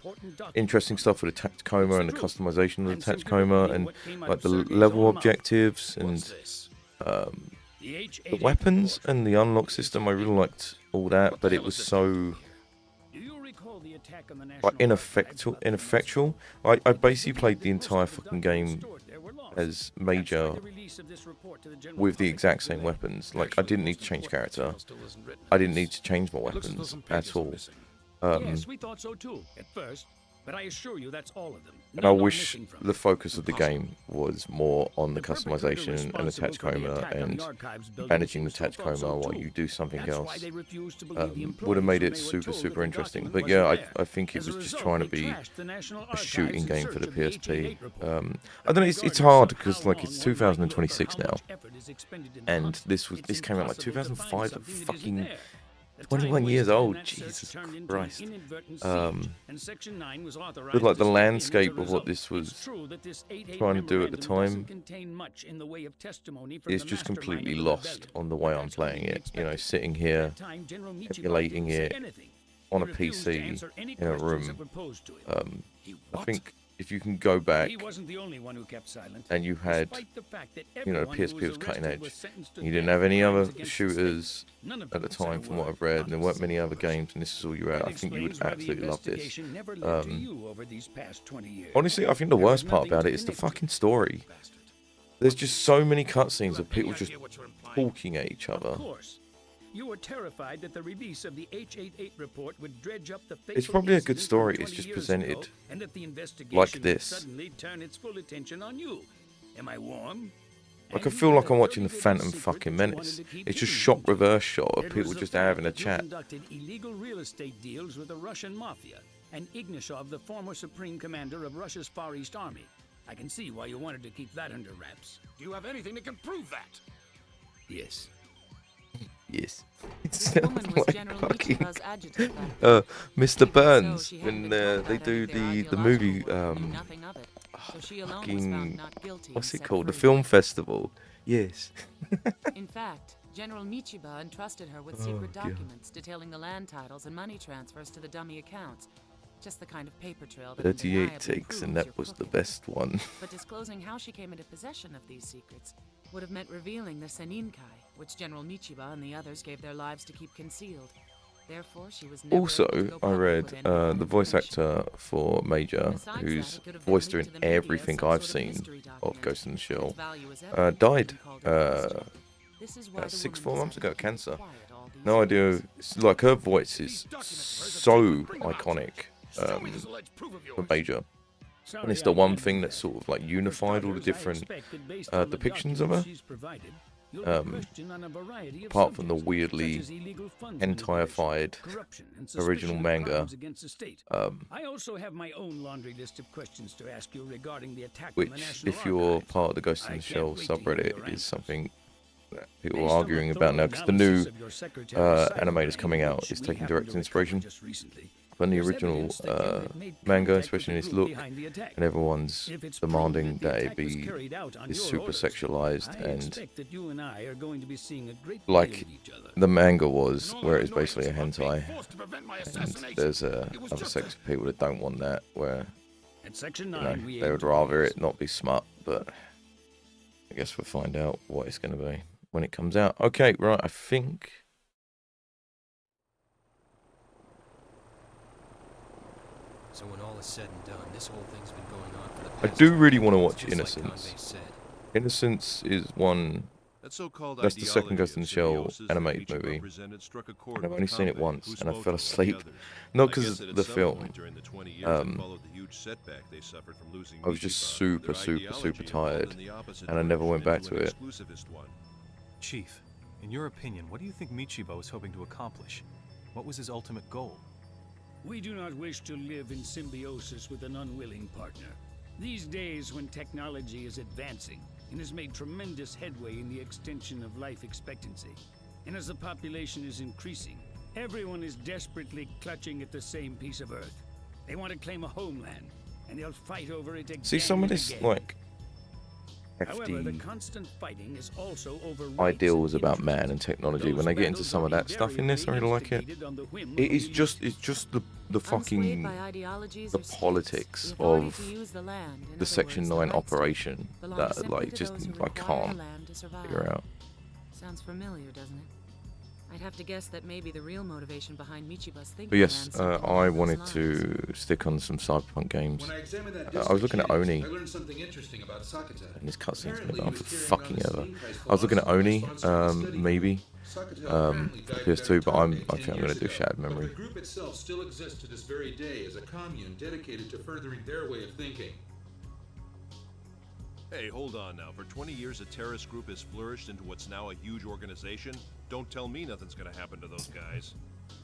interesting stuff with the Tacticoma and the customization of the Tacticoma and like the level objectives and the weapons and the unlock system, I really liked all that, but it was so like ineffectual. I basically played the entire fucking game as Major with the exact same weapons. Like, I didn't need to change character. I didn't need to change my weapons at all. Yes, we thought so too at first, but I assure you that's all of them. And I wish the focus of the game was more on the customization and the Tacticoma and managing the Tacticoma while you do something else. Would have made it super interesting. But yeah, I think it was just trying to be a shooting game for the PSP. I don't know, it's hard because like it's 2026 now, and this came out like 2005, like fucking 21 years old, Jesus Christ. With like the landscape of what this was trying to do at the time, it's just completely lost on the way I'm playing it. You know, sitting here, emulating it on a PC in a room. I think if you can go back and you had, you know, PSP was cutting edge, you didn't have any other shooters at the time from what I've read, and there weren't many other games, and this is all you had, I think you would absolutely love this. Honestly, I think the worst part about it is the fucking story. There's just so many cutscenes of people just talking at each other. You were terrified that the release of the H88 report would dredge up the It's probably a good story, it's just presented and that the investigation like would this. suddenly turn its full attention on you. Am I warm? Like, I feel like I'm watching the Phantom fucking Menace. It's just shot reverse shot of people just having a chat. Conducted illegal real estate deals with the Russian mafia, and Ignashov, the former supreme commander of Russia's Far East Army. I can see why you wanted to keep that under wraps. Do you have anything that can prove that? Yes. Yes. This woman was General Michiba's adjutant. Mr. Burns, when they do the movie, fucking, what's it called? The film festival. Yes. In fact, General Michiba entrusted her with secret documents detailing the land titles and money transfers to the dummy accounts. Just the kind of paper trail that 38 takes, and that was the best one. But disclosing how she came into possession of these secrets would have meant revealing the Seninkai, which General Michiba and the others gave their lives to keep concealed. Therefore, she was never able to Also, go I public read with any the voice actor for Major, Besides who's that, it could have been voiced her linked in to the media everything as some I've sort of seen mystery of document, Ghost in the Shell, whose value is ever died called into question. This is why the 6-4 woman months ago, decided to cancer. keep quiet all these No years. idea, like her voice is so iconic for Major. And it's the one thing that sort of like unified all the different depictions of her. Apart from the weirdly hentai-ified original manga, I also have my own laundry list of questions to ask you regarding the attack on the which, National if you're Archives. part of the Ghost in I the can't Shell wait to hear subreddit, your is answer. something that people Based are on arguing the about now, because the new analysis of your secretary's side animators by coming out which is we taking happened direct to inspiration recover just recently, from the there's original evidence that you had made manga, contact especially in with its the group look, behind the attack. and everyone's If it's demanding proved that the that it attack was be carried out on is your super orders, sexualized I and expect that you and I are going to be seeing a great deal like of each other. the manga was, where it's basically a hentai, and there's other sex of people that don't want that, where At Section you 9, know, we they aim would to rather please. it not be smut, but I guess we'll find out what it's going to be when it comes out. Okay, right, I think So when all is said and done, this whole thing's been going on for the I past do 20 really want to years, watch just like Innocence. Conde said. Innocence is one. That so-called That's the second ideology Ghost in the of Shell symbiosis that animated Michigan movie. represented struck a chord And I've with only seen it Conde, once, who and I spoke fell of the asleep. others. Not I because guess of that at the some film. point during the 20 years that followed the huge setback they suffered from losing I was just Michigan, super, their super, ideology super evolved tired, in the opposite and I never went back direction to into it. an exclusivist one. Chief, in your opinion, what do you think Michiba was hoping to accomplish? What was his ultimate goal? We do not wish to live in symbiosis with an unwilling partner. These days, when technology is advancing and has made tremendous headway in the extension of life expectancy, and as the population is increasing, everyone is desperately clutching at the same piece of Earth. They want to claim a homeland, and they'll fight over it again. See, some of and this again. like However, the hefty constant fighting is also over ideals about man and technology. When they get into some of that stuff in this, I really like it. It is just, it's just the fucking the politics of the Section 9 operation that like just I can't figure out. Sounds familiar, doesn't it? I'd have to guess that maybe the real motivation behind Michiba's thinking. But yes, ran something I along wanted those to lines. stick on some Cyberpunk games. When I examined that I was looking at Oni, I learned something interesting about Sakata. and this cutscene's been Apparently, going he on was for carrying fucking on a ever. scene-based I was looking at philosophy Oni, sponsored the study. maybe, Sakata for apparently died very PS2, but I tragically think 10 I'm gonna years do ago. Shattered But Memory. the group itself still exists to this very day as a commune dedicated to furthering their way of thinking. Hey, hold on now. For 20 years, a terrorist group has flourished into what's now a huge organization. Don't tell me nothing's gonna happen to those guys.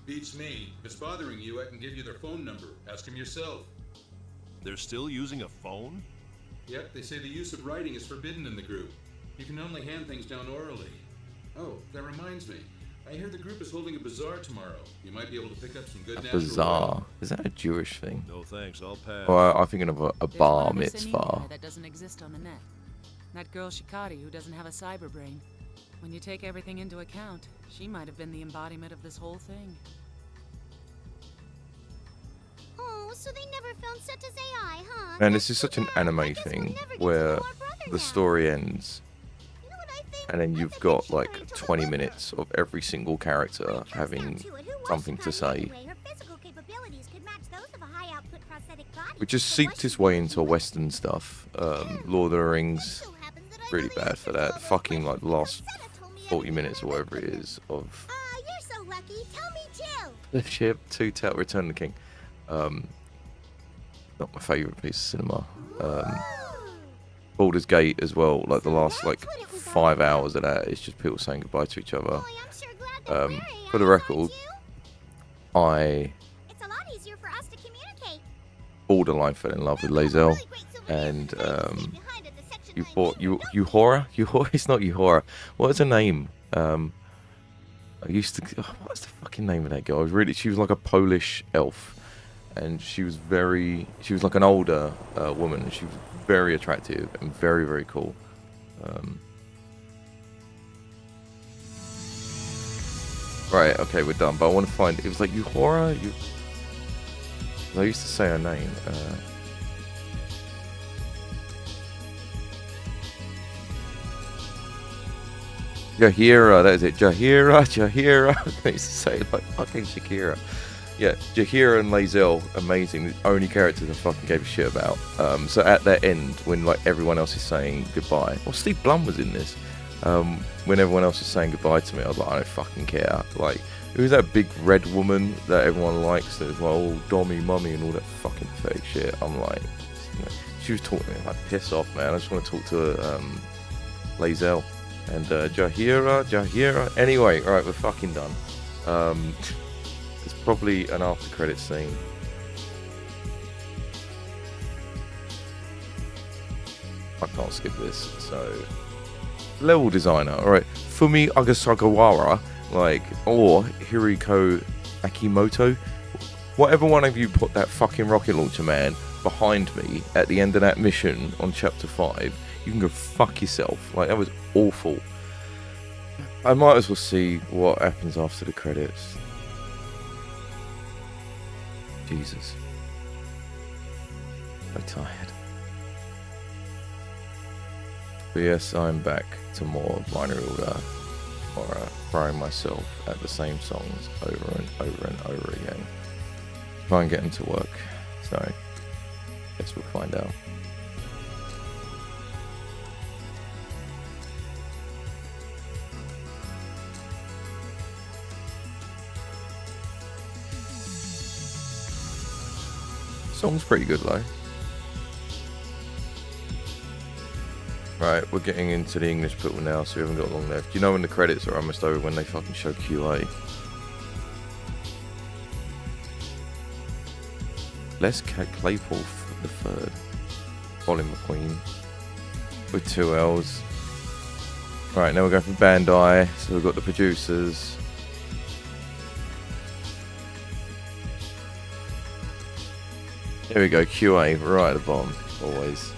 Beats me. If it's bothering you, I can give you their phone number. Ask them yourself. They're still using a phone? Yep, they say the use of writing is forbidden in the group. You can only hand things down orally. Oh, that reminds me. I hear the group is holding a bazaar tomorrow. You might be able to pick up some good natural Bazaar. oil. Is that a Jewish thing? No thanks, I'll pass. Or I'm thinking of a There's bar one other Senin mitzvah. guy that doesn't exist on the net. That girl Shikari who doesn't have a cyber brain. When you take everything into account, she might have been the embodiment of this whole thing. Oh, so they never found Seta's AI, huh? And this is such an anime thing where the story ends, and then you've got like 20 minutes of every single character having something to say, Her physical capabilities could match those of a high-output prosthetic body. which has seeped its way into Western stuff. Lord of the Rings, really bad for that. Fucking like the last 40 minutes or whatever it is of Ah, you're so lucky. Tell me too. the ship to Return of the King. Not my favourite piece of cinema. Baldur's Gate as well. Like the last like 5 hours of that is just people saying goodbye to each other. For the record, I It's a lot easier for us to communicate. borderline fell in love with Lae'zel, and Uhura? It's not Uhura. What is her name? I used to. What's the fucking name of that girl? She was like a Polish elf, and she was like an older woman, and she was very attractive and very, very cool. Right, okay, we're done. But I want to find. It was like Uhura. I used to say her name. Jaheira, that is it. Jaheira. I used to say it like fucking Shakira. Yeah, Jaheira and Lae'zel, amazing. The only characters I fucking gave a shit about. So at their end, when like everyone else is saying goodbye, well, Steve Blum was in this. When everyone else is saying goodbye to me, I was like, I don't fucking care. Like, who's that big red woman that everyone likes? That was like, oh, Dommy, Mummy, and all that fucking fake shit. I'm like, she was talking to me like, piss off, man. I just want to talk to Lae'zel and Jaheira. Anyway, all right, we're fucking done. It's probably an after credit scene. I can't skip this. So, level designer. All right, Fumi Agasagawara, or Hiriko Akimoto. Whatever one of you put that fucking rocket launcher man behind me at the end of that mission on chapter 5, you can go fuck yourself. Like, that was awful. I might as well see what happens after the credits. Jesus. I'm tired. But yes, I'm back to more Binary Order horror, throwing myself at the same songs over and over and over again. Try and get them to work. So, guess we'll find out. Song's pretty good though. Right, we're getting into the English people now, so we haven't got long left. You know when the credits are almost over, when they fucking show QA. Les Claypool the third. Colin McQueen with 2 L's. Right, now we're going for Bandai, so we've got the producers. Here we go, QA, right at the bottom, always.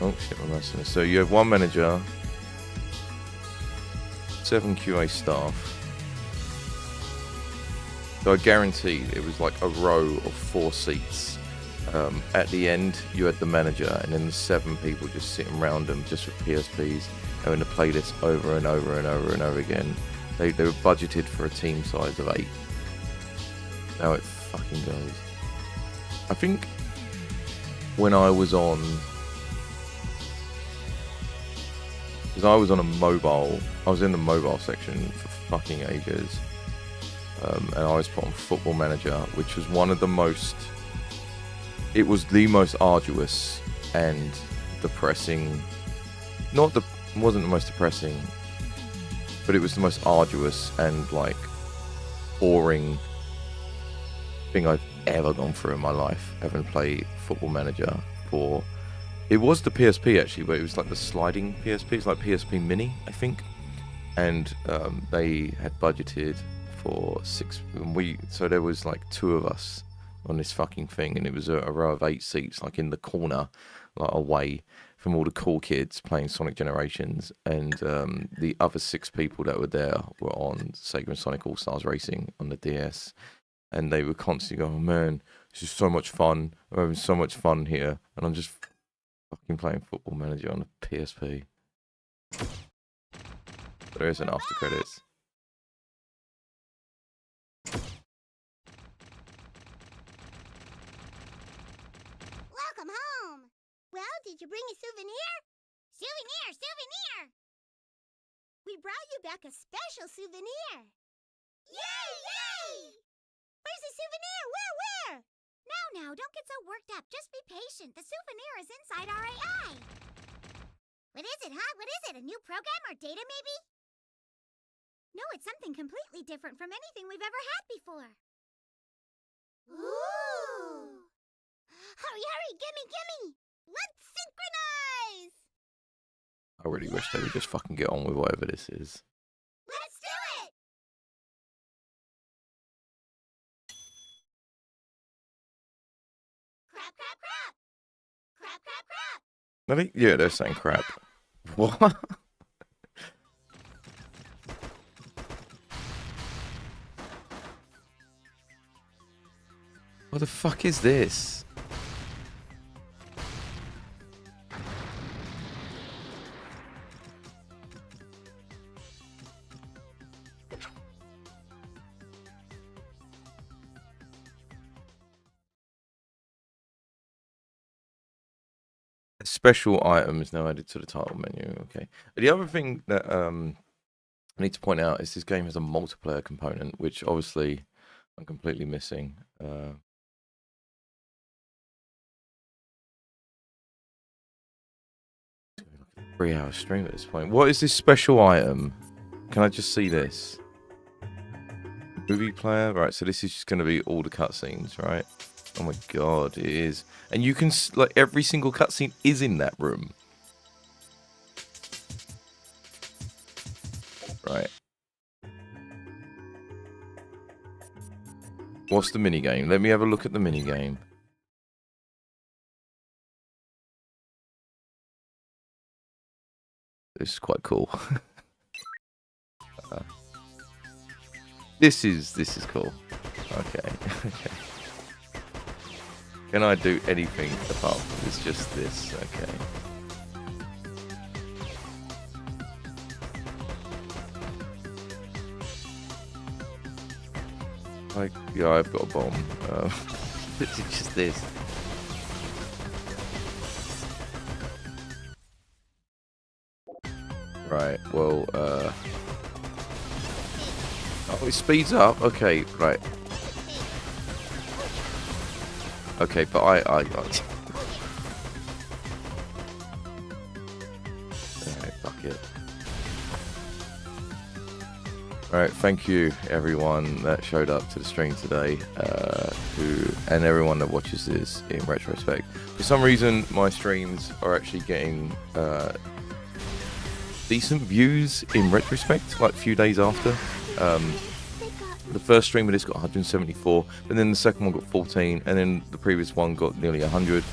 Oh shit, I'm messing this. So you have 1 manager, 7 QA staff. So I guaranteed it was like a row of 4 seats. At the end, you had the manager, and then the 7 people just sitting around them, just with PSPs, having to play this over and over and over and over again. They were budgeted for a team size of 8. Now it fucking goes. I think when I was on, because I was on a mobile, I was in the mobile section for fucking ages, and I was put on Football Manager, which was one of the most, it was the most arduous and depressing, wasn't the most depressing, but it was the most arduous and like boring thing I've ever gone through in my life, having played Football Manager for, it was the PSP actually, but it was like the sliding PSP, it's like PSP Mini, I think, and they had budgeted for 6, so there was like 2 of us on this fucking thing, and it was a row of 8 seats, like in the corner, like away from all the cool kids playing Sonic Generations, and the other 6 people that were there were on Sega and Sonic All-Stars Racing on the DS. And they were constantly going, oh man, this is so much fun. I'm having so much fun here. And I'm just fucking playing Football Manager on the PSP. There is an after credits. Welcome home! Well, did you bring a souvenir? Souvenir! We brought you back a special souvenir! Yay! Where's the souvenir? Where? Now, don't get so worked up. Just be patient. The souvenir is inside our AI. What is it, huh? What is it? A new program or data, maybe? No, it's something completely different from anything we've ever had before. Ooh! Hurry, gimme! Let's synchronize! I really wish they would just fucking get on with whatever this is. Let's do it! Crap! I think, yeah, they're saying crap. What? What the fuck is this? Special items now added to the title menu. Okay. The other thing that I need to point out is this game has a multiplayer component, which obviously I'm completely missing. 3-hour stream at this point. What is this special item? Can I just see this? Movie player? Right, so this is just going to be all the cutscenes, right? Oh my god, it is. And you can, like, every single cutscene is in that room. Right. What's the minigame? Let me have a look at the minigame. This is quite cool. This is cool. Okay. Can I do anything apart from this? Just this? Okay. Yeah, I've got a bomb. It's just this. Right, well, oh, it speeds up. Okay, right. Okay, but I Alright, fuck it. Alright, thank you everyone that showed up to the stream today, and everyone that watches this in retrospect. For some reason, my streams are actually getting decent views in retrospect, like a few days after. The first stream of this got 174, but then the second one got 14, and then the previous one got nearly 100.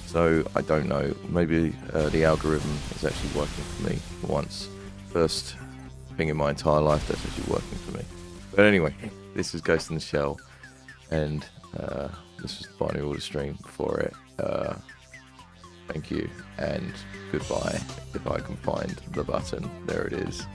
So I don't know, maybe the algorithm is actually working for me for once. First thing in my entire life that's actually working for me. But anyway, this is Ghost in the Shell, and this was the Binary Order stream for it. Thank you, and goodbye, if I can find the button. There it is.